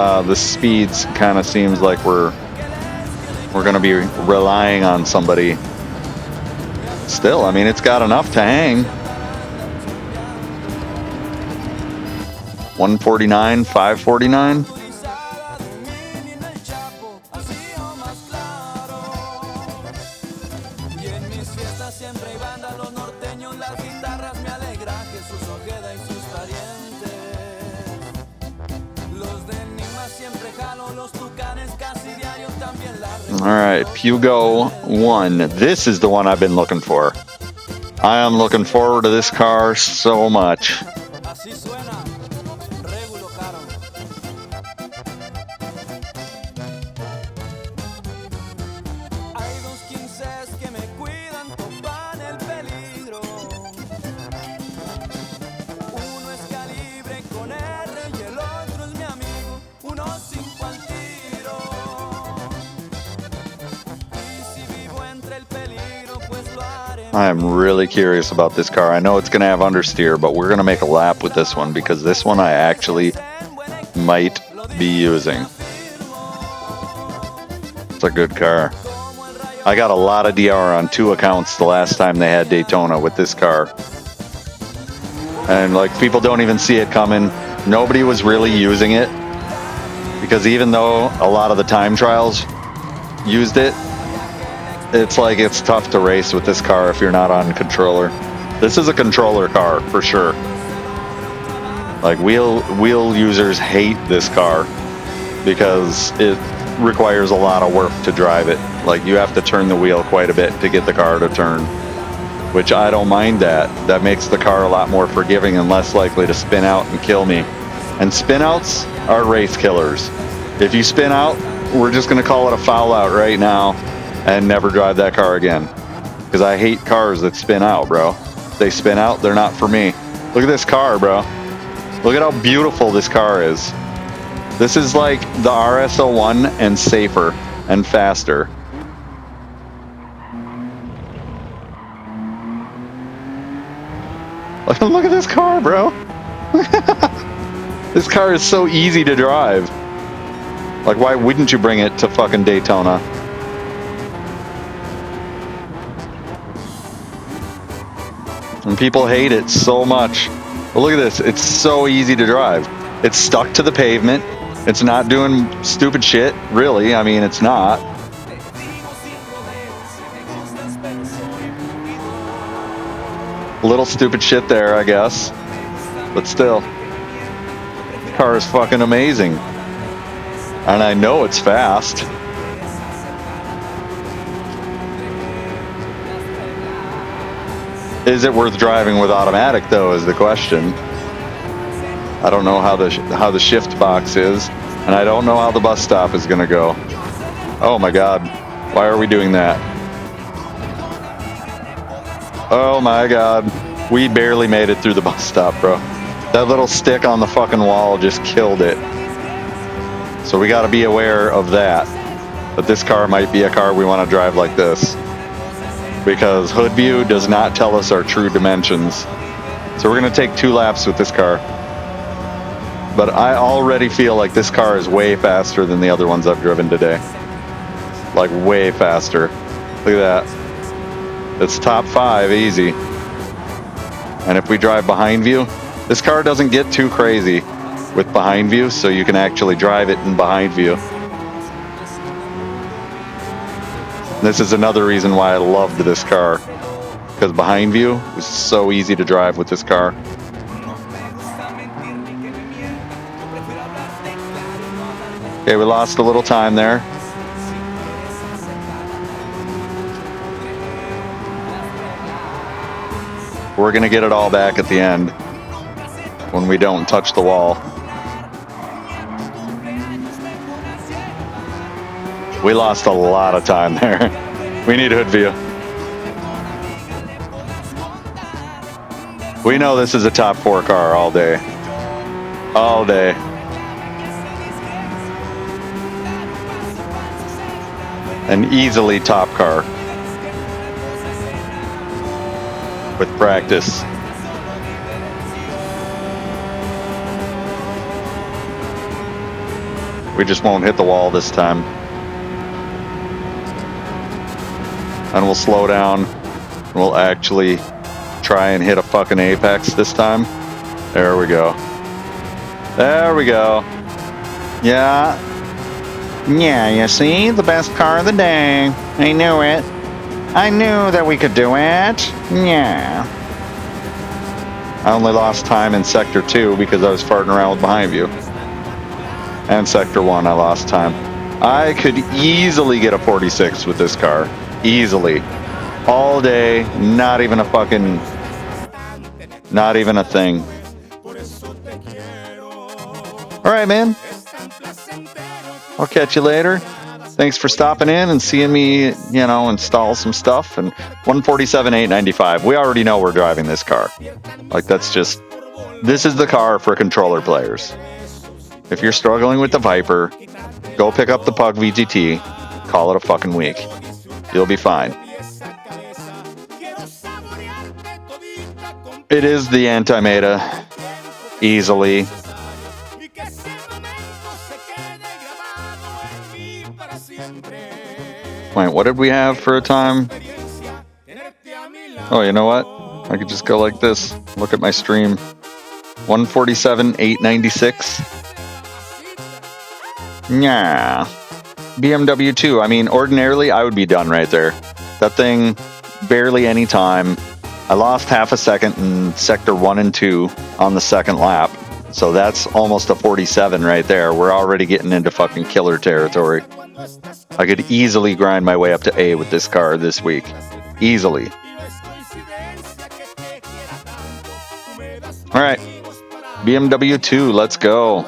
Speaker 2: speeds kind of seems like we're going to be relying on somebody. Still, I mean, it's got enough to hang. 149, 549. All right, Pugo 1. This is the one I've been looking for. I am looking forward to this car so much. I am really curious about this car. I know it's going to have understeer, but we're going to make a lap with this one because this one I actually might be using. It's a good car. I got a lot of DR on 2 accounts the last time they had Daytona with this car. And like, people don't even see it coming. Nobody was really using it because even though a lot of the time trials used it, it's like it's tough to race with this car if you're not on controller. This is a controller car for sure. Like wheel users hate this car because it requires a lot of work to drive it. Like you have to turn the wheel quite a bit to get the car to turn, which I don't mind that. That makes the car a lot more forgiving and less likely to spin out and kill me. And spin outs are race killers. If you spin out, we're just gonna call it a foul out right now and never drive that car again. Because I hate cars that spin out, bro. If they spin out, they're not for me. Look at this car, bro. Look at how beautiful this car is. This is like the RS01 and safer and faster. Look at this car, bro. This car is so easy to drive. Like, why wouldn't you bring it to fucking Daytona? And people hate it so much. But look at this. It's so easy to drive. It's stuck to the pavement. It's not doing stupid shit, really. I mean, it's not. A little stupid shit there, I guess. But still. The car is fucking amazing. And I know it's fast. Is it worth driving with automatic, though, is the question. I don't know how the shift box is, and I don't know how the bus stop is gonna go. Oh my god, why are we doing that? Oh my god, we barely made it through the bus stop, bro. That little stick on the fucking wall just killed it. So we gotta be aware of that. But this car might be a car we want to drive like this, because hood view does not tell us our true dimensions. So we're gonna take 2 laps with this car. But I already feel like this car is way faster than the other ones I've driven today. Like way faster. Look at that. It's top 5 easy. And if we drive behind view, this car doesn't get too crazy with behind view, so you can actually drive it in behind view. This is another reason why I loved this car, because behind view was so easy to drive with this car. Okay, we lost a little time there. We're gonna get it all back at the end when we don't touch the wall. We lost a lot of time there. We need hood view. We know this is a top 4 car all day. All day. An easily top car. With practice. We just won't hit the wall this time. And we'll slow down. And we'll actually try and hit a fucking apex this time. There we go. There we go. Yeah. Yeah, you see? The best car of the day. I knew it. I knew that we could do it. Yeah. I only lost time in Sector 2 because I was farting around with behind view. And Sector 1 I lost time. I could easily get a 46 with this car. Easily. All day. Not even a fucking... Not even a thing. Alright, man. I'll catch you later. Thanks for stopping in and seeing me, you know, install some stuff. And 147,895. We already know we're driving this car. Like, that's just... This is the car for controller players. If you're struggling with the Viper, go pick up the Pug VGT. Call it a fucking week. You'll be fine. It is the anti-meta. Easily. Wait, what did we have for a time? Oh, you know what? I could just go like this. Look at my stream. 147,896. Yeah. BMW 2. I mean, ordinarily, I would be done right there. That thing, barely any time. I lost half a second in sector 1 and 2 on the second lap. So that's almost a 47 right there. We're already getting into fucking killer territory. I could easily grind my way up to A with this car this week. Easily. All right. BMW 2, let's go.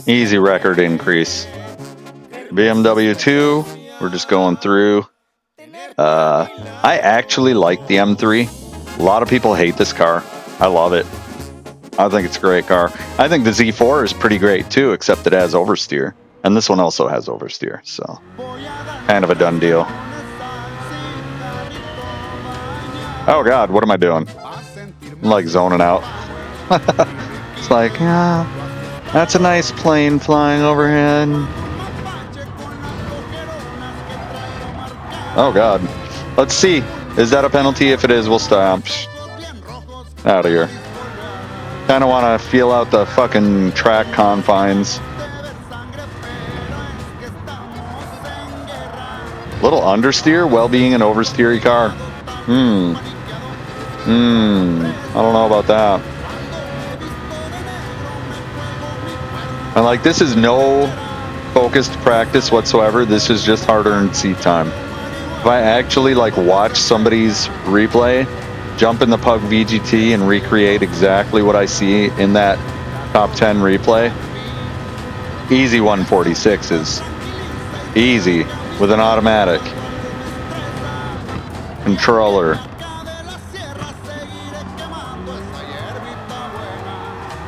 Speaker 2: Easy record increase. BMW 2, we're just going through. I actually like the M3. A lot of people hate this car. I love it. I think it's a great car. I think the Z4 is pretty great too, except it has oversteer. And this one also has oversteer, so kind of a done deal. Oh God, what am I doing? I'm like zoning out. It's like, that's a nice plane flying overhead. Oh God. Let's see. Is that a penalty? If it is, we'll stop. Out of here. Kind of want to feel out the fucking track confines. Little understeer, well being an oversteery car. I don't know about that. And like, this is no focused practice whatsoever. This is just hard-earned seat time. If I actually like watch somebody's replay, jump in the Pug VGT and recreate exactly what I see in that top 10 replay, easy 146s. Easy with an automatic controller.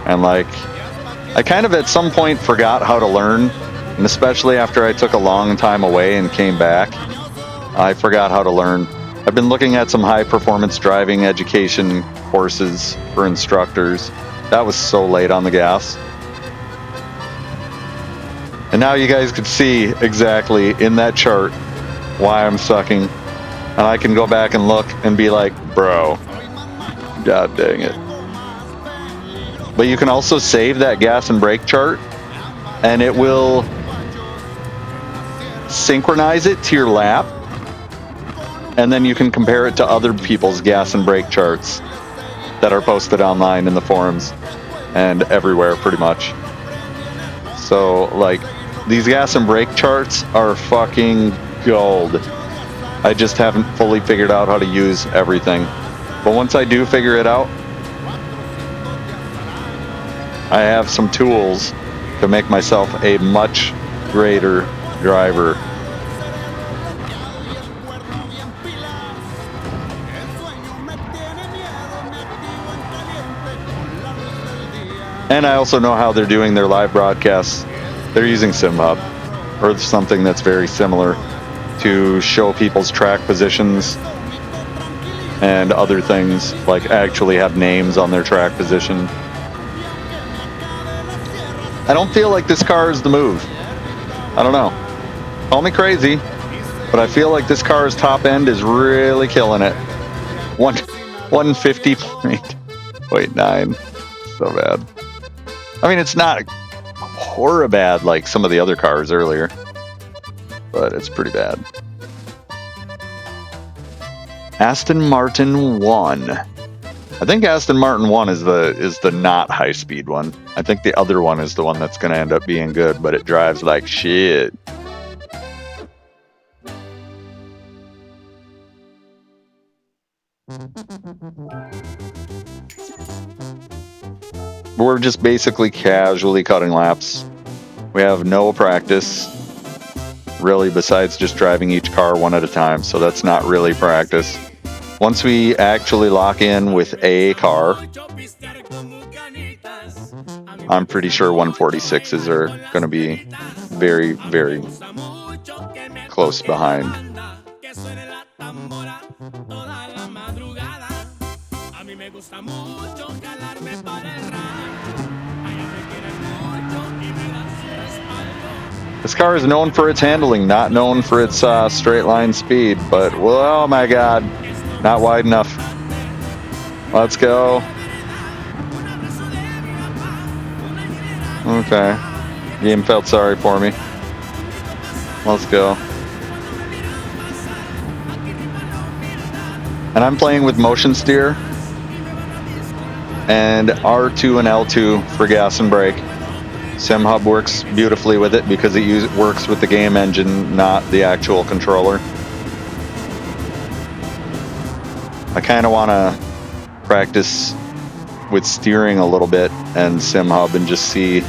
Speaker 2: And like, I kind of at some point forgot how to learn, and especially after I took a long time away and came back, I forgot how to learn. I've been looking at some high performance driving education courses for instructors. That was so late on the gas. And now you guys can see exactly in that chart why I'm sucking. And I can go back and look and be like, bro, God dang it. But you can also save that gas and brake chart, and it will synchronize it to your lap, and then you can compare it to other people's gas and brake charts that are posted online in the forums and everywhere pretty much. So like, these gas and brake charts are fucking gold. I just haven't fully figured out how to use everything. But once I do figure it out, I have some tools to make myself a much greater driver. And I also know how they're doing their live broadcasts. They're using SimHub or something that's very similar to show people's track positions and other things, like actually have names on their track position. I don't feel like this car is the move. I don't know. Call me crazy, but I feel like this car's top end is really killing it. 150.9. So bad. I mean, it's not horror bad like some of the other cars earlier, but it's pretty bad. Aston Martin 1. I think Aston Martin 1 is the not high speed one. I think the other one is the one that's going to end up being good, but it drives like shit. We're just basically casually cutting laps. We have no practice, really, besides just driving each car one at a time, so that's not really practice. Once we actually lock in with a car, I'm pretty sure 146s are going to be very, very close behind. This car is known for its handling, not known for its straight line speed, but, well, oh my god, not wide enough. Let's go. Okay. Game felt sorry for me. Let's go. And I'm playing with motion steer and R2 and L2 for gas and brake. SimHub works beautifully with it because it works with the game engine, not the actual controller. I kind of want to practice with steering a little bit and SimHub and just see.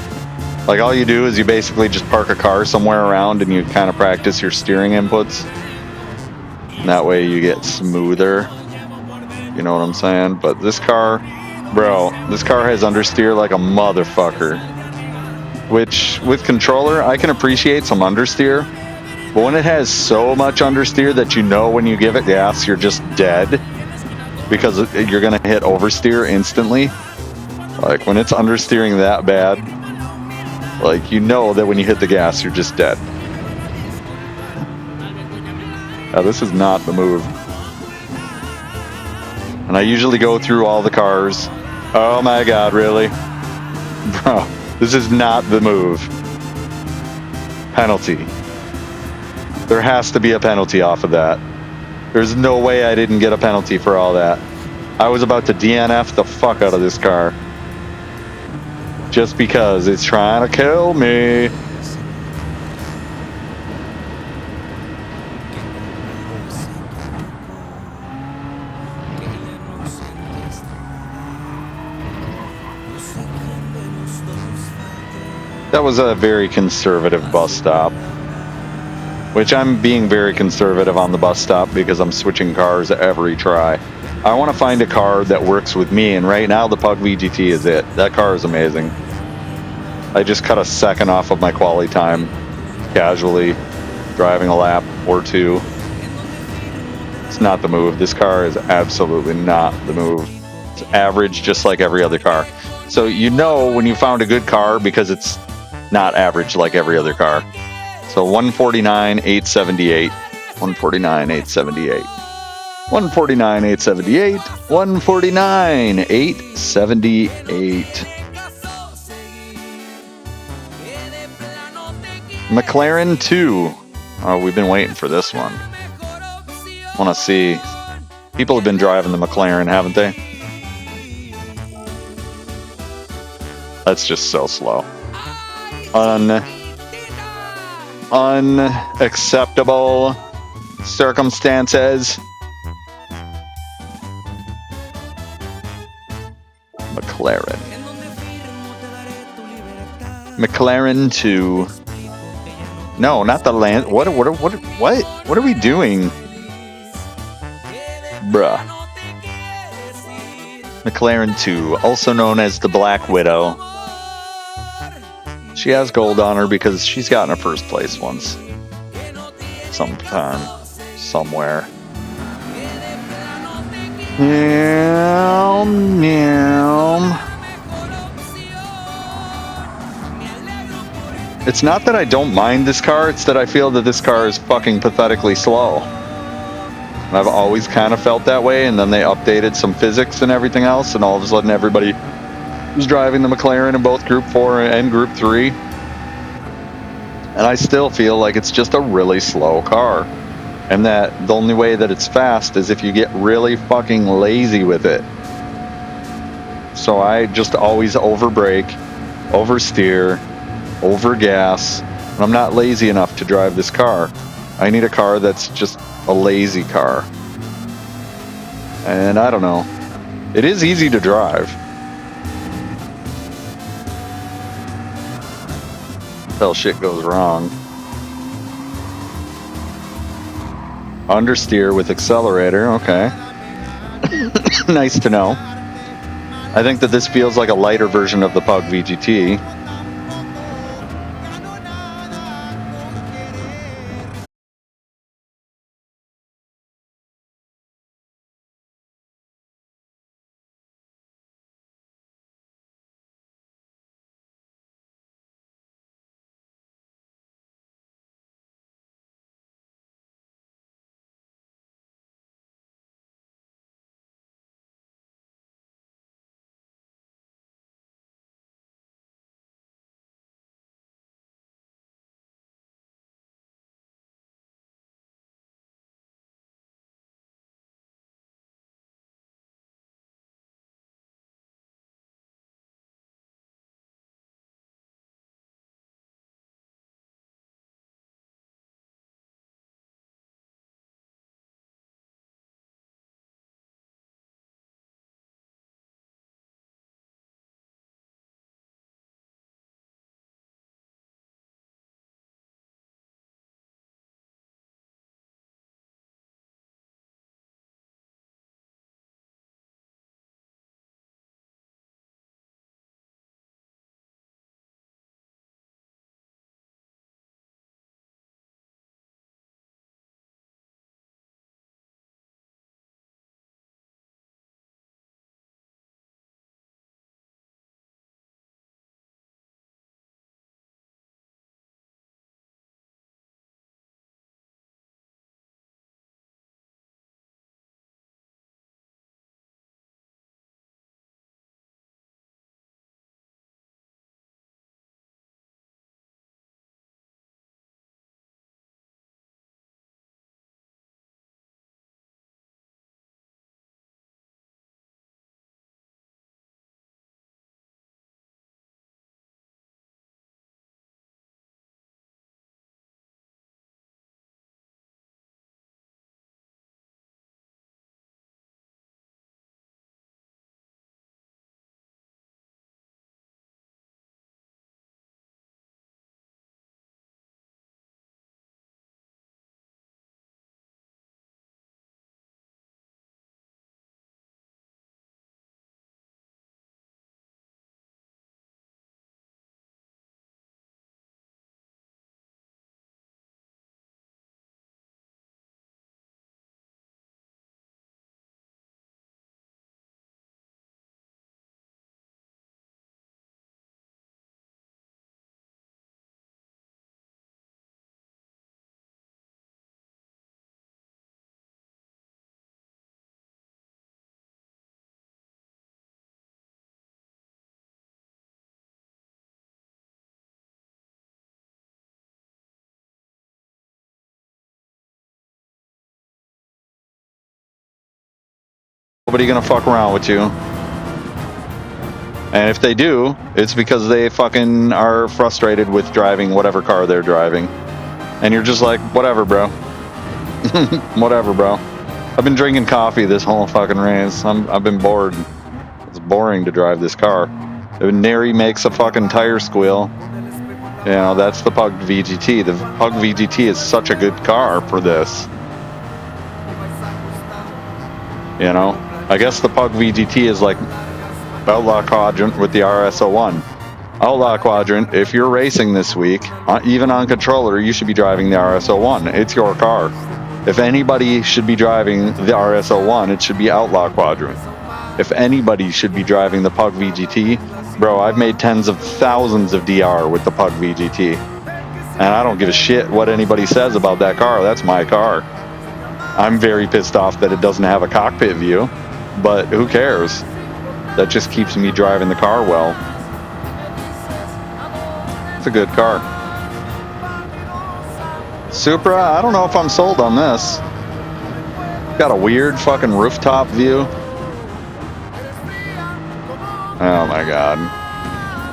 Speaker 2: Like, all you do is you basically just park a car somewhere around and you kind of practice your steering inputs. And that way you get smoother. You know what I'm saying? But this car, bro, this car has understeer like a motherfucker. Which, with controller, I can appreciate some understeer. But when it has so much understeer that you know when you give it gas, you're just dead. Because you're going to hit oversteer instantly. Like, when it's understeering that bad, like, you know that when you hit the gas, you're just dead. Now, this is not the move. And I usually go through all the cars. Oh my god, really? Bro, this is not the move. Penalty. There has to be a penalty off of that. There's no way I didn't get a penalty for all that. I was about to DNF the fuck out of this car. Just because it's trying to kill me. That was a very conservative bus stop. Which I'm being very conservative on the bus stop because I'm switching cars every try. I want to find a car that works with me, and right now the Pug VGT is it. That car is amazing. I just cut a second off of my quali time, casually, driving a lap or two. It's not the move. This car is absolutely not the move. It's average just like every other car. So you know when you found a good car because it's not average like every other car. So 149,878, 149,878, 149,878, 149,878. McLaren 2. Oh, we've been waiting for this one. Want to see. People have been driving the McLaren, haven't they? That's just so slow. Unacceptable circumstances. McLaren. McLaren 2. No, not the land. What are we doing? Bruh. McLaren 2, also known as the Black Widow. She has gold on her because she's gotten her first place once. Sometime. Somewhere. It's not that I don't mind this car, it's that I feel that this car is fucking pathetically slow. And I've always kind of felt that way, and then they updated some physics and everything else, and all of a sudden everybody was driving the McLaren in both Group 4 and Group 3. And I still feel like it's just a really slow car. And that the only way that it's fast is if you get really fucking lazy with it. So I just always overbrake, oversteer, overgas. And I'm not lazy enough to drive this car. I need a car that's just a lazy car. And I don't know. It is easy to drive. Hell, shit goes wrong. Understeer with accelerator, okay. Nice to know. I think that this feels like a lighter version of the Pug VGT. Nobody gonna fuck around with you. And if they do, it's because they fucking are frustrated with driving whatever car they're driving. And you're just like, whatever, bro. Whatever, bro. I've been drinking coffee this whole fucking race. I've been bored. It's boring to drive this car. If Neri makes a fucking tire squeal, you know, that's the Pug VGT. The Pug VGT is such a good car for this. You know, I guess the Pug VGT is like Outlaw Quadrant with the RS01. Outlaw Quadrant, if you're racing this week, even on controller, you should be driving the RS01. It's your car. If anybody should be driving the RS01, it should be Outlaw Quadrant. If anybody should be driving the Pug VGT, bro, I've made tens of thousands of DR with the Pug VGT. And I don't give a shit what anybody says about that car. That's my car. I'm very pissed off that it doesn't have a cockpit view, but who cares? That just keeps me driving the car well. It's a good car. Supra, I don't know if I'm sold on this. Got a weird fucking rooftop view. Oh my god.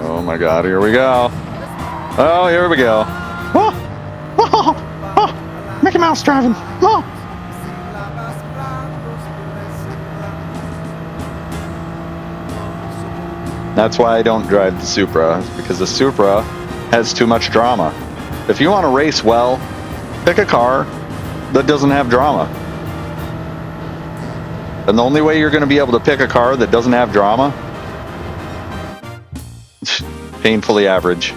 Speaker 2: Oh my god, here we go. Oh, here we go. Oh, oh, oh, Mickey Mouse driving. Oh. That's why I don't drive the Supra, because the Supra has too much drama. If you want to race well, pick a car that doesn't have drama. And the only way you're going to be able to pick a car that doesn't have drama, painfully average.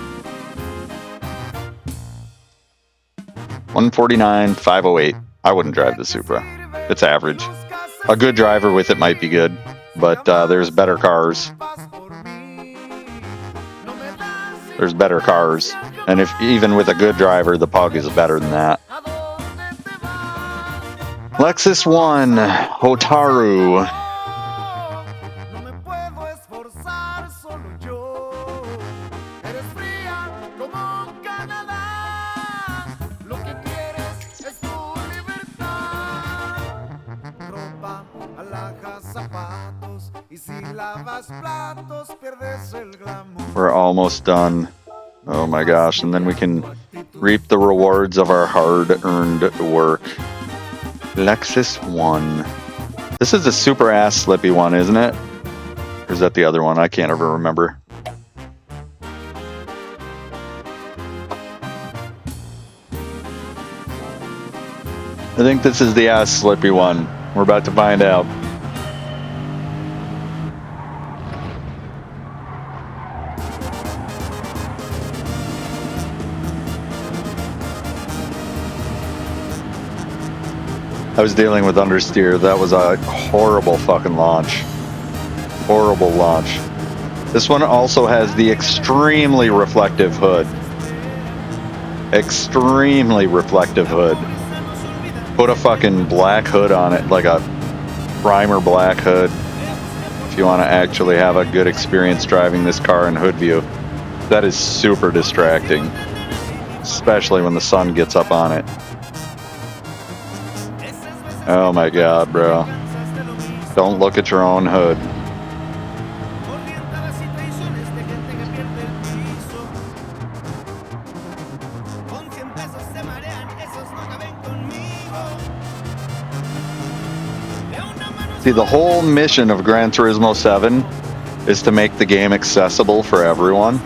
Speaker 2: 149, 508. I wouldn't drive the Supra. It's average. A good driver with it might be good, but there's better cars. There's better cars. And if even with a good driver, the Pug is better than that. Lexus 1, Hotaru. We're almost done. Oh my gosh, and then we can reap the rewards of our hard-earned work. Lexus 1. This is a super ass slippy one, isn't it? Or is that the other one? I can't ever remember. I think this is the ass slippy one. We're about to find out. I was dealing with understeer. That was a horrible fucking launch. Horrible launch. This one also has the extremely reflective hood. Extremely reflective hood. Put a fucking black hood on it, like a primer black hood, if you want to actually have a good experience driving this car in hood view. That is super distracting, especially when the sun gets up on it. Oh my god, bro. Don't look at your own hood. See, the whole mission of Gran Turismo 7 is to make the game accessible for everyone.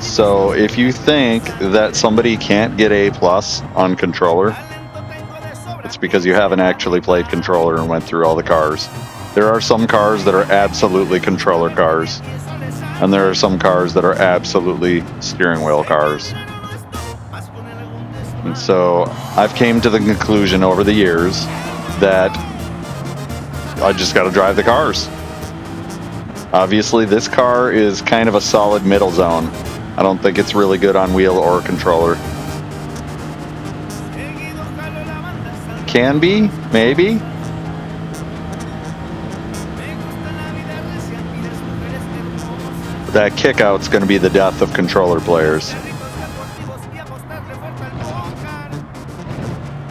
Speaker 2: So if you think that somebody can't get A+ on controller, it's because you haven't actually played controller and went through all the cars. There are some cars that are absolutely controller cars, and there are some cars that are absolutely steering wheel cars. And so I've came to the conclusion over the years that I just got to drive the cars. Obviously, this car is kind of a solid middle zone. I don't think it's really good on wheel or controller. Can be, maybe. That kickout's going to be the death of controller players.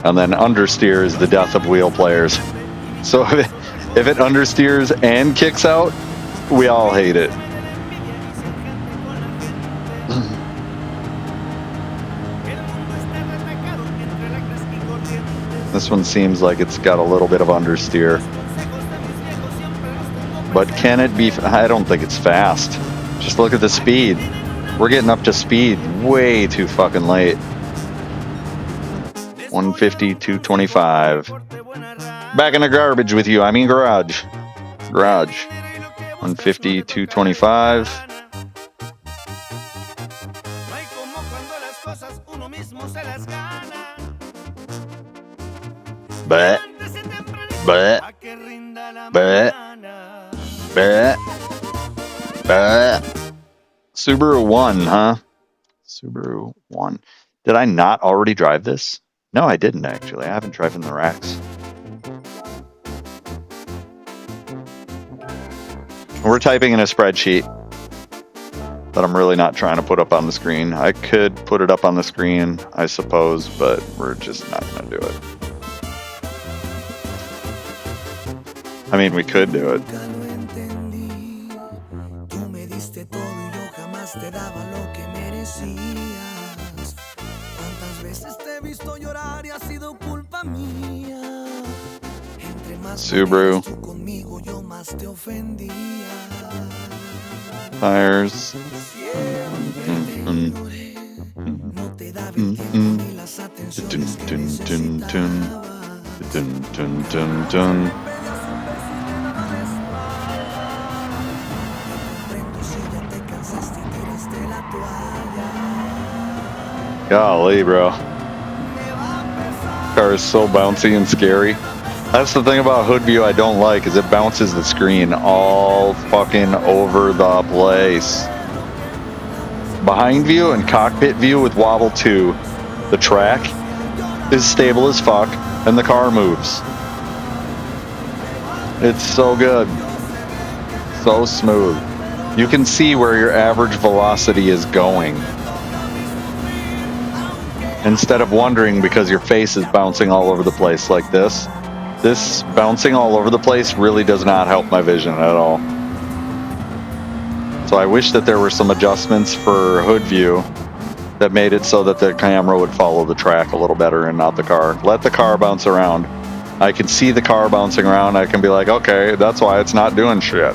Speaker 2: And then understeer is the death of wheel players. So If it understeers and kicks out, we all hate it. This one seems like it's got a little bit of understeer. But can it be? I don't think it's fast. Just look at the speed. We're getting up to speed way too fucking late. 150, 225. Back in the garbage with you. I mean garage. Garage. 150, 225. But. Subaru 1, huh? Subaru 1. Did I not already drive this? No, I didn't actually. I haven't driven the racks. We're typing in a spreadsheet that I'm really not trying to put up on the screen. I could put it up on the screen, I suppose, but we're just not going to do it. I mean, we could do it. Subaru. Tires. Golly, bro. Car is so bouncy and scary. That's the thing about hood view I don't like, is it bounces the screen all fucking over the place. Behind view and cockpit view with wobble 2, the track is stable as fuck and the car moves. It's so good. So smooth. You can see where your average velocity is going, instead of wondering because your face is bouncing all over the place like this. This bouncing all over the place really does not help my vision at all. So I wish that there were some adjustments for hood view that made it so that the camera would follow the track a little better and not the car. Let the car bounce around. I can see the car bouncing around. I can be like, okay, that's why it's not doing shit.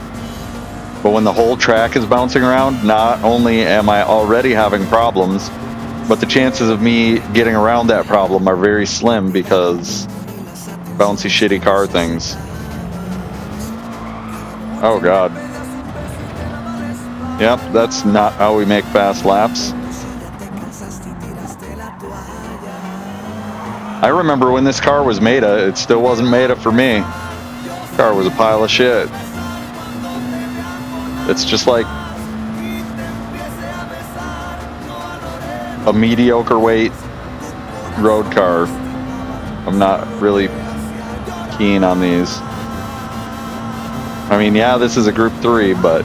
Speaker 2: But when the whole track is bouncing around, not only am I already having problems, but the chances of me getting around that problem are very slim because bouncy shitty car things. Oh god. Yep, that's not how we make fast laps. I remember when this car was made-a, it still wasn't made-a for me. The car was a pile of shit. It's just like a mediocre weight road car. I'm not really keen on these. I mean, yeah, this is a Group 3, but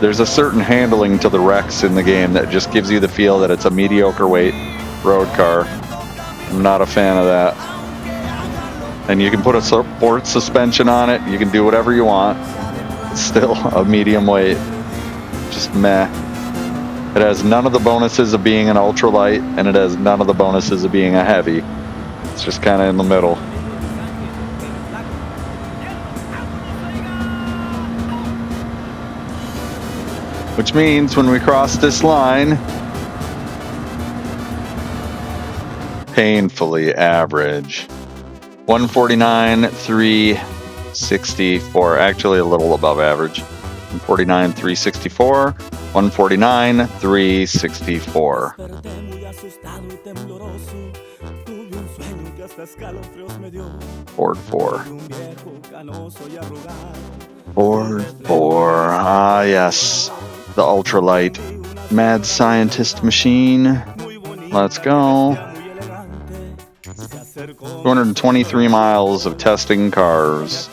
Speaker 2: there's a certain handling to the wrecks in the game that just gives you the feel that it's a mediocre weight road car. I'm not a fan of that. And you can put a sport suspension on it, you can do whatever you want. It's still a medium weight. Just meh. It has none of the bonuses of being an ultralight, and it has none of the bonuses of being a heavy. It's just kind of in the middle. Which means when we cross this line, painfully average. 149,364, actually a little above average. 149,364, 149,364. Ford 4. Ford 4. Ah, yes. The ultralight mad scientist machine. Let's go. 223 miles of testing cars.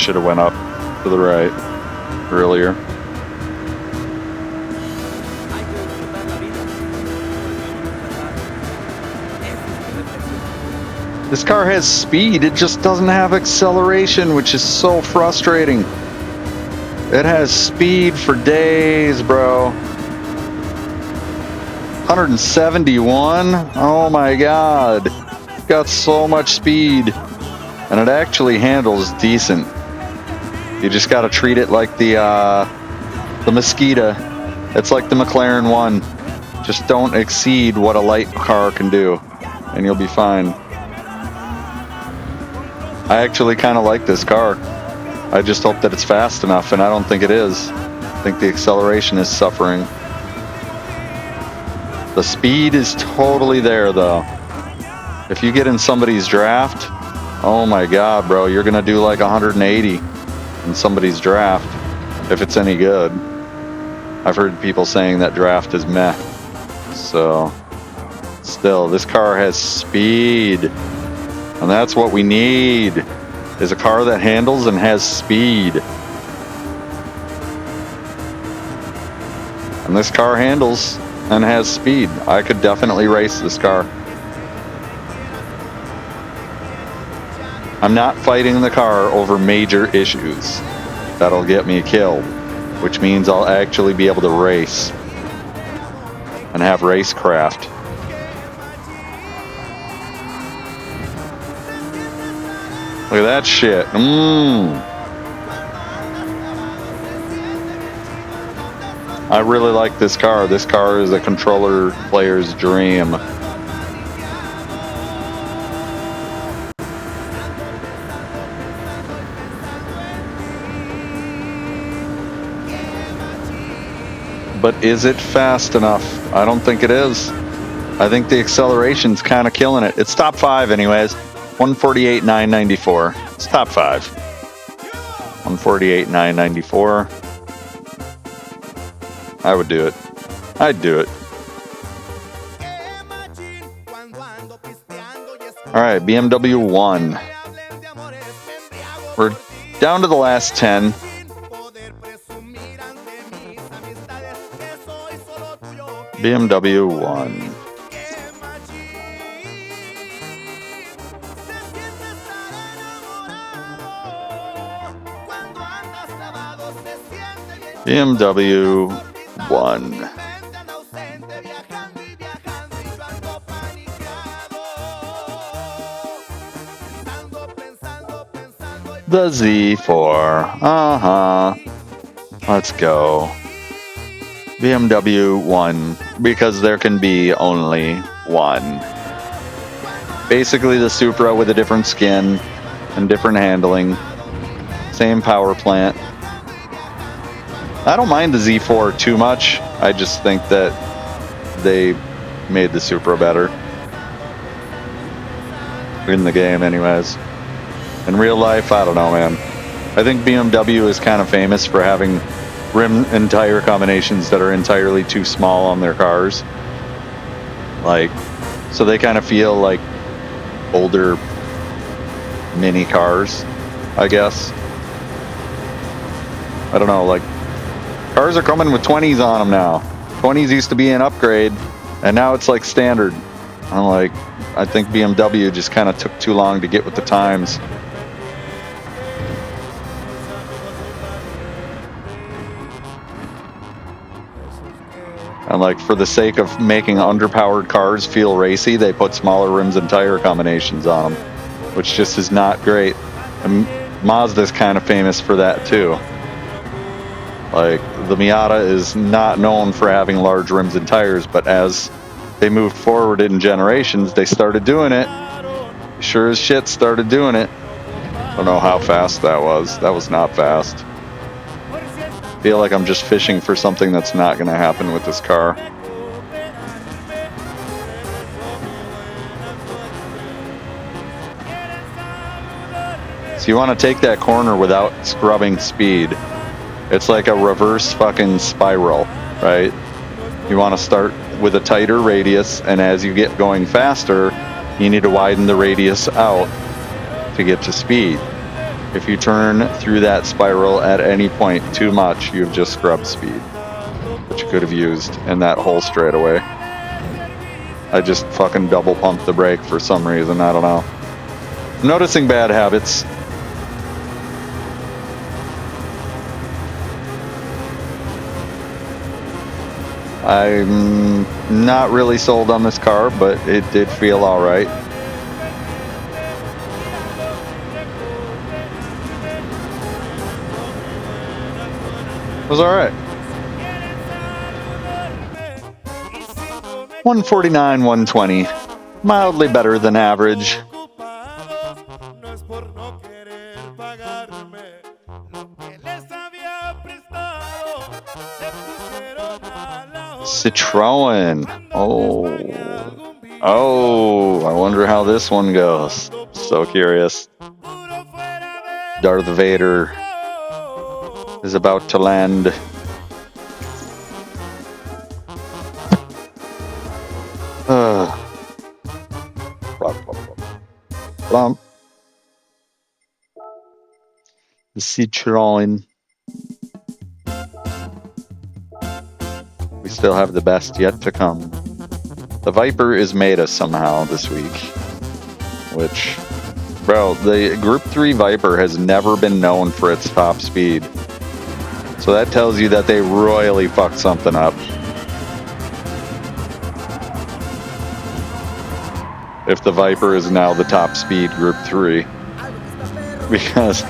Speaker 2: should have went up to the right earlier. This car has speed, it just doesn't have acceleration, which is so frustrating. It has speed for days, bro. 171? Oh my god. Got so much speed. And it actually handles decent. You just gotta treat it like the Mosquito. It's like the McLaren 1. Just don't exceed what a light car can do, and you'll be fine. I actually kind of like this car. I just hope that it's fast enough, and I don't think it is. I think the acceleration is suffering. The speed is totally there, though. If you get in somebody's draft, oh my god, bro, you're gonna do like 180 in somebody's draft, if it's any good. I've heard people saying that draft is meh. So, still, this car has speed. And that's what we need, is a car that handles and has speed. And this car handles and has speed. I could definitely race this car. I'm not fighting the car over major issues that'll get me killed, which means I'll actually be able to race and have racecraft. Look at that shit. I really like this car. This car is a controller player's dream. But is it fast enough? I don't think it is. I think the acceleration's kind of killing it. It's top 5 anyways. 148,994. It's top 5. 148,994. I would do it. I'd do it. Alright, BMW 1. We're down to the last 10. BMW 1. BMW 1. The Z4. Let's go. BMW 1, because there can be only one. Basically the Supra with a different skin and different handling. Same power plant. I don't mind the Z4 too much. I just think that they made the Supra better. In the game anyways. In real life, I don't know, man. I think BMW is kind of famous for having rim and tire combinations that are entirely too small on their cars. Like, so they kind of feel like older mini cars, I guess. I don't know, like, cars are coming with 20s on them now. 20s used to be an upgrade, and now it's like standard. I'm like, I think BMW just kind of took too long to get with the times. And like, for the sake of making underpowered cars feel racy, they put smaller rims and tire combinations on them, which just is not great. And Mazda's kind of famous for that too. Like, the Miata is not known for having large rims and tires, but as they moved forward in generations, they started doing it. Sure as shit started doing it. I don't know how fast that was. That was not fast. I feel like I'm just fishing for something that's not going to happen with this car. So you want to take that corner without scrubbing speed. It's like a reverse fucking spiral, right? You want to start with a tighter radius, and as you get going faster, you need to widen the radius out to get to speed. If you turn through that spiral at any point too much, you've just scrubbed speed, which you could have used in that whole straightaway. I just fucking double pumped the brake for some reason, I don't know. I'm noticing bad habits. I'm not really sold on this car, but it did feel alright. It was alright. 149, 120. Mildly better than average. Citroen. Oh, I wonder how this one goes. So curious. Darth Vader is about to land. Plump. The Citroen. We still have the best yet to come. The Viper is made somehow this week. Which, bro, the Gr3 Viper has never been known for its top speed. So that tells you that they royally fucked something up. If the Viper is now the top speed Gr3. Because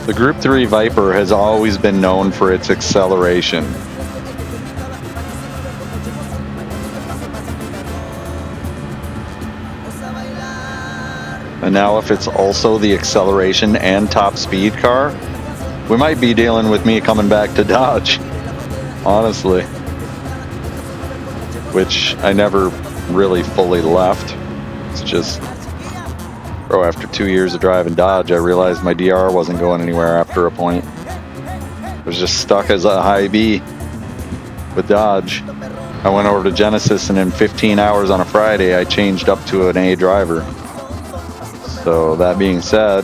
Speaker 2: the Gr3 Viper has always been known for its acceleration. And now if it's also the acceleration and top speed car, we might be dealing with me coming back to Dodge, honestly. Which I never really fully left. It's just, bro, after 2 years of driving Dodge, I realized my DR wasn't going anywhere after a point. I was just stuck as a high B with Dodge. I went over to Genesis, and in 15 hours on a Friday, I changed up to an A driver. So that being said,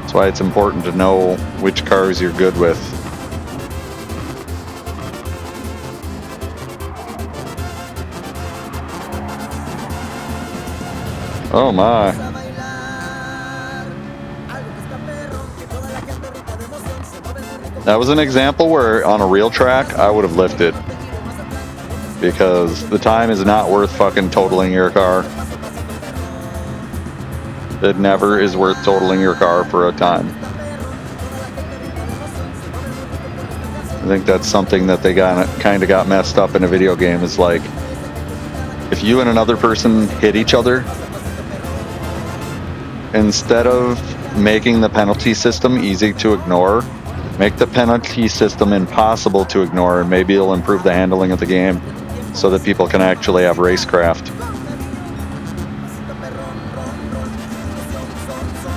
Speaker 2: that's why it's important to know which cars you're good with. Oh my. That was an example where on a real track, I would have lifted. Because the time is not worth fucking totaling your car. It never is worth totaling your car for a time. I think that's something that they kind of got messed up in a video game, is like, if you and another person hit each other, instead of making the penalty system easy to ignore, make the penalty system impossible to ignore, and maybe it'll improve the handling of the game so that people can actually have racecraft.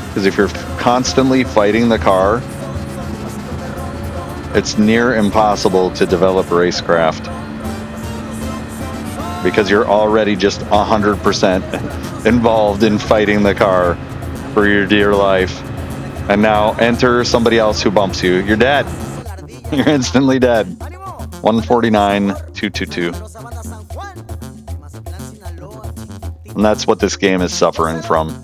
Speaker 2: Because if you're constantly fighting the car, it's near impossible to develop racecraft. Because you're already just 100% involved in fighting the car for your dear life. And now enter somebody else who bumps you. You're dead. You're instantly dead. 149, 222. And that's what this game is suffering from.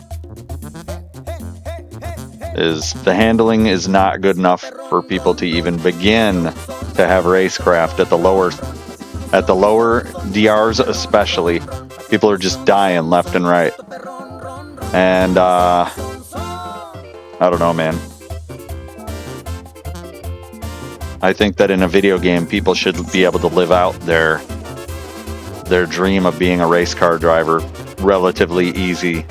Speaker 2: Is the handling is not good enough for people to even begin to have racecraft at the lower DRs especially. People are just dying left and right. And I don't know, man. I think that in a video game, people should be able to live out their dream of being a race car driver relatively easy.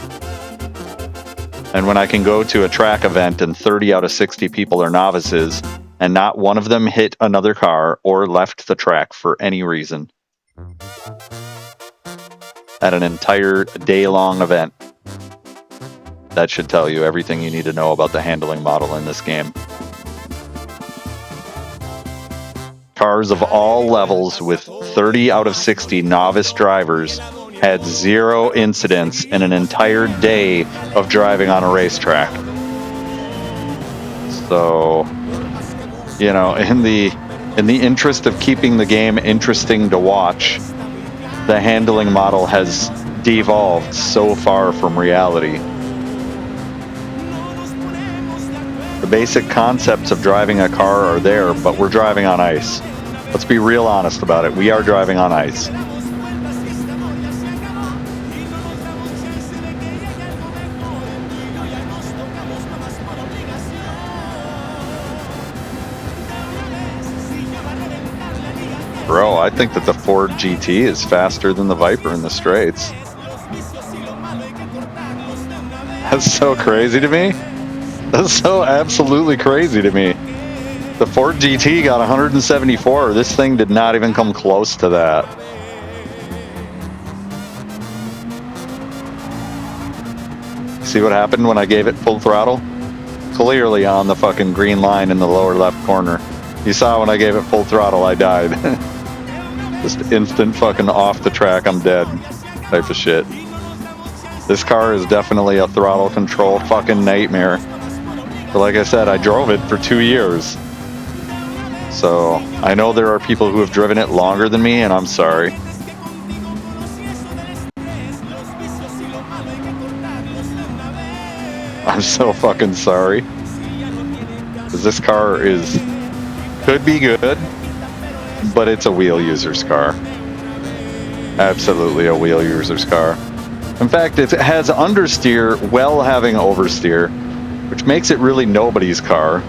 Speaker 2: And when I can go to a track event and 30 out of 60 people are novices, and not one of them hit another car or left the track for any reason at an entire day-long event, that should tell you everything you need to know about the handling model in this game. cars of all levels with 30 out of 60 novice drivers had 0 incidents in an entire day of driving on a racetrack. So, you know, in the interest of keeping the game interesting to watch, the handling model has devolved so far from reality. The basic concepts of driving a car are there, but we're driving on ice. Let's be real honest about it. We are driving on ice. Bro, I think that the Ford GT is faster than the Viper in the straights. That's so crazy to me. That's so absolutely crazy to me. The Ford GT got 174. This thing did not even come close to that. See what happened when I gave it full throttle? Clearly on the fucking green line in the lower left corner. You saw when I gave it full throttle, I died. Just instant fucking off the track, I'm dead type of shit. This car is definitely a throttle control fucking nightmare. But like I said, I drove it for 2 years. So I know there are people who have driven it longer than me, and I'm sorry. I'm so fucking sorry. Because this car could be good, but it's a wheel user's car. Absolutely a wheel user's car. In fact, it has understeer while having oversteer, which makes it really nobody's car.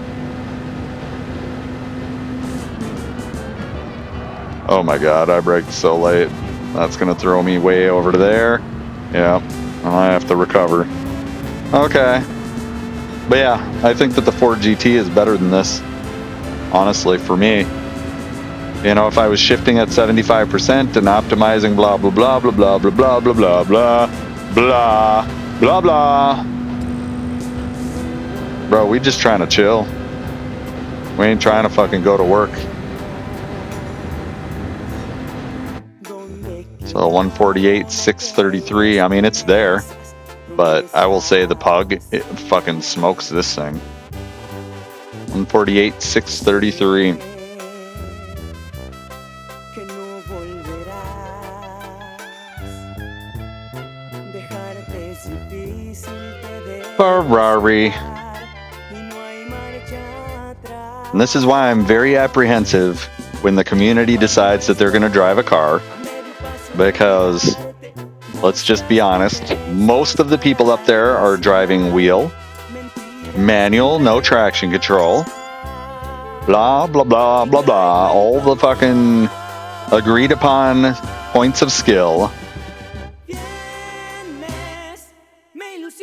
Speaker 2: Oh my god, I braked so late. That's gonna throw me way over to there. Yeah, I have to recover. Okay. But yeah, I think that the Ford GT is better than this. Honestly, for me. You know, if I was shifting at 75% and optimizing blah blah blah blah blah blah blah blah blah blah blah blah blah. Bro, we just trying to chill. We ain't trying to fucking go to work. So 148, 633, I mean, it's there. But I will say the Pug, it fucking smokes this thing. 148, 633. Ferrari. And this is why I'm very apprehensive when the community decides that they're going to drive a car. Because, let's just be honest, most of the people up there are driving wheel, manual, no traction control, blah, blah, blah, blah, blah. All the fucking agreed upon points of skill.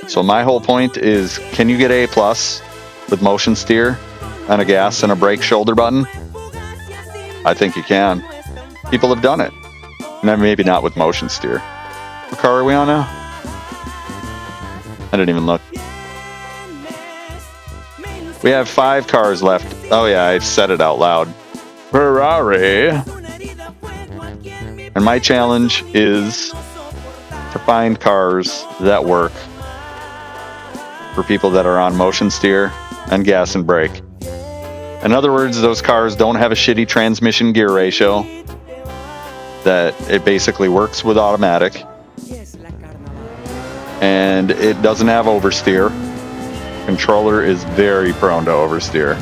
Speaker 2: So my whole point is, can you get A+ with motion steer and a gas and a brake shoulder button? I think you can. People have done it. No, maybe not with motion steer. What car are we on now? I didn't even look. We have 5 cars left. Oh yeah, I've said it out loud. Ferrari. And my challenge is to find cars that work for people that are on motion steer and gas and brake. In other words, those cars don't have a shitty transmission gear ratio, that it basically works with automatic, and it doesn't have oversteer. Controller is very prone to oversteer.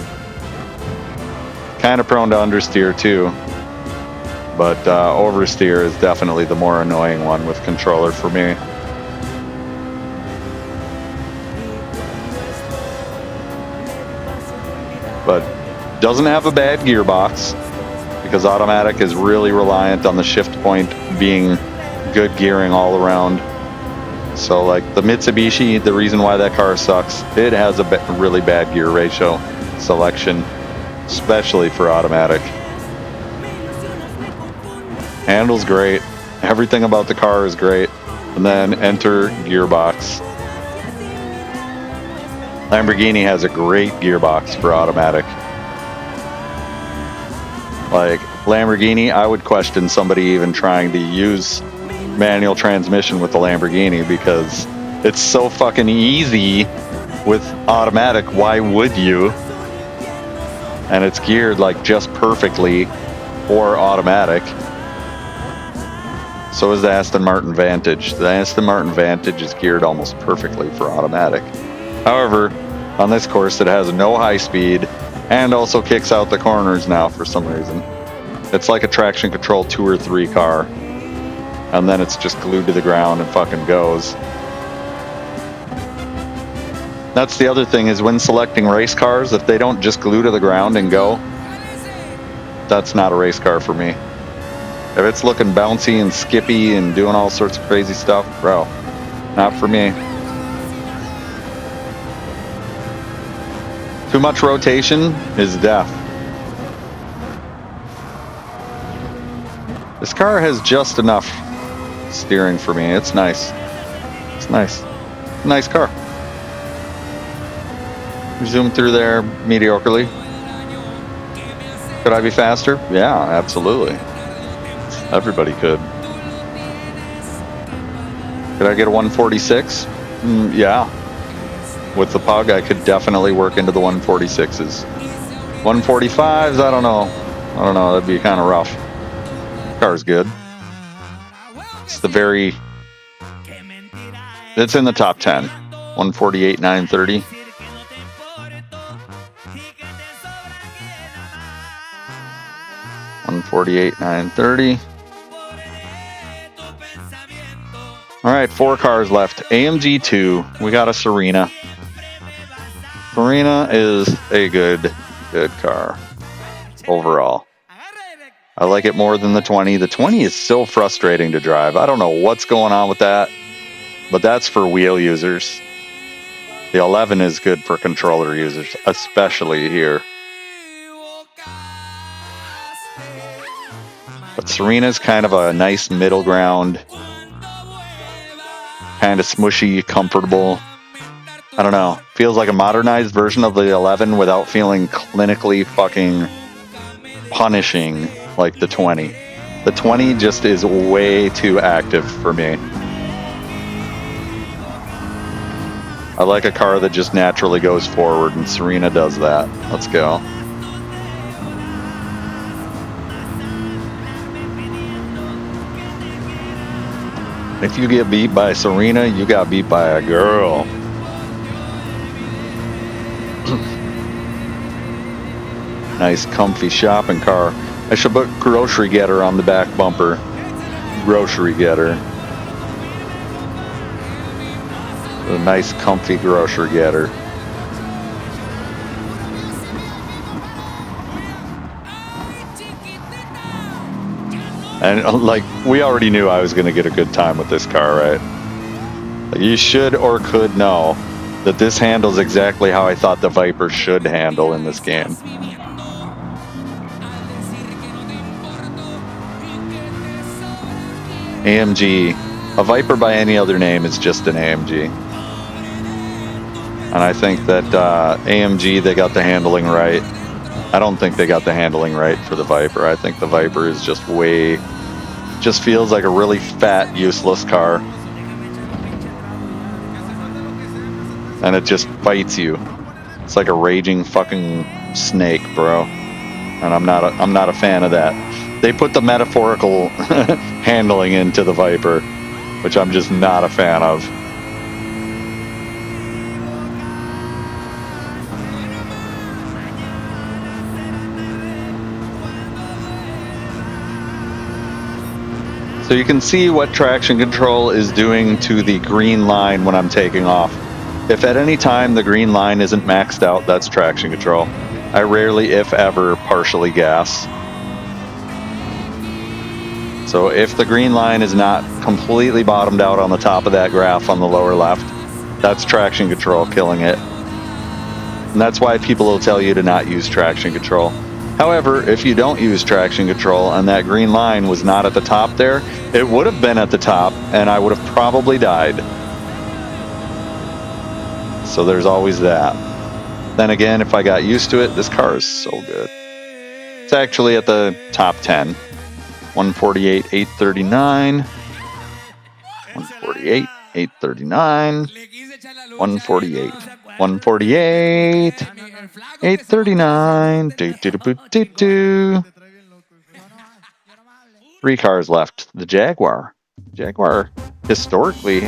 Speaker 2: Kind of prone to understeer too, but oversteer is definitely the more annoying one with controller for me. But doesn't have a bad gearbox, because automatic is really reliant on the shift point being good gearing all around. So like the Mitsubishi, the reason why that car sucks, it has a really bad gear ratio selection, especially for automatic. Handles great, everything about the car is great, and then enter gearbox. Lamborghini has a great gearbox for automatic. Like Lamborghini, I would question somebody even trying to use manual transmission with the Lamborghini because it's so fucking easy with automatic. Why would you? And it's geared like just perfectly for automatic. So is the Aston Martin Vantage. The Aston Martin Vantage is geared almost perfectly for automatic. However, on this course it has no high speed and also kicks out the corners now for some reason. It's like a traction control 2 or 3 car. And then it's just glued to the ground and fucking goes. That's the other thing is when selecting race cars, if they don't just glue to the ground and go, that's not a race car for me. If it's looking bouncy and skippy and doing all sorts of crazy stuff, bro, not for me. Too much rotation is death. This car has just enough steering for me. It's nice. It's nice. Nice car. Zoom through there mediocrely. Could I be faster? Yeah, absolutely. Everybody could. Could I get a 146? Yeah. With the pug, I could definitely work into the 146s. 145s, I don't know. I don't know, that'd be kind of rough. Car's good. It's the very... It's in the top 10. 148, 930. $148,930. All right, 4 cars left. AMG 2. We got a Serena. Serena is a good car overall. I like it more than the 20. The 20 is so frustrating to drive. I don't know what's going on with that, but that's for wheel users. The 11 is good for controller users, especially here. But Serena's kind of a nice middle ground. Kind of smushy, comfortable. I don't know. Feels like a modernized version of the 11 without feeling clinically fucking punishing like the 20. The 20 just is way too active for me. I like a car that just naturally goes forward, and Serena does that. Let's go. If you get beat by Serena, you got beat by a girl. Nice, comfy shopping car. I should put grocery getter on the back bumper. Grocery getter. A nice, comfy grocery getter. And like, we already knew I was going to get a good time with this car, right? Like, you should or could know that this handles exactly how I thought the Viper should handle in this game. AMG. A Viper by any other name is just an AMG. And I think that AMG, they got the handling right. I don't think they got the handling right for the Viper. I think the Viper is just just feels like a really fat, useless car. And it just fights you. It's like a raging fucking snake, bro. And I'm not a fan of that. They put the metaphorical handling into the Viper, which I'm just not a fan of. So you can see what traction control is doing to the green line when I'm taking off. If at any time the green line isn't maxed out, that's traction control. I rarely, if ever, partially gas. So if the green line is not completely bottomed out on the top of that graph on the lower left, that's traction control killing it. And that's why people will tell you to not use traction control. However, if you don't use traction control and that green line was not at the top there, it would have been at the top and I would have probably died. So there's always that. Then again, if I got used to it, this car is so good. It's actually at the top 10. 148, 839. 148, 839. 148. 148. 839. Do. 3 cars left. The Jaguar. Jaguar historically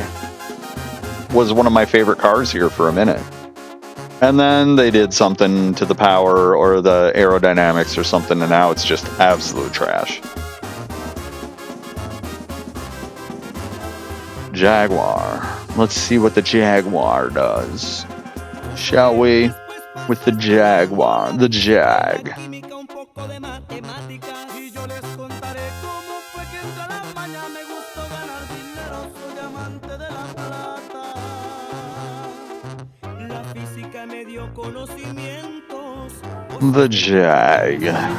Speaker 2: was one of my favorite cars here for a minute. And then they did something to the power or the aerodynamics or something, and now it's just absolute trash. Jaguar. Let's see what the Jaguar does. Shall we? With the Jaguar. The Jag. The Jag. Yeah,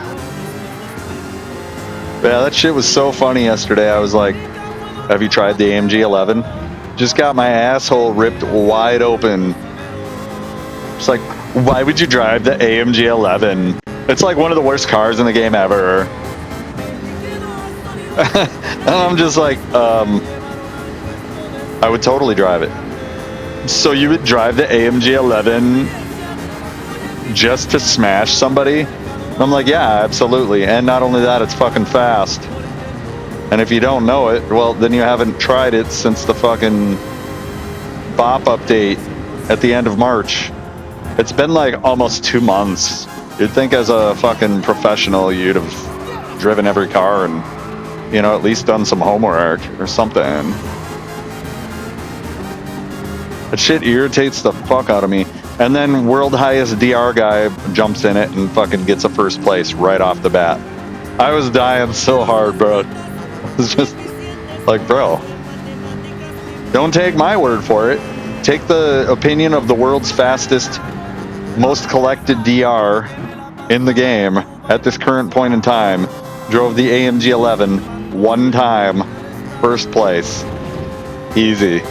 Speaker 2: that shit was so funny yesterday. I was like, have you tried the AMG 11? Just got my asshole ripped wide open. It's like, why would you drive the AMG 11? It's like one of the worst cars in the game ever. And I'm just like, I would totally drive it. So you would drive the AMG 11 just to smash somebody? And I'm like, yeah, absolutely. And not only that, it's fucking fast. And if you don't know it, well, then you haven't tried it since the fucking BoP update at the end of March. It's been like almost 2 months. You'd think as a fucking professional, you'd have driven every car and, you know, at least done some homework or something. That shit irritates the fuck out of me. And then world highest DR guy jumps in it and fucking gets a first place right off the bat. I was dying so hard, bro. It's just like, bro, don't take my word for it. Take the opinion of the world's fastest, most collected DR in the game at this current point in time. Drove the AMG 11 one time, first place. Easy.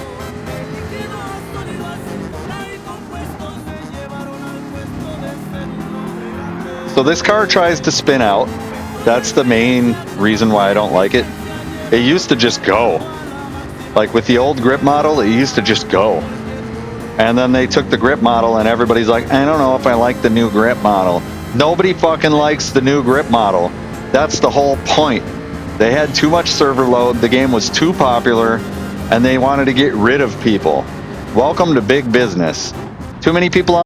Speaker 2: So this car tries to spin out. That's the main reason why I don't like it. It used to just go. Like with the old grip model, it used to just go. And then they took the grip model and everybody's like, I don't know if I like the new grip model. Nobody fucking likes the new grip model. That's the whole point. They had too much server load, the game was too popular, and they wanted to get rid of people. Welcome to big business. Too many people on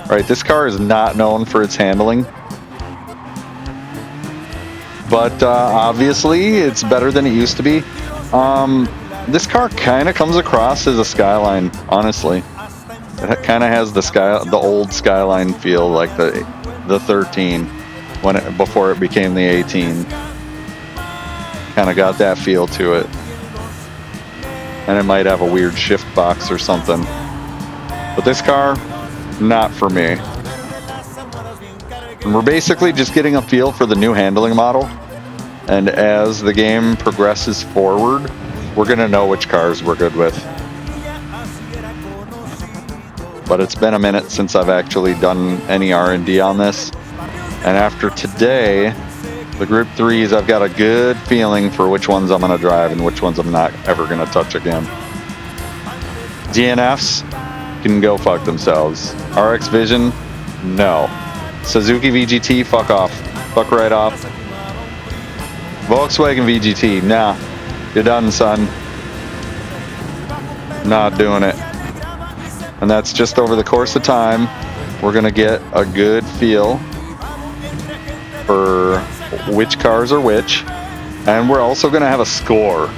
Speaker 2: Right, this car is not known for its handling. But obviously, it's better than it used to be. This car kind of comes across as a Skyline, honestly. It kind of has the old Skyline feel, like the 13 before it became the 18. Kind of got that feel to it. And it might have a weird shift box or something. But this car, not for me. And we're basically just getting a feel for the new handling model. And as the game progresses forward, we're going to know which cars we're good with. But it's been a minute since I've actually done any R&D on this. And after today, the Gr3s, I've got a good feeling for which ones I'm going to drive and which ones I'm not ever going to touch again. DNFs can go fuck themselves. RX Vision, no. Suzuki VGT, fuck off. Fuck right off. Volkswagen VGT, nah. You're done, son. Not doing it. And that's just over the course of time. We're going to get a good feel for which cars are which. And we're also going to have a score.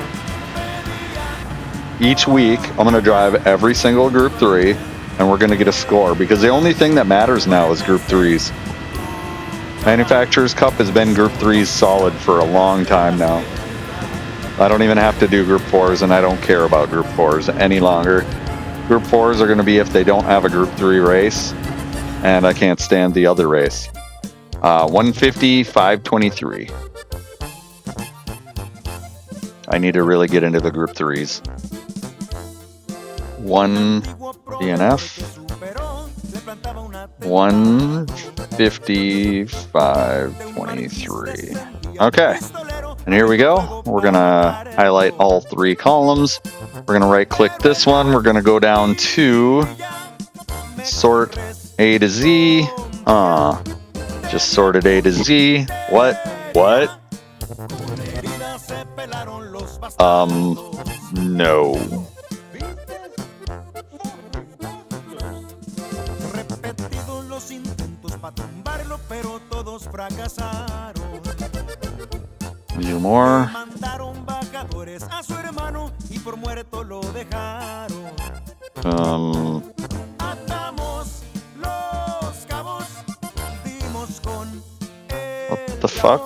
Speaker 2: Each week, I'm going to drive every single Gr3, and we're going to get a score. Because the only thing that matters now is Gr3s. Manufacturer's Cup has been Gr3s solid for a long time now. I don't even have to do Group 4s, and I don't care about Group 4s any longer. Group 4s are going to be if they don't have a Group 3 race, and I can't stand the other race. 150, 523. I need to really get into the Group 3s. 1 DNF. 150, 523. Okay. And here we go. We're going to highlight all three columns. We're going to right click this one. We're going to go down to sort A to Z. Just sorted A to Z. What? No. View more. What the fuck?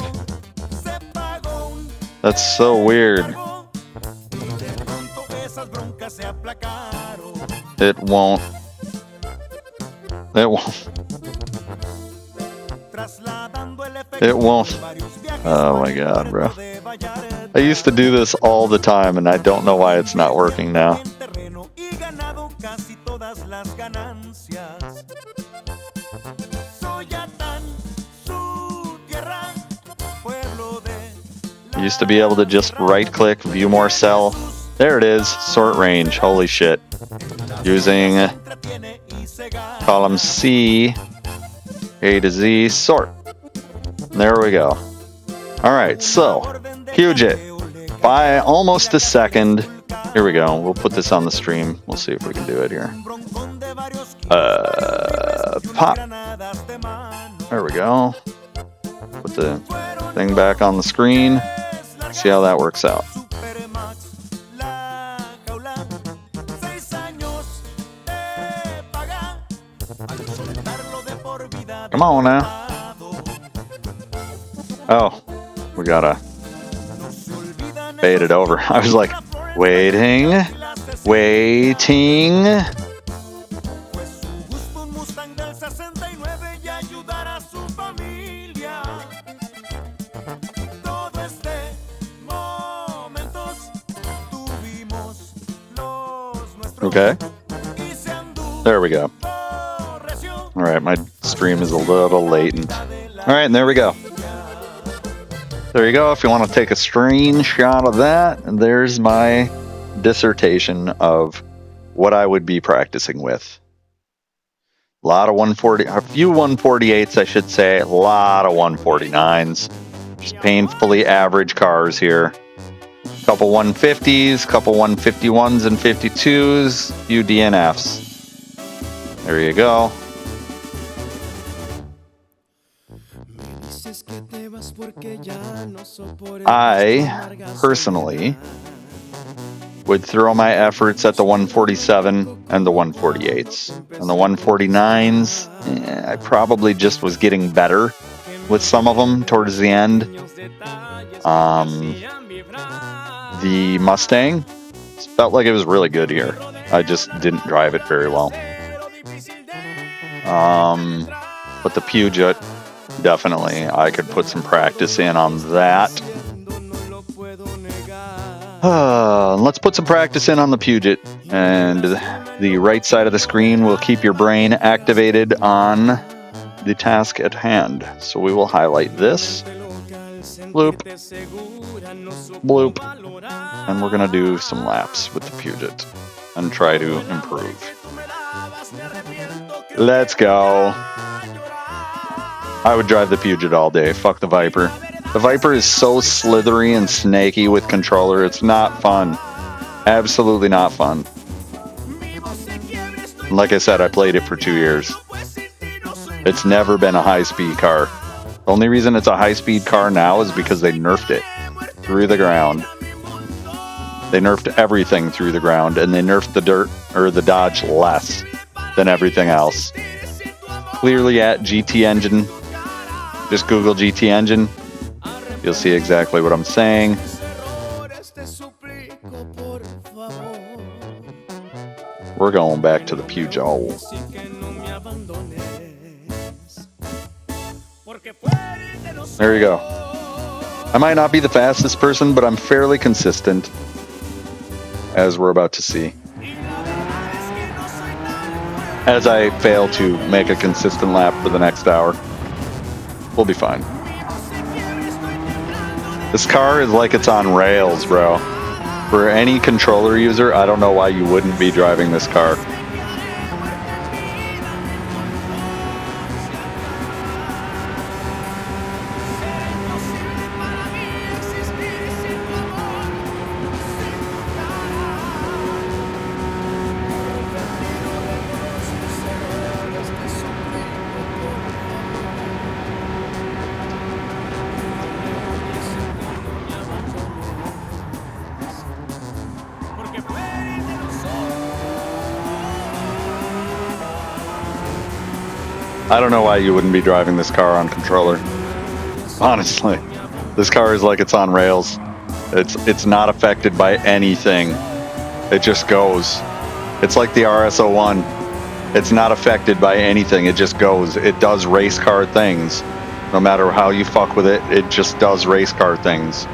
Speaker 2: That's so weird. It won't. Oh my god, bro. I used to do this all the time, and I don't know why it's not working now. I used to be able to just right-click, view more cell. There it is, sort range. Holy shit. Using column C, A to Z, sort. There we go. Alright, so, Puget. By almost a second. Here we go. We'll put this on the stream. We'll see if we can do it here. Pop. There we go. Put the thing back on the screen. See how that works out. Come on now. Oh, we gotta fade it over. I was like, waiting. Okay. There we go. Alright, my stream is a little latent. Alright, and there we go. There you go. If you want to take a screenshot of that, and there's my dissertation of what I would be practicing with. A lot of 140, a few 148s, I should say. A lot of 149s. Just painfully average cars here. Couple 150s, couple 151s and 52s, few DNFs. There you go. I personally would throw my efforts at the 147 and the 148s. And the 149s, I probably just was getting better with some of them towards the end. The Mustang felt like it was really good here. I just didn't drive it very well. But the Puget, definitely, I could put some practice in on that. Let's put some practice in on the Puget, and the right side of the screen will keep your brain activated on the task at hand. So we will highlight this, bloop, bloop, and we're going to do some laps with the Puget and try to improve. Let's go. I would drive the Puget all day. Fuck the Viper. The Viper is so slithery and snaky with controller. It's not fun. Absolutely not fun. Like I said, I played it for 2 years. It's never been a high-speed car. The only reason it's a high-speed car now is because they nerfed it through the ground. They nerfed everything through the ground, and they nerfed the dirt or the Dodge less than everything else. Clearly at GT Engine. Just Google GT Engine. You'll see exactly what I'm saying. We're going back to the Puget. There you go. I might not be the fastest person, but I'm fairly consistent, as we're about to see. As I fail to make a consistent lap for the next hour, we'll be fine. This car is like it's on rails, bro. For any controller user, I don't know why you wouldn't be driving this car. I don't know why you wouldn't be driving this car on controller. Honestly, this car is like it's on rails. It's not affected by anything. It just goes. It's like the RS01. It's not affected by anything. It just goes. It does race car things. No matter how you fuck with it, it just does race car things.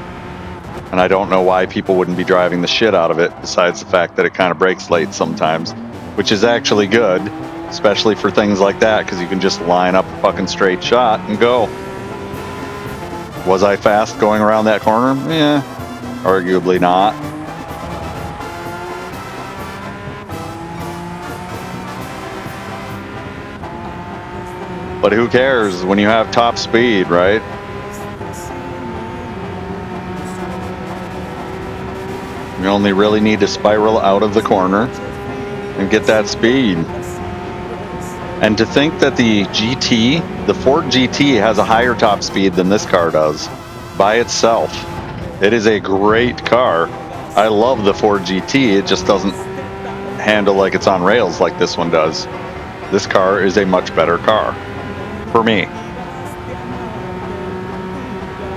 Speaker 2: And I don't know why people wouldn't be driving the shit out of it, besides the fact that it kind of brakes late sometimes, which is actually good. Especially for things like that, because you can just line up a fucking straight shot and go. Was I fast going around that corner? Yeah, arguably not. But who cares when you have top speed, right? You only really need to spiral out of the corner and get that speed. And to think that the Ford GT has a higher top speed than this car does by itself. It is a great car. I love the Ford GT. It just doesn't handle like it's on rails like this one does. This car is a much better car for me.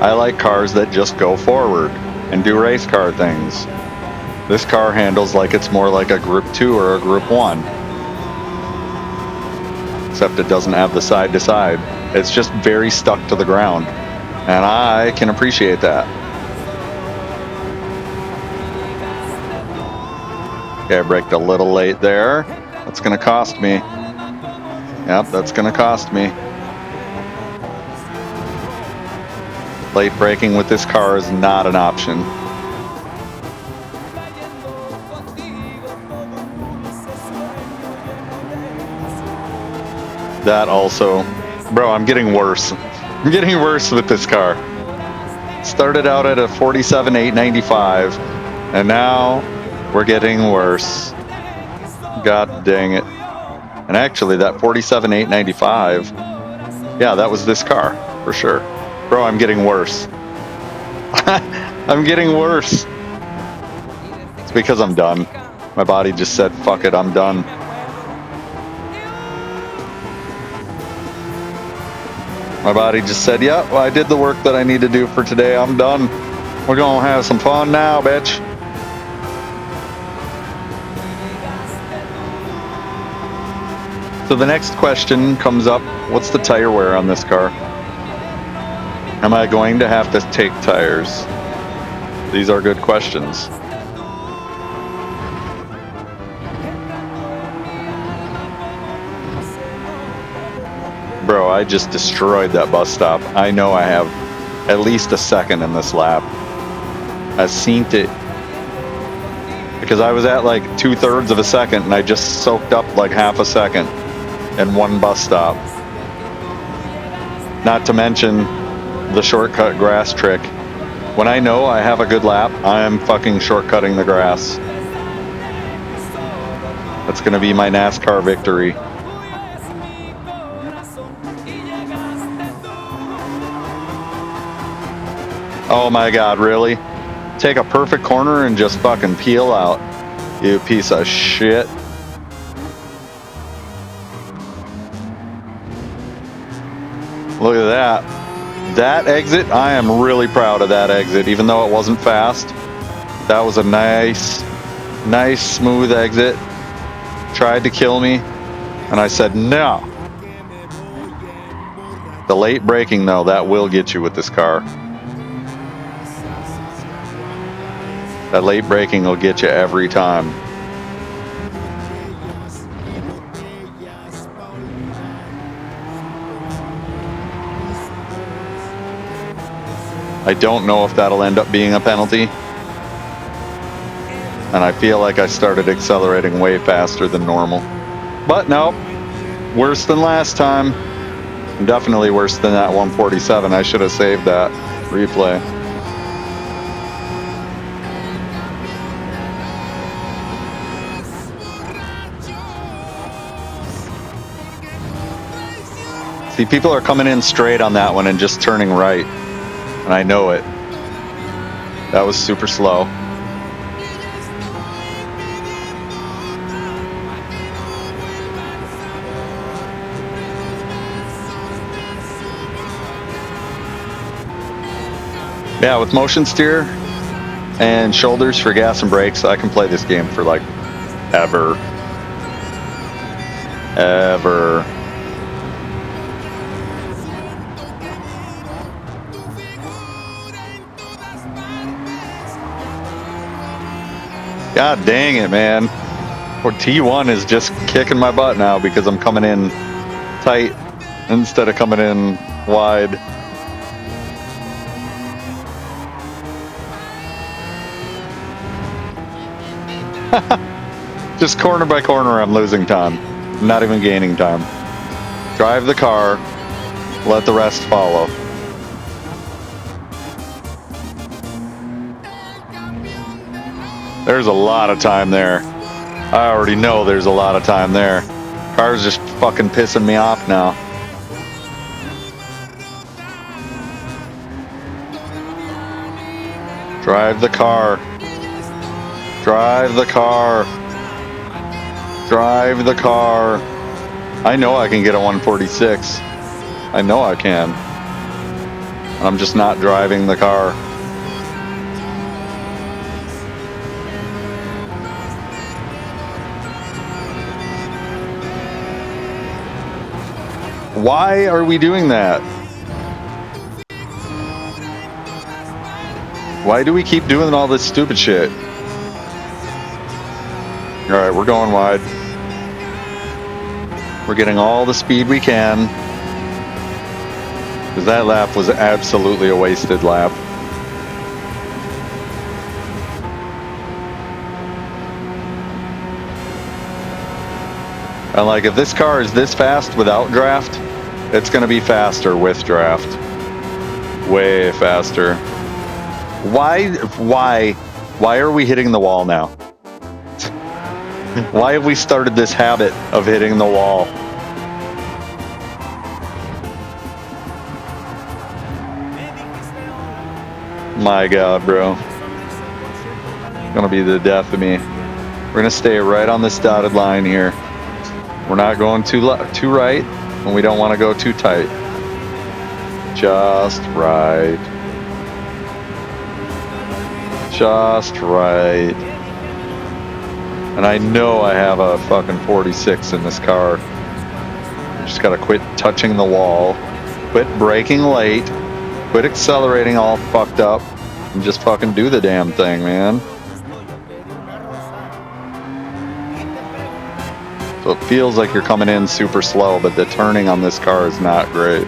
Speaker 2: I like cars that just go forward and do race car things. This car handles like it's more like a Group 2 or a Group 1. Except it doesn't have the side to side. It's just very stuck to the ground. And I can appreciate that. Okay, I braked a little late there. That's gonna cost me. Yep, that's gonna cost me. Late braking with this car is not an option. That also, bro, I'm getting worse. I'm getting worse with this car. Started out at a 47.895, and now we're getting worse. God dang it. And actually, that 47.895, yeah, that was this car, for sure. Bro, I'm getting worse. I'm getting worse. It's because I'm done. My body just said, fuck it, I'm done. My body just said, yeah, well, I did the work that I need to do for today. I'm done. We're gonna have some fun now, bitch. So the next question comes up, what's the tire wear on this car? Am I going to have to take tires? These are good questions. Bro, I just destroyed that bus stop. I know I have at least a second in this lap. I seen it. Because I was at like 2/3 of a second and I just soaked up like half a second in one bus stop. Not to mention the shortcut grass trick. When I know I have a good lap, I am fucking shortcutting the grass. That's gonna be my NASCAR victory. Oh my god, really? Take a perfect corner and just fucking peel out. You piece of shit. Look at that. That exit, I am really proud of that exit, even though it wasn't fast. That was a nice, smooth exit. Tried to kill me, and I said no. The late braking, though, that will get you with this car. That late braking will get you every time. I don't know if that'll end up being a penalty. And I feel like I started accelerating way faster than normal. But no, worse than last time. Definitely worse than that 147. I should have saved that replay. See, people are coming in straight on that one and just turning right. And I know it. That was super slow. Yeah, with motion steer and shoulders for gas and brakes, I can play this game for like ever. Ever. God dang it, man. Or T1 is just kicking my butt now because I'm coming in tight instead of coming in wide. Just corner by corner, I'm losing time. I'm not even gaining time. Drive the car, let the rest follow. There's a lot of time there. I already know there's a lot of time there. Car's just fucking pissing me off now. Drive the car. Drive the car. Drive the car. I know I can get a 146. I know I can. I'm just not driving the car. Why are we doing that? Why do we keep doing all this stupid shit? Alright, we're going wide. We're getting all the speed we can. Because that lap was absolutely a wasted lap. And like, if this car is this fast without draft, it's going to be faster with draft. Way faster. Why are we hitting the wall now? Why have we started this habit of hitting the wall? My God, bro. It's gonna be the death of me. We're gonna stay right on this dotted line here. We're not going too right, and we don't want to go too tight. Just right. Just right. And I know I have a fucking 46 in this car. Just gotta quit touching the wall, quit braking late, quit accelerating all fucked up, and just fucking do the damn thing, man. So it feels like you're coming in super slow, but the turning on this car is not great.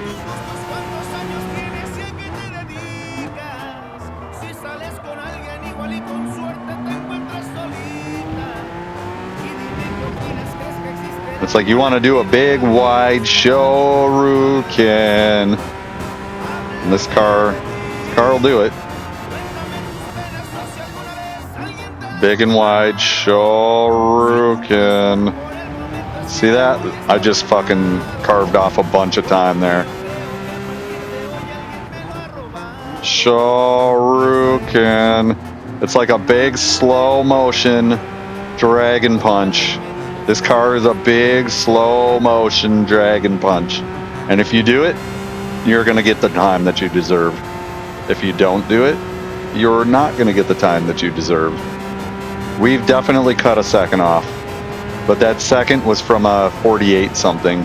Speaker 2: It's like you want to do a big, wide shuriken. And this car will do it. Big and wide shuriken. See that? I just fucking carved off a bunch of time there. Shuriken. It's like a big slow motion dragon punch. This car is a big slow motion dragon punch. And if you do it, you're going to get the time that you deserve. If you don't do it, you're not going to get the time that you deserve. We've definitely cut a second off. But that second was from a 48 something.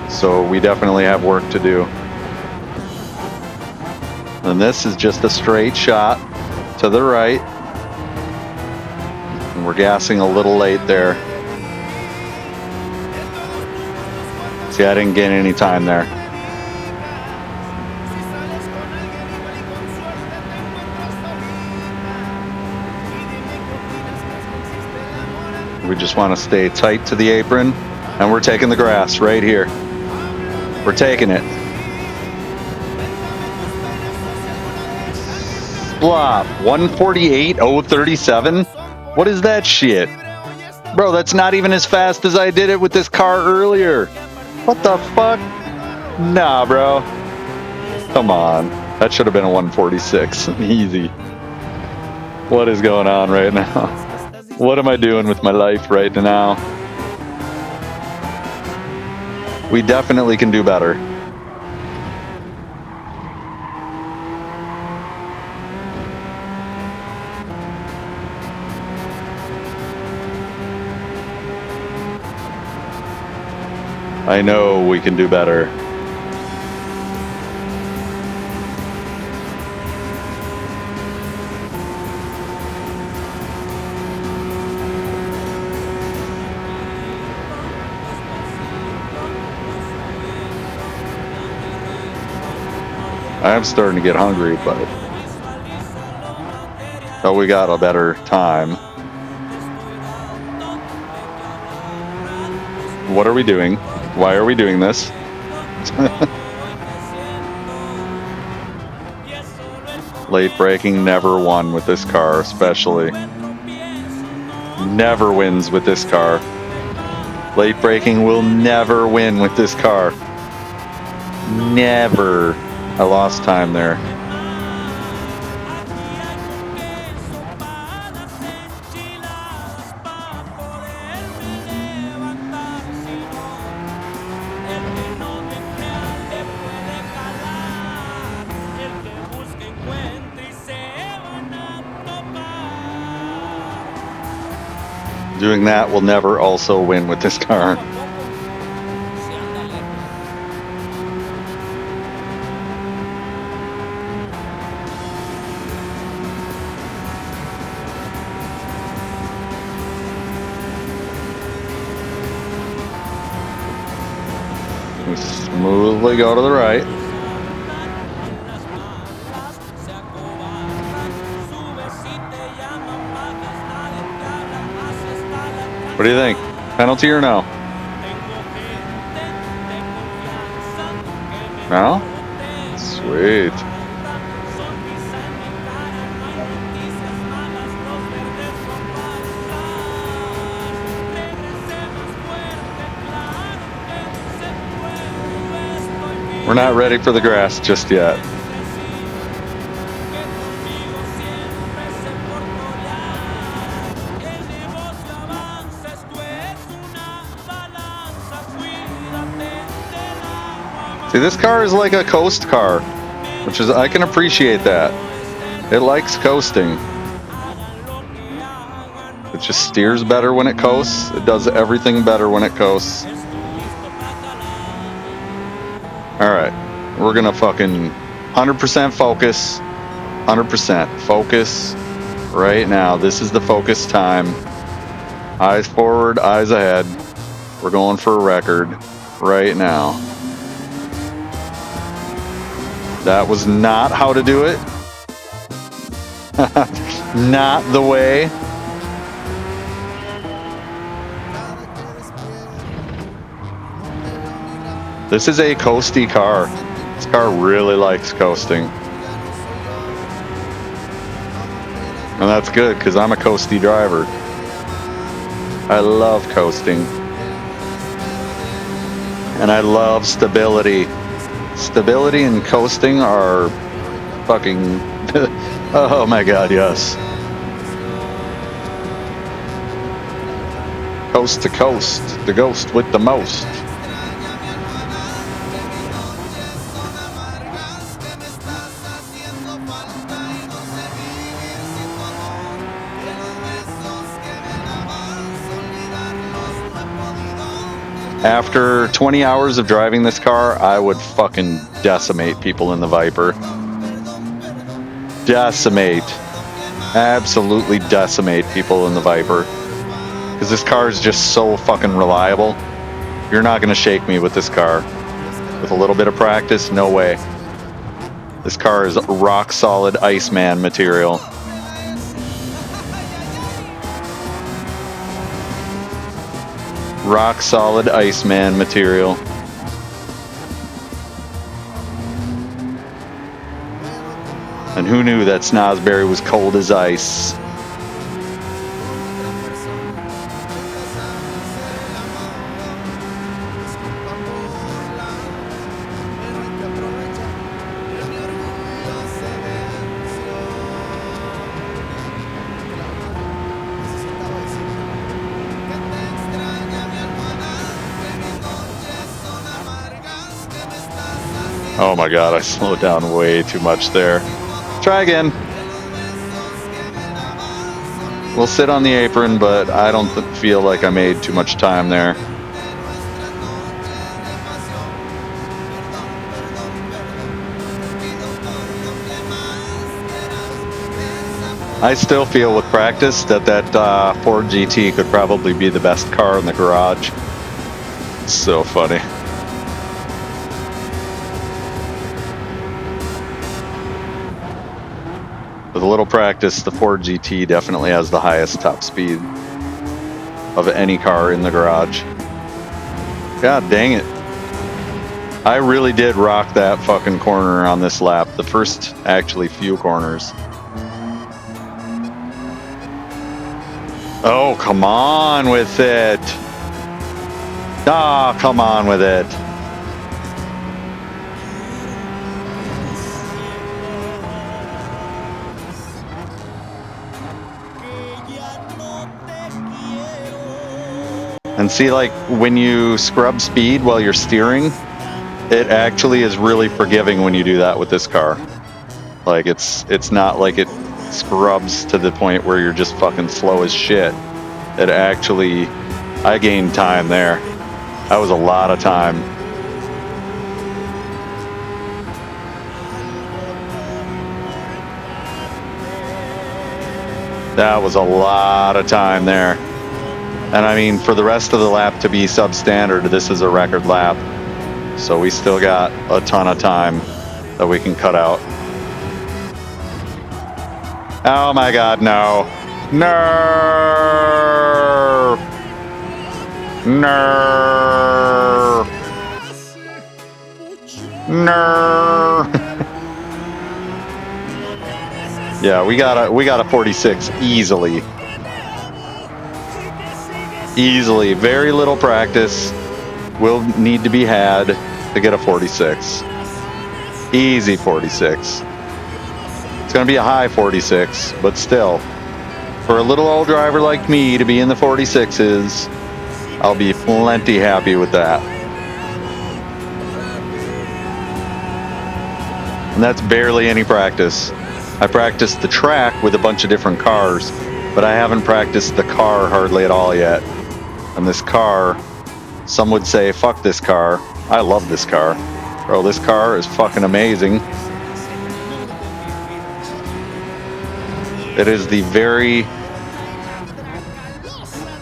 Speaker 2: So we definitely have work to do. And this is just a straight shot to the right. And we're gassing a little late there. See, I didn't gain any time there. We just want to stay tight to the apron, and we're taking the grass right here. We're taking it. Flop 148.037. What is that shit? Bro, that's not even as fast as I did it with this car earlier. What the fuck? Nah, bro. Come on. That should have been a 146. Easy. What is going on right now? What am I doing with my life right now? We definitely can do better. I know we can do better. I'm starting to get hungry, but oh, we got a better time. What are we doing? Why are we doing this? Late braking never won with this car, especially. Never wins with this car. Late braking will never win with this car. Never. I lost time there. Doing that will never also win with this car. We smoothly go to the right. What do you think? Penalty or no? No? Sweet. We're not ready for the grass just yet. See, this car is like a coast car, which is, I can appreciate that. It likes coasting. It just steers better when it coasts. It does everything better when it coasts. Alright, we're gonna fucking 100% focus. 100% focus right now. This is the focus time. Eyes forward, eyes ahead. We're going for a record right now. That was not how to do it. Not the way. This is a coasty car. This car really likes coasting. And that's good, because I'm a coasty driver. I love coasting. And I love stability. Stability and coasting are fucking... oh my god, yes. Coast to coast, the ghost with the most. After 20 hours of driving this car, I would fucking decimate people in the Viper. Decimate. Absolutely decimate people in the Viper. Because this car is just so fucking reliable. You're not going to shake me with this car. With a little bit of practice, no way. This car is rock solid Iceman material. Rock solid Iceman material. And who knew that Snosberry was cold as ice? Oh my god, I slowed down way too much there. Try again. We'll sit on the apron, but I don't feel like I made too much time there. I still feel with practice that Ford GT could probably be the best car in the garage. It's so funny. With a little practice, the Ford GT definitely has the highest top speed of any car in the garage. God dang it. I really did rock that fucking corner on this lap. The first, actually, few corners. Oh, come on with it. Ah, come on with it. And see, like, when you scrub speed while you're steering, it actually is really forgiving when you do that with this car. Like, it's not like it scrubs to the point where you're just fucking slow as shit. It actually, I gained time there. That was a lot of time. That was a lot of time there. And I mean, for the rest of the lap to be substandard, this is a record lap. So we still got a ton of time that we can cut out. Oh my god, no. No! No! No! Yeah, we got a 46 easily. Easily. Very little practice will need to be had to get a 46. Easy 46. It's going to be a high 46, but still. For a little old driver like me to be in the 46s, I'll be plenty happy with that. And that's barely any practice. I practiced the track with a bunch of different cars, but I haven't practiced the car hardly at all yet. And this car, some would say, fuck this car. I love this car. Bro, this car is fucking amazing. It is the very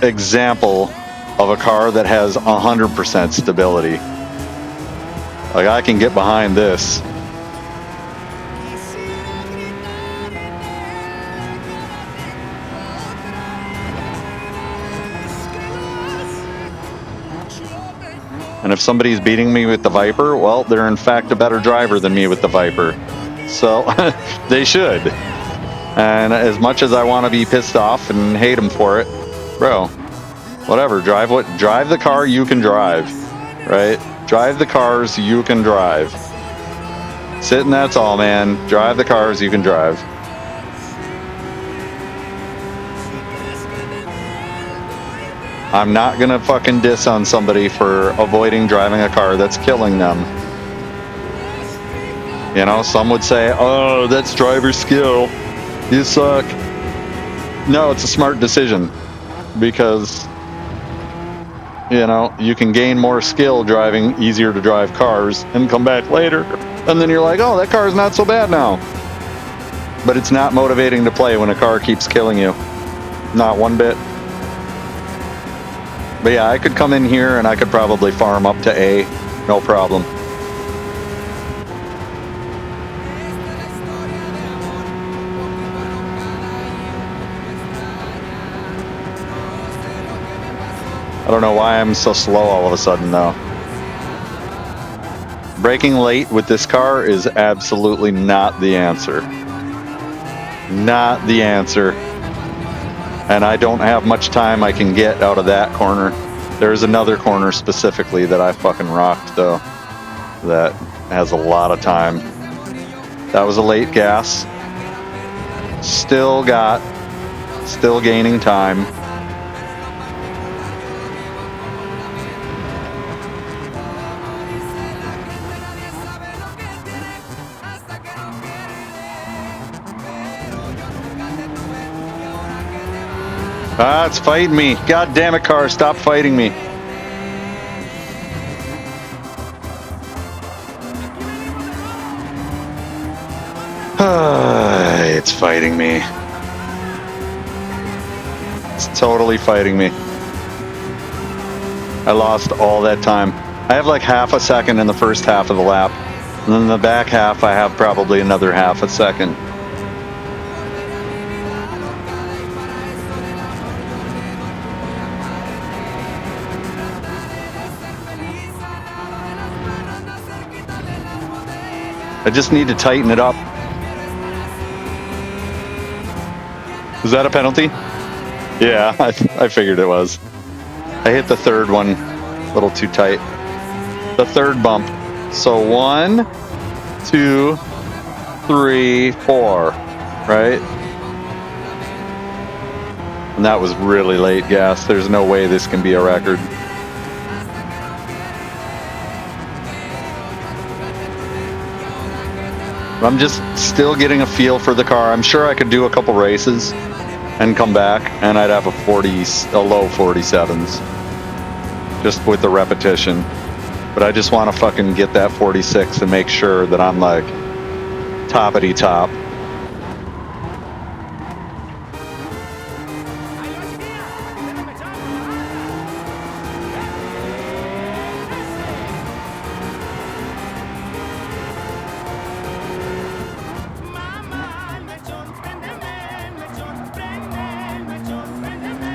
Speaker 2: example of a car that has 100% stability. Like, I can get behind this. And if somebody's beating me with the Viper, well, they're in fact a better driver than me with the Viper. So, they should. And as much as I want to be pissed off and hate them for it, bro, whatever, drive the car you can drive, right? Drive the cars you can drive. Sit and that's all, man. Drive the cars you can drive. I'm not gonna fucking diss on somebody for avoiding driving a car that's killing them. You know, some would say, oh, that's driver skill. You suck. No, it's a smart decision. Because, you know, you can gain more skill driving easier to drive cars and come back later. And then you're like, oh, that car is not so bad now. But it's not motivating to play when a car keeps killing you. Not one bit. But yeah, I could come in here and I could probably farm up to A, no problem. I don't know why I'm so slow all of a sudden though. Braking late with this car is absolutely not the answer. Not the answer. And I don't have much time I can get out of that corner. There's another corner specifically that I fucking rocked though. That has a lot of time. That was a late gas. Still gaining time. Ah, it's fighting me. God damn it, car, stop fighting me. It's fighting me. It's totally fighting me. I lost all that time. I have like half a second in the first half of the lap. And then in the back half, I have probably another half a second. I just need to tighten it up. Was that a penalty? Yeah, I figured it was. I hit the third one a little too tight. The third bump. So 1, 2, 3, 4, right? And that was really late gas. There's no way this can be a record. I'm just still getting a feel for the car. I'm sure I could do a couple races and come back and I'd have a low 47s just with the repetition. But I just want to fucking get that 46 and make sure that I'm like toppity top.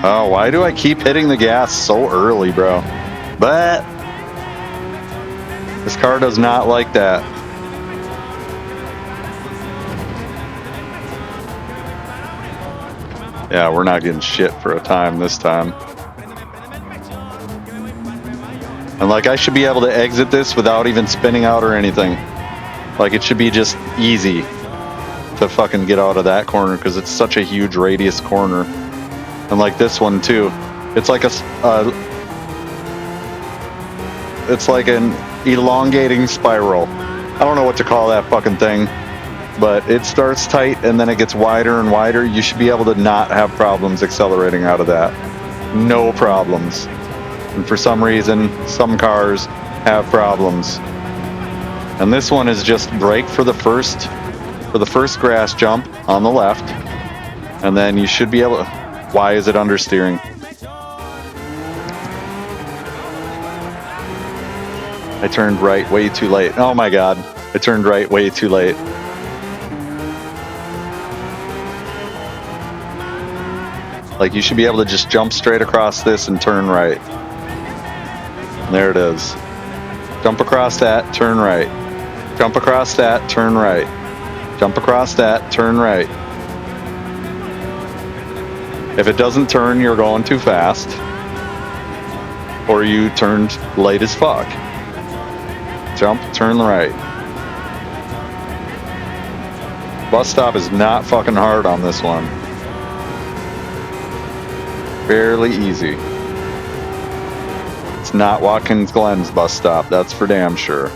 Speaker 2: Oh, why do I keep hitting the gas so early, bro? But this car does not like that. Yeah, we're not getting shit for a time this time. And like, I should be able to exit this without even spinning out or anything. Like, it should be just easy to fucking get out of that corner because it's such a huge radius corner. And like this one too, it's like it's like an elongating spiral. I don't know what to call that fucking thing, but it starts tight and then it gets wider and wider. You should be able to not have problems accelerating out of that. No problems. And for some reason, some cars have problems. And this one is just brake for the first grass jump on the left, and then you should be able to. Why is it understeering? I turned right way too late. Oh my god, I turned right way too late. Like, you should be able to just jump straight across this and turn right. There it is. Jump across that, turn right. Jump across that, turn right. Jump across that, turn right. If it doesn't turn, you're going too fast. Or you turned late as fuck. Jump, turn right. Bus stop is not fucking hard on this one. Fairly easy. It's not Watkins Glen's bus stop, that's for damn sure.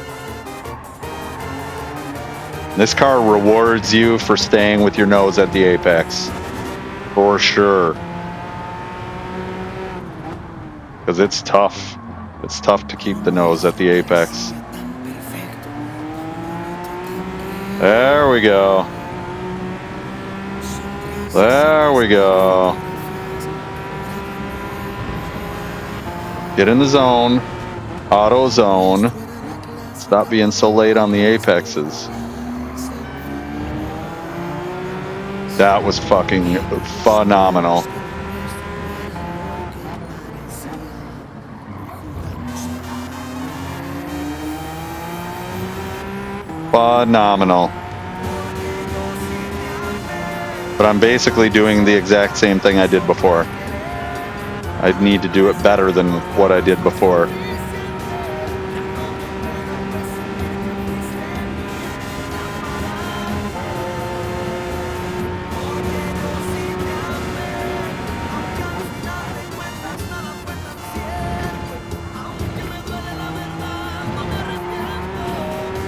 Speaker 2: This car rewards you for staying with your nose at the apex. For sure. Because it's tough. It's tough to keep the nose at the apex. There we go. There we go. Get in the zone. Auto zone. Stop being so late on the apexes. That was fucking phenomenal. Phenomenal. But I'm basically doing the exact same thing I did before. I'd need to do it better than what I did before.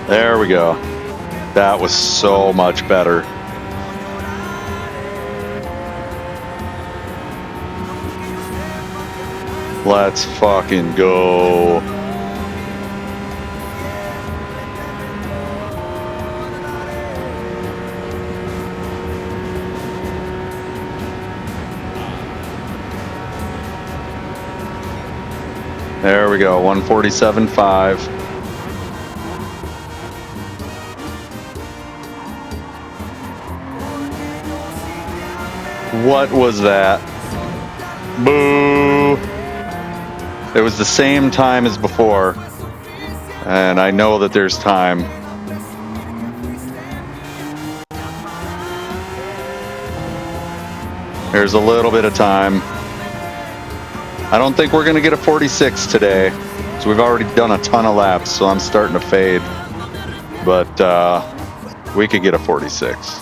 Speaker 2: There we go. That was so much better. Let's fucking go. There we go, 147.5. What was that? Boo! It was the same time as before, and I know that there's time. There's a little bit of time. I don't think we're gonna get a 46 today, so we've already done a ton of laps, so I'm starting to fade. But we could get a 46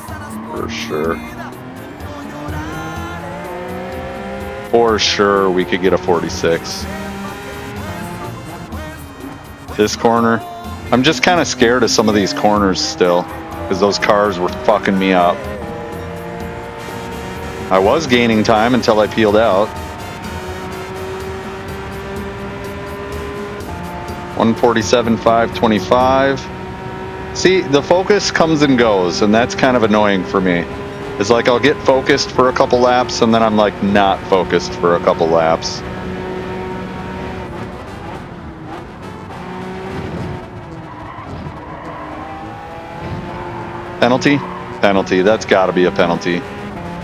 Speaker 2: for sure. For sure, we could get a 46. This corner, I'm just kind of scared of some of these corners still, because those cars were fucking me up. I was gaining time until I peeled out. 147.525. See, the focus comes and goes, and that's kind of annoying for me. It's like I'll get focused for a couple laps, and then I'm like not focused for a couple laps. Penalty? Penalty. That's got to be a penalty.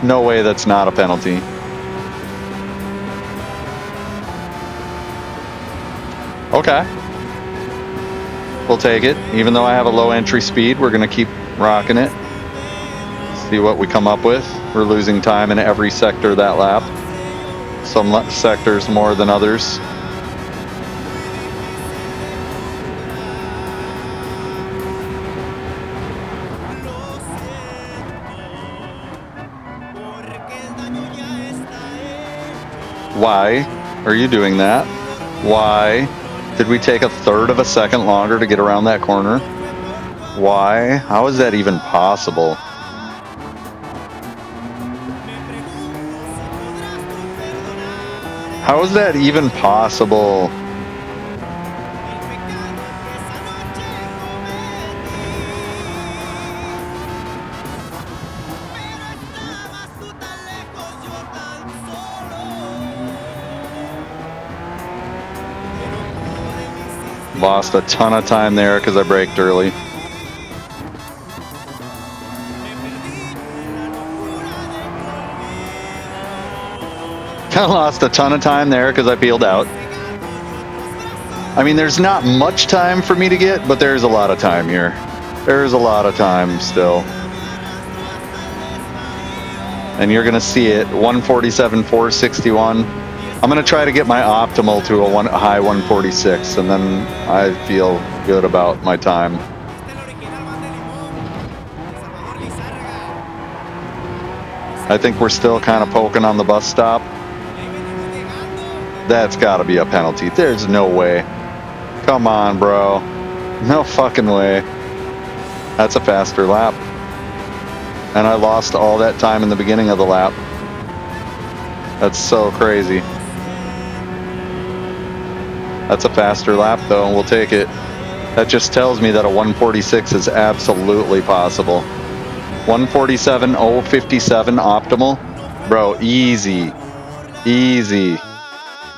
Speaker 2: No way that's not a penalty. Okay. We'll take it. Even though I have a low entry speed, we're going to keep rocking it. See what we come up with. We're losing time in every sector of that lap. Some sectors more than others. Why are you doing that? Why did we take a third of a second longer to get around that corner? Why? How is that even possible? How is that even possible? Lost a ton of time there because I braked early. Lost a ton of time there because I peeled out. I mean, there's not much time for me to get, but there's a lot of time here. There's a lot of time still. And you're going to see it, 147, 461. I'm going to try to get my optimal to a high 146, and then I feel good about my time. I think we're still kind of poking on the bus stop. That's got to be a penalty. There's no way. Come on, bro. No fucking way. That's a faster lap. And I lost all that time in the beginning of the lap. That's so crazy. That's a faster lap, though, and we'll take it. That just tells me that a 146 is absolutely possible. 147.057 optimal? Bro, easy. Easy.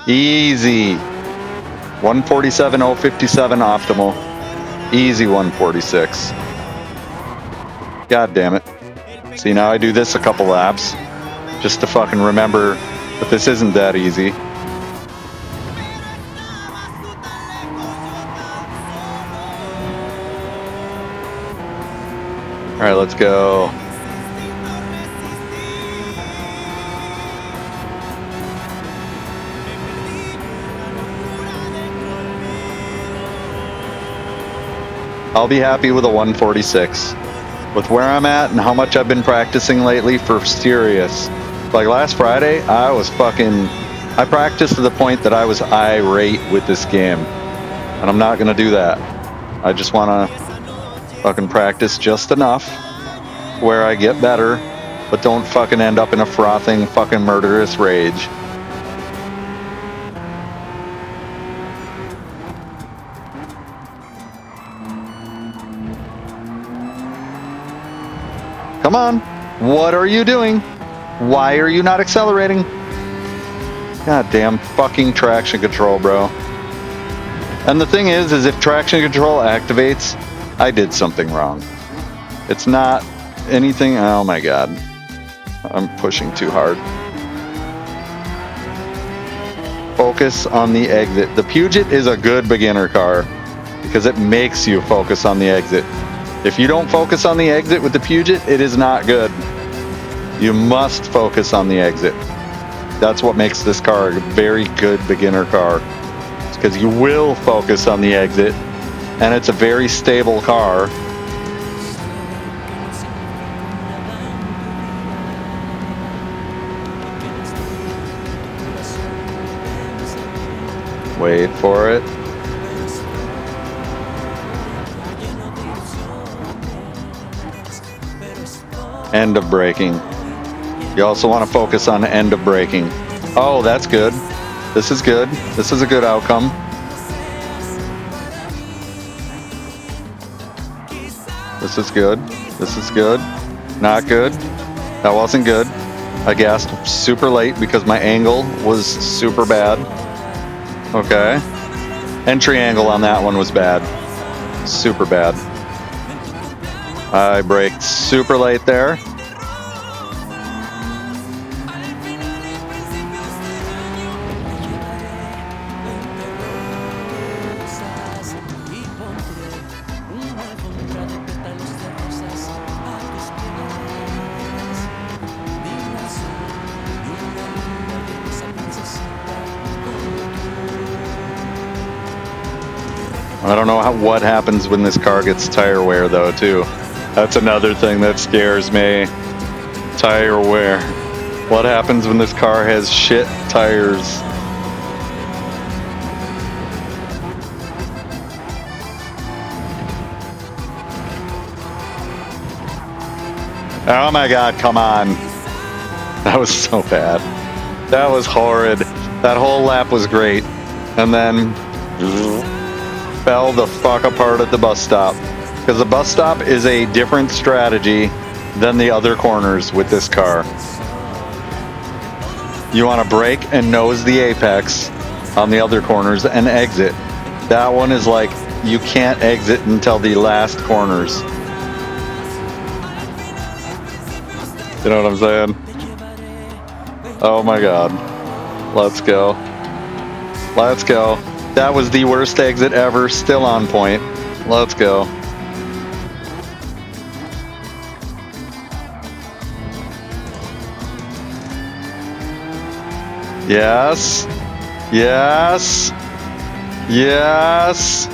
Speaker 2: Easy. 147.057 optimal. Easy 146. God damn it. See, now I do this a couple laps just to fucking remember that this isn't that easy. All right, let's go. I'll be happy with a 146. With where I'm at and how much I've been practicing lately, for serious. Like last Friday, I practiced to the point that I was irate with this game. And I'm not gonna do that. I just wanna fucking practice just enough where I get better, but don't fucking end up in a frothing fucking murderous rage. Come on. What are you doing? Why are you not accelerating? Goddamn fucking traction control, bro. And the thing is if traction control activates, I did something wrong. It's not anything. Oh my god. I'm pushing too hard. Focus on the exit. The Puget is a good beginner car because it makes you focus on the exit. If you don't focus on the exit with the Puget, it is not good. You must focus on the exit. That's what makes this car a very good beginner car. It's because you will focus on the exit, and it's a very stable car. Wait for it. End of braking. You also want to focus on end of braking. Oh, that's good. This is good. This is a good outcome. This is good. This is good. Not good. That wasn't good. I gassed super late because my angle was super bad. Okay. Entry angle on that one was bad. Super bad. I braked super late there. I don't know what happens when this car gets tire wear though too. That's another thing that scares me. Tire wear. What happens when this car has shit tires. Oh my god, come on. That was so bad. That was horrid. That whole lap was great. And then fell the fuck apart at the bus stop. Because the bus stop is a different strategy than the other corners with this car. You want to brake and nose the apex on the other corners and exit. That one is like, you can't exit until the last corners. You know what I'm saying? Oh my god. Let's go. Let's go. That was the worst exit ever. Still on point. Let's go. Yes. Yes. Yes.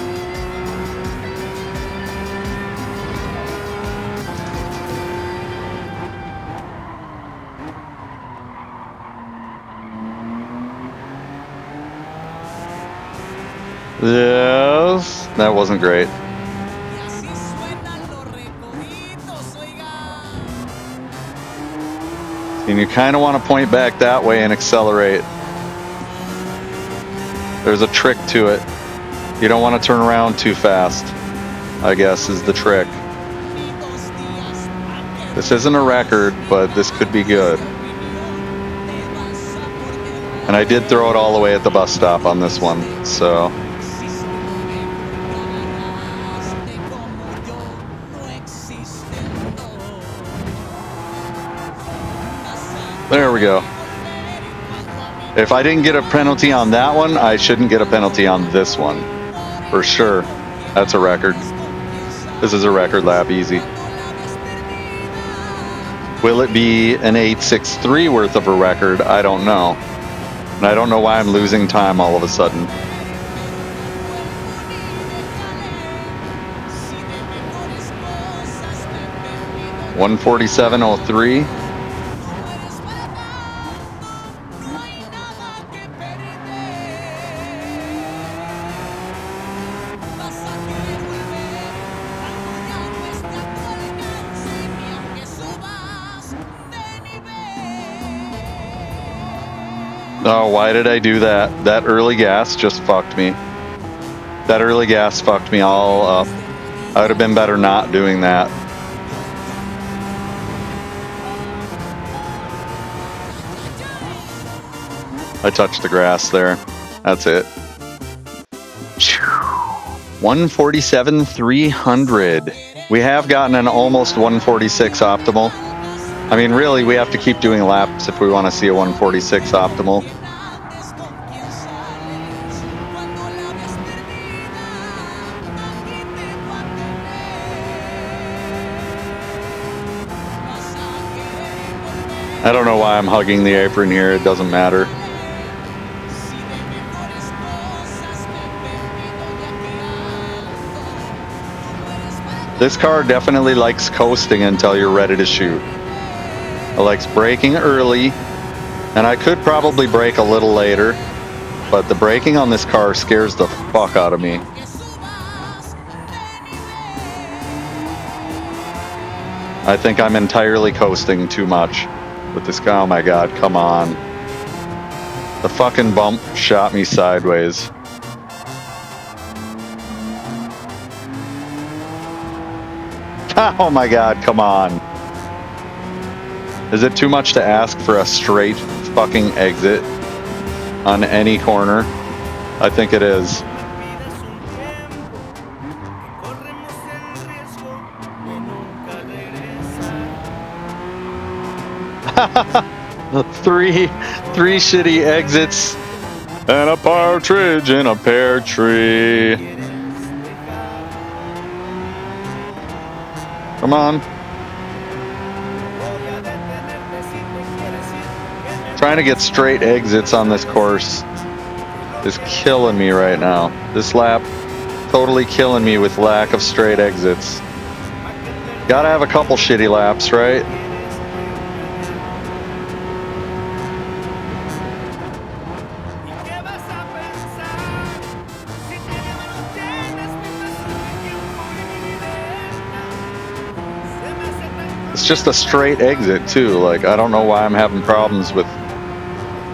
Speaker 2: Yes. That wasn't great. And you kind of want to point back that way and accelerate. There's a trick to it. You don't want to turn around too fast, I guess, is the trick. This isn't a record, but this could be good. And I did throw it all the way at the bus stop on this one, so. There we go. If I didn't get a penalty on that one, I shouldn't get a penalty on this one. For sure. That's a record. This is a record lap, easy. Will it be an 8.63 worth of a record? I don't know. And I don't know why I'm losing time all of a sudden. $1:47.03. Oh, why did I do that? That early gas just fucked me. That early gas fucked me all up. I would have been better not doing that. I touched the grass there. That's it. 147,300. We have gotten an almost 146 optimal. I mean, really, we have to keep doing laps if we want to see a 146 optimal. I don't know why I'm hugging the apron here. It doesn't matter. This car definitely likes coasting until you're ready to shoot. It likes braking early, and I could probably brake a little later, but the braking on this car scares the fuck out of me. I think I'm entirely coasting too much with this car. Oh my god, come on. The fucking bump shot me sideways. Oh my god, come on. Is it too much to ask for a straight fucking exit on any corner? I think it is. three shitty exits and a partridge in a pear tree. Come on. Trying to get straight exits on this course is killing me right now. This lap totally killing me with lack of straight exits. Gotta have a couple shitty laps, right? It's just a straight exit too. Like, I don't know why I'm having problems with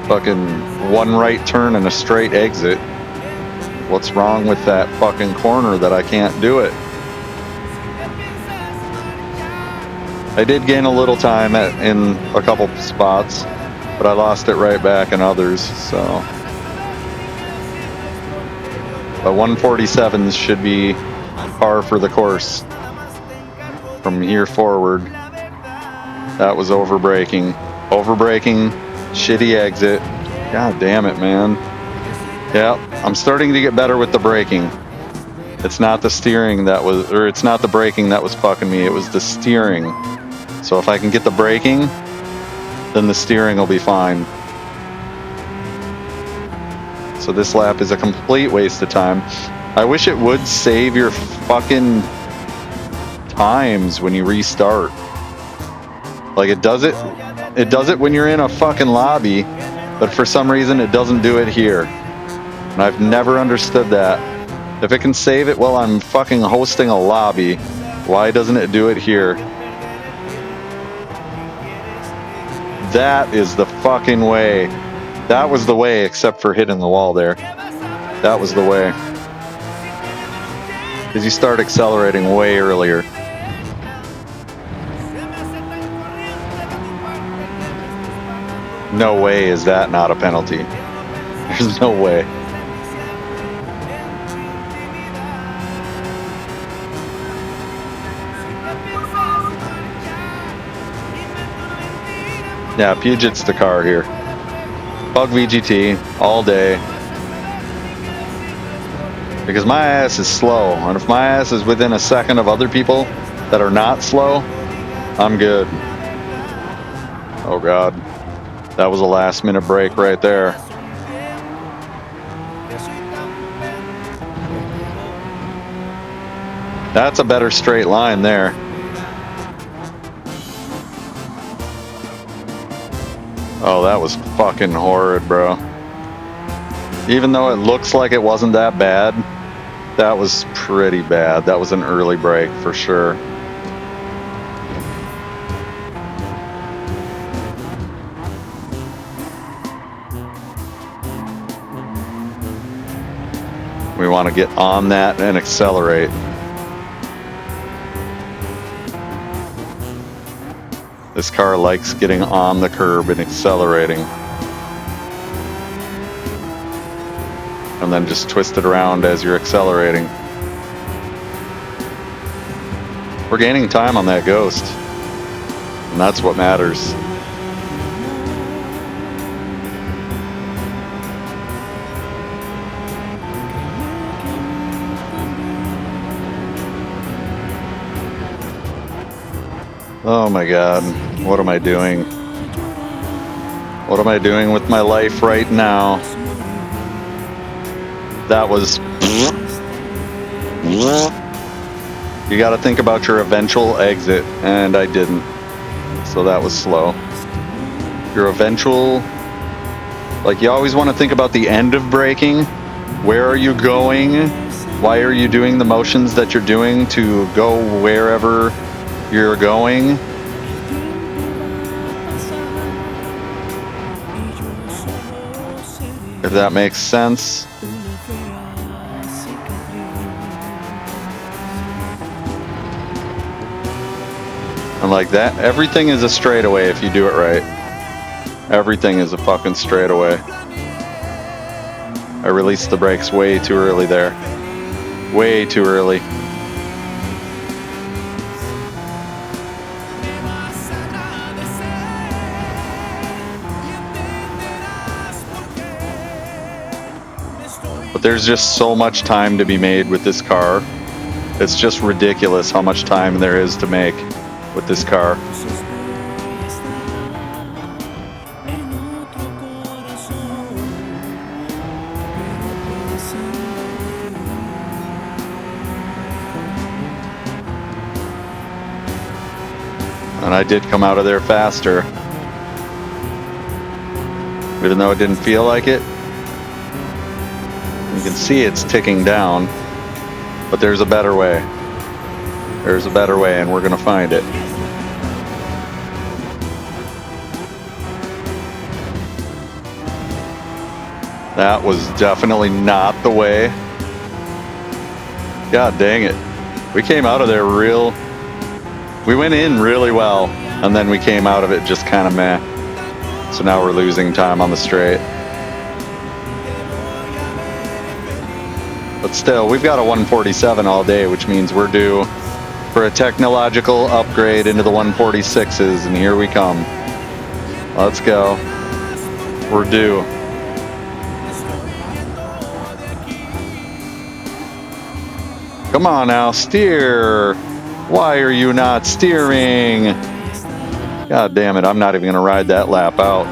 Speaker 2: fucking one right turn and a straight exit. What's wrong with that fucking corner that I can't do it? I did gain a little time in a couple spots, but I lost it right back in others, so. But 147s should be par for the course from here forward. That was overbraking. Overbraking, shitty exit. God damn it, man. Yeah, I'm starting to get better with the braking. It's not the steering that was, or it's not the braking that was fucking me, it was the steering. So if I can get the braking, then the steering will be fine. So this lap is a complete waste of time. I wish it would save your fucking times when you restart. Like, it does it when you're in a fucking lobby, but for some reason it doesn't do it here. And I've never understood that. If it can save it while I'm fucking hosting a lobby, why doesn't it do it here? That is the fucking way. That was the way, except for hitting the wall there. That was the way. Because you start accelerating way earlier. No way is that not a penalty. There's no way. Yeah, Puget's the car here. Bug VGT all day. Because my ass is slow, and if my ass is within a second of other people that are not slow, I'm good. Oh god. That was a last minute break right there. That's a better straight line there. Oh, that was fucking horrid, bro. Even though it looks like it wasn't that bad, that was pretty bad. That was an early break for sure. We want to get on that and accelerate. This car likes getting on the curb and accelerating. And then just twist it around as you're accelerating. We're gaining time on that Ghost. And that's what matters. Oh my god, what am I doing? What am I doing with my life right now? That was... You gotta think about your eventual exit, and I didn't. So that was slow. Your eventual... Like, you always want to think about the end of braking. Where are you going? Why are you doing the motions that you're doing to go wherever you're going? If that makes sense. And like that, everything is a straightaway if you do it right. Everything is a fucking straightaway. I released the brakes way too early there. Way too early. But there's just so much time to be made with this car. It's just ridiculous how much time there is to make with this car. And I did come out of there faster. Even though it didn't feel like it. You can see it's ticking down. But there's a better way. There's a better way, and we're gonna find it. That was definitely not the way. God dang it. We came out of there we went in really well, and then we came out of it just kind of meh. So now we're losing time on the straight. But still, we've got a 147 all day, which means we're due for a technological upgrade into the 146s, and here we come. Let's go. We're due. Come on now, steer. Why are you not steering? God damn it, I'm not even gonna ride that lap out.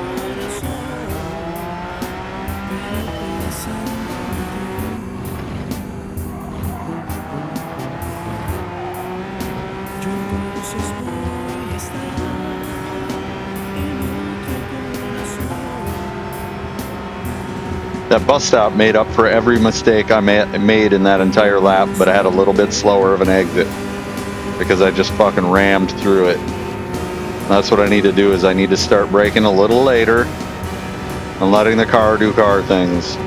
Speaker 2: That bus stop made up for every mistake I made in that entire lap, but I had a little bit slower of an exit because I just fucking rammed through it. That's what I need to do, is I need to start braking a little later and letting the car do car things.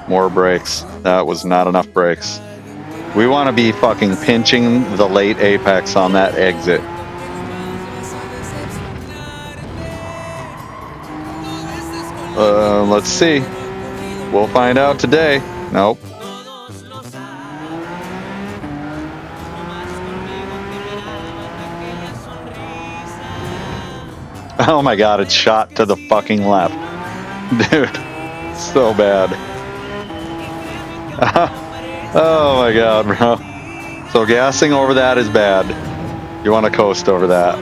Speaker 2: More brakes. That was not enough brakes. We want to be fucking pinching the late apex on that exit. Let's see. We'll find out today. Nope. Oh my god, it's shot to the fucking left. Dude, so bad. Oh my god, bro. So gassing over that is bad. You want to coast over that.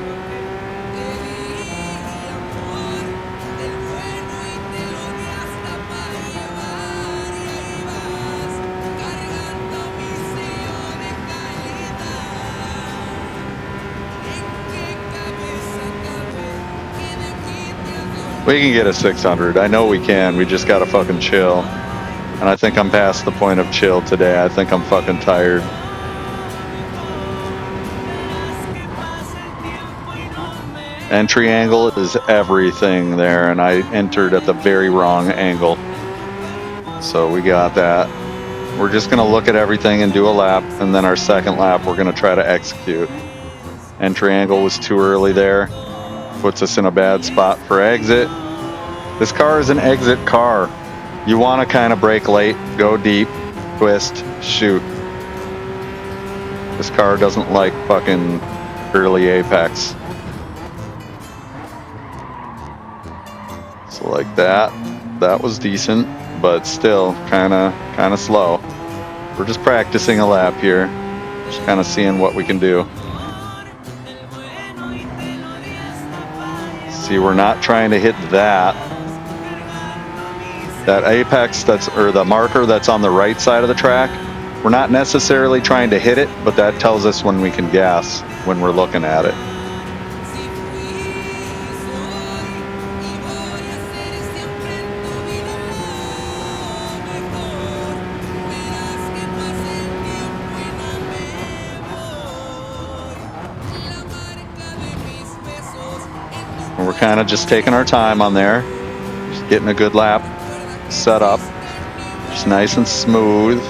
Speaker 2: We can get a 600. I know we can. We just gotta fucking chill. And I think I'm past the point of chill today. I think I'm fucking tired. Entry angle is everything there, and I entered at the very wrong angle. So we got that. We're just gonna look at everything and do a lap, and then our second lap we're gonna try to execute. Entry angle was too early there. Puts us in a bad spot for exit. This car is an exit car. You want to kind of brake late, go deep, twist, shoot. This car doesn't like fucking early apex. So like that was decent, but still kind of slow. We're just practicing a lap here, just kind of seeing what we can do. See, we're not trying to hit that apex or the marker that's on the right side of the track. We're not necessarily trying to hit it, but that tells us when we can gas when we're looking at it. And we're kind of just taking our time on there, just getting a good lap set up, just nice and smooth.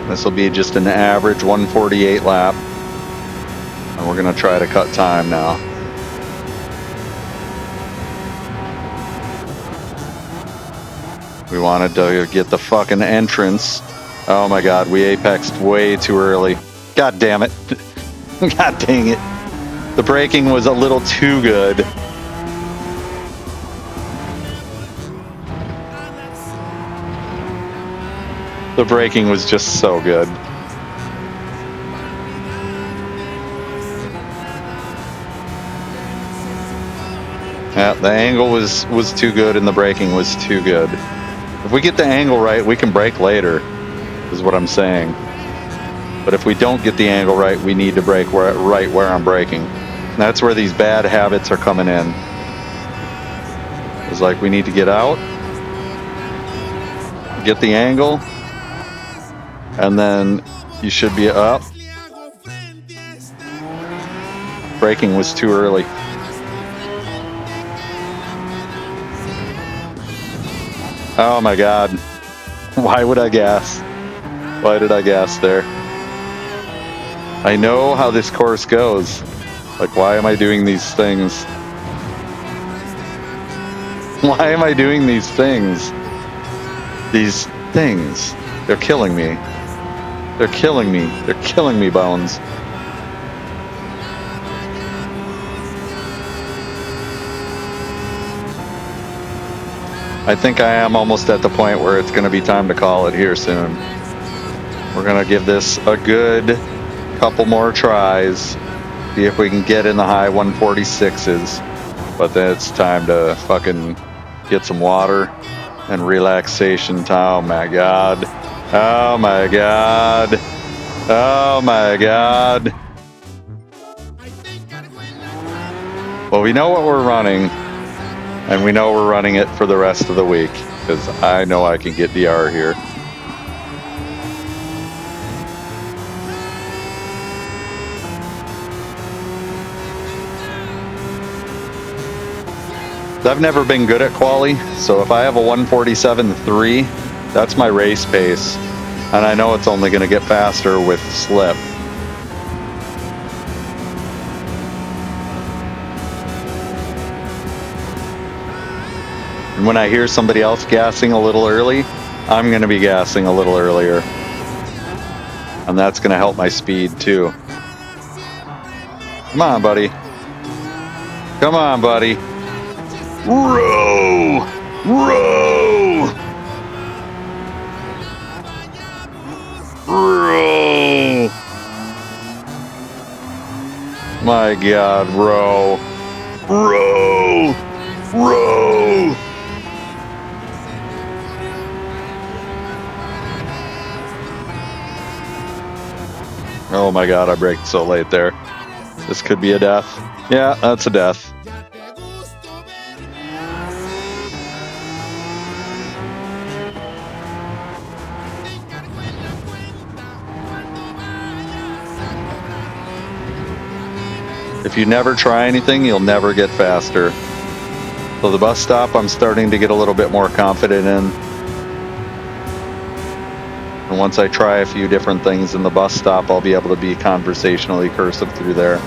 Speaker 2: This will be just an average 148 lap, and we're gonna try to cut time now. We wanted to get the fucking entrance. Oh my god, we apexed way too early. God damn it. God dang it. The braking was a little too good. The braking was just so good. Yeah, the angle was too good and the braking was too good. If we get the angle right, we can brake later, is what I'm saying. But if we don't get the angle right, we need to brake right where I'm braking. That's where these bad habits are coming in. It's like we need to get out, get the angle, and then you should be up. Braking was too early. Oh my God. Why would I gas? Why did I gas there? I know how this course goes. Like, why am I doing these things? Why am I doing these things? These things. They're killing me. They're killing me. They're killing me, Bones. I think I am almost at the point where it's going to be time to call it here soon. We're going to give this a good couple more tries. See if we can get in the high 146s. But then it's time to fucking get some water and relaxation time. Oh my God. Oh my God. Oh my God. Well, we know what we're running, and we know we're running it for the rest of the week, because I know I can get DR here. I've never been good at quali, so if I have a 147.3, that's my race pace, and I know it's only going to get faster with slip. And when I hear somebody else gassing a little early, I'm going to be gassing a little earlier, and that's going to help my speed too. Come on, buddy. Come on, buddy. Row! Row! Row! My God, row! Row! Row! Oh my God, I braked so late there. This could be a death. Yeah, that's a death. If you never try anything, you'll never get faster. So the bus stop, I'm starting to get a little bit more confident in. And once I try a few different things in the bus stop, I'll be able to be conversationally cursive through there.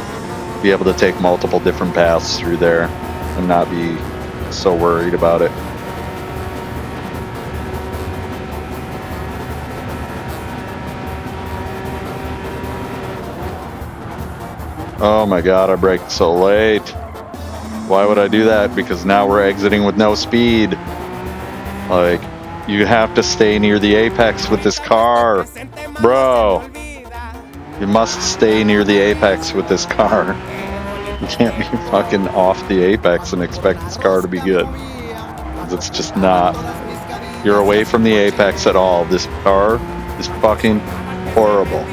Speaker 2: Be able to take multiple different paths through there and not be so worried about it. Oh my God, I braked so late. Why would I do that? Because now we're exiting with no speed. Like, you have to stay near the apex with this car. Bro, you must stay near the apex with this car. You can't be fucking off the apex and expect this car to be good. Because it's just not. You're away from the apex at all. This car is fucking horrible.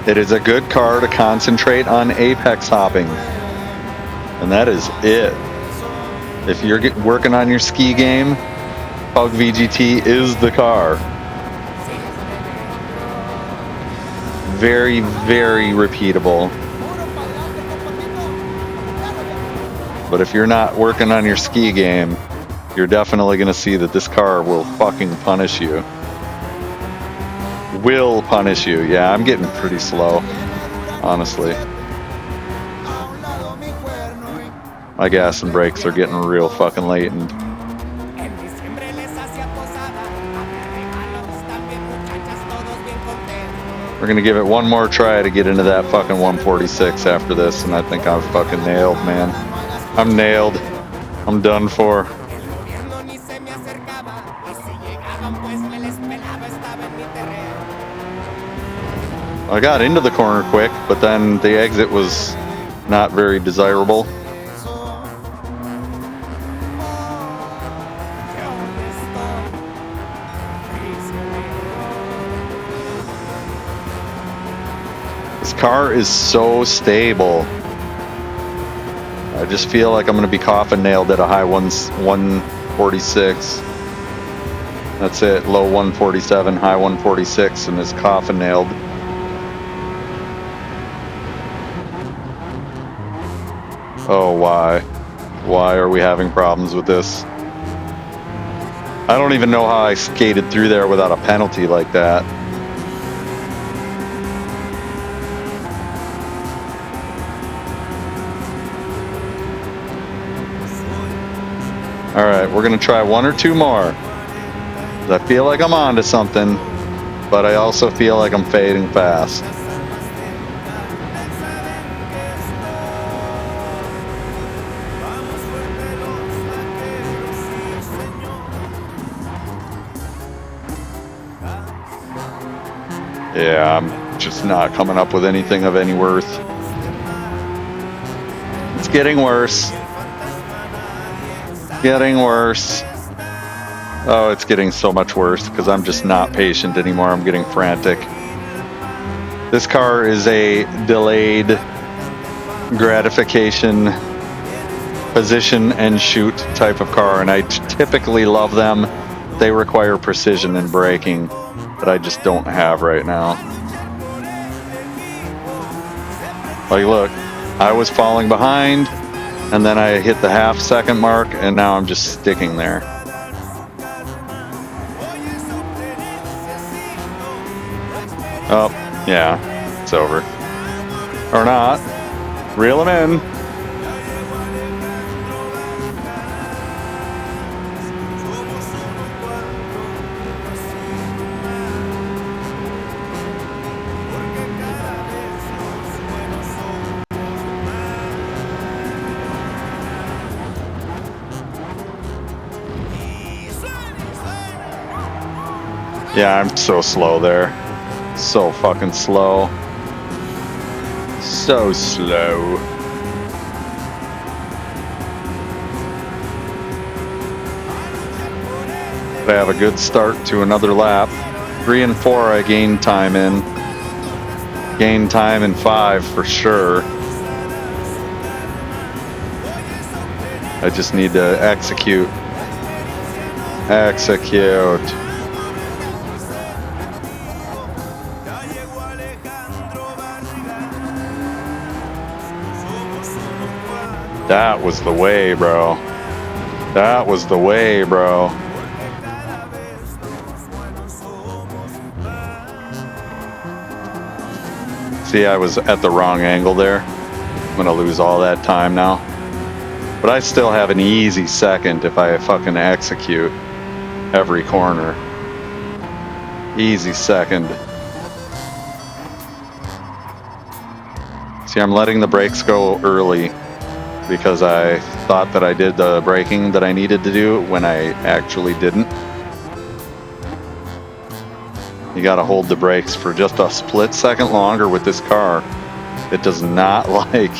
Speaker 2: It is a good car to concentrate on apex hopping. And that is it. If you're working on your ski game, Pug VGT is the car. Very, very repeatable. But if you're not working on your ski game, you're definitely going to see that this car will fucking punish you. Will punish you. Yeah, I'm getting pretty slow, honestly. My gas and brakes are getting real fucking latent. We're gonna give it one more try to get into that fucking 146 after this, and I think I'm fucking nailed, man. I'm nailed. I'm done for. I got into the corner quick, but then the exit was not very desirable. car is so stable. I just feel like I'm going to be coffin nailed at a high 146. That's it, low 147, high 146, and is coffin nailed. Oh, why? Why are we having problems with this? I don't even know how I skated through there without a penalty like that. All right, we're gonna try one or two more. I feel like I'm onto something, but I also feel like I'm fading fast. Yeah, I'm just not coming up with anything of any worth. It's getting worse. Getting worse. Oh, it's getting so much worse because I'm just not patient anymore. I'm getting frantic. This car is a delayed gratification, position and shoot type of car, and I typically love them. They require precision and braking that I just don't have right now. Like, look, I was falling behind, and then I hit the half-second mark, and now I'm just sticking there. Oh, yeah, it's over. Or not. Reel him in. Yeah, I'm so slow there. So fucking slow. So slow. But I have a good start to another lap. 3 and 4 I gained time in. Gained time in 5 for sure. I just need to execute. Execute. That was the way, bro. That was the way, bro. See, I was at the wrong angle there. I'm gonna lose all that time now. But I still have an easy second if I fucking execute every corner. Easy second. See, I'm letting the brakes go early because I thought that I did the braking that I needed to do when I actually didn't. You gotta hold the brakes for just a split second longer with this car. It does not like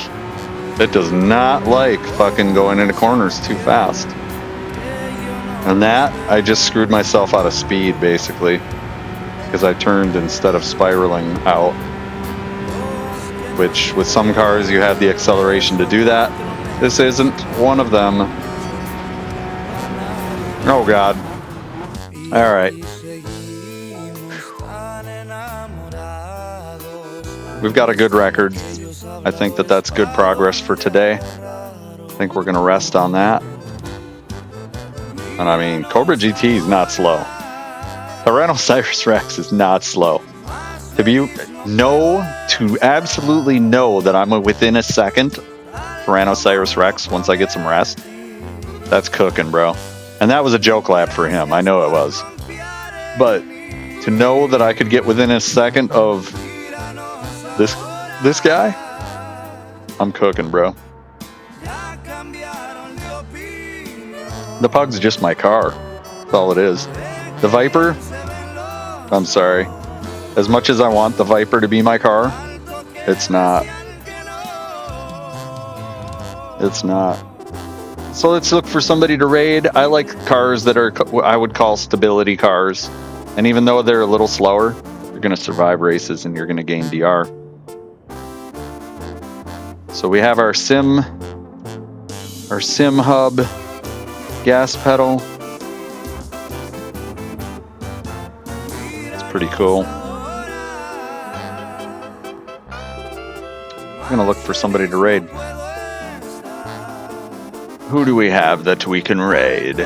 Speaker 2: fucking going into corners too fast. And that, I just screwed myself out of speed basically, because I turned instead of spiraling out. Which with some cars you have the acceleration to do that. This isn't one of them. Oh God. All right. We've got a good record. I think that that's good progress for today. I think we're gonna rest on that. And I mean, Cobra GT is not slow. Tyrannosaurus Rex is not slow. To absolutely know that I'm within a second Tyrannosaurus Rex once I get some rest, that's cooking, bro. And that was a joke lap for him. I know it was. But to know that I could get within a second of this guy, I'm cooking, bro. The Pug's just my car. That's all it is. The Viper, I'm sorry. As much as I want the Viper to be my car, it's not. It's not. So let's look for somebody to raid. I like cars that are, I would call stability cars. And even though they're a little slower, you're going to survive races and you're going to gain DR. So we have our sim hub, gas pedal. It's pretty cool. I'm gonna look for somebody to raid. Who do we have that we can raid?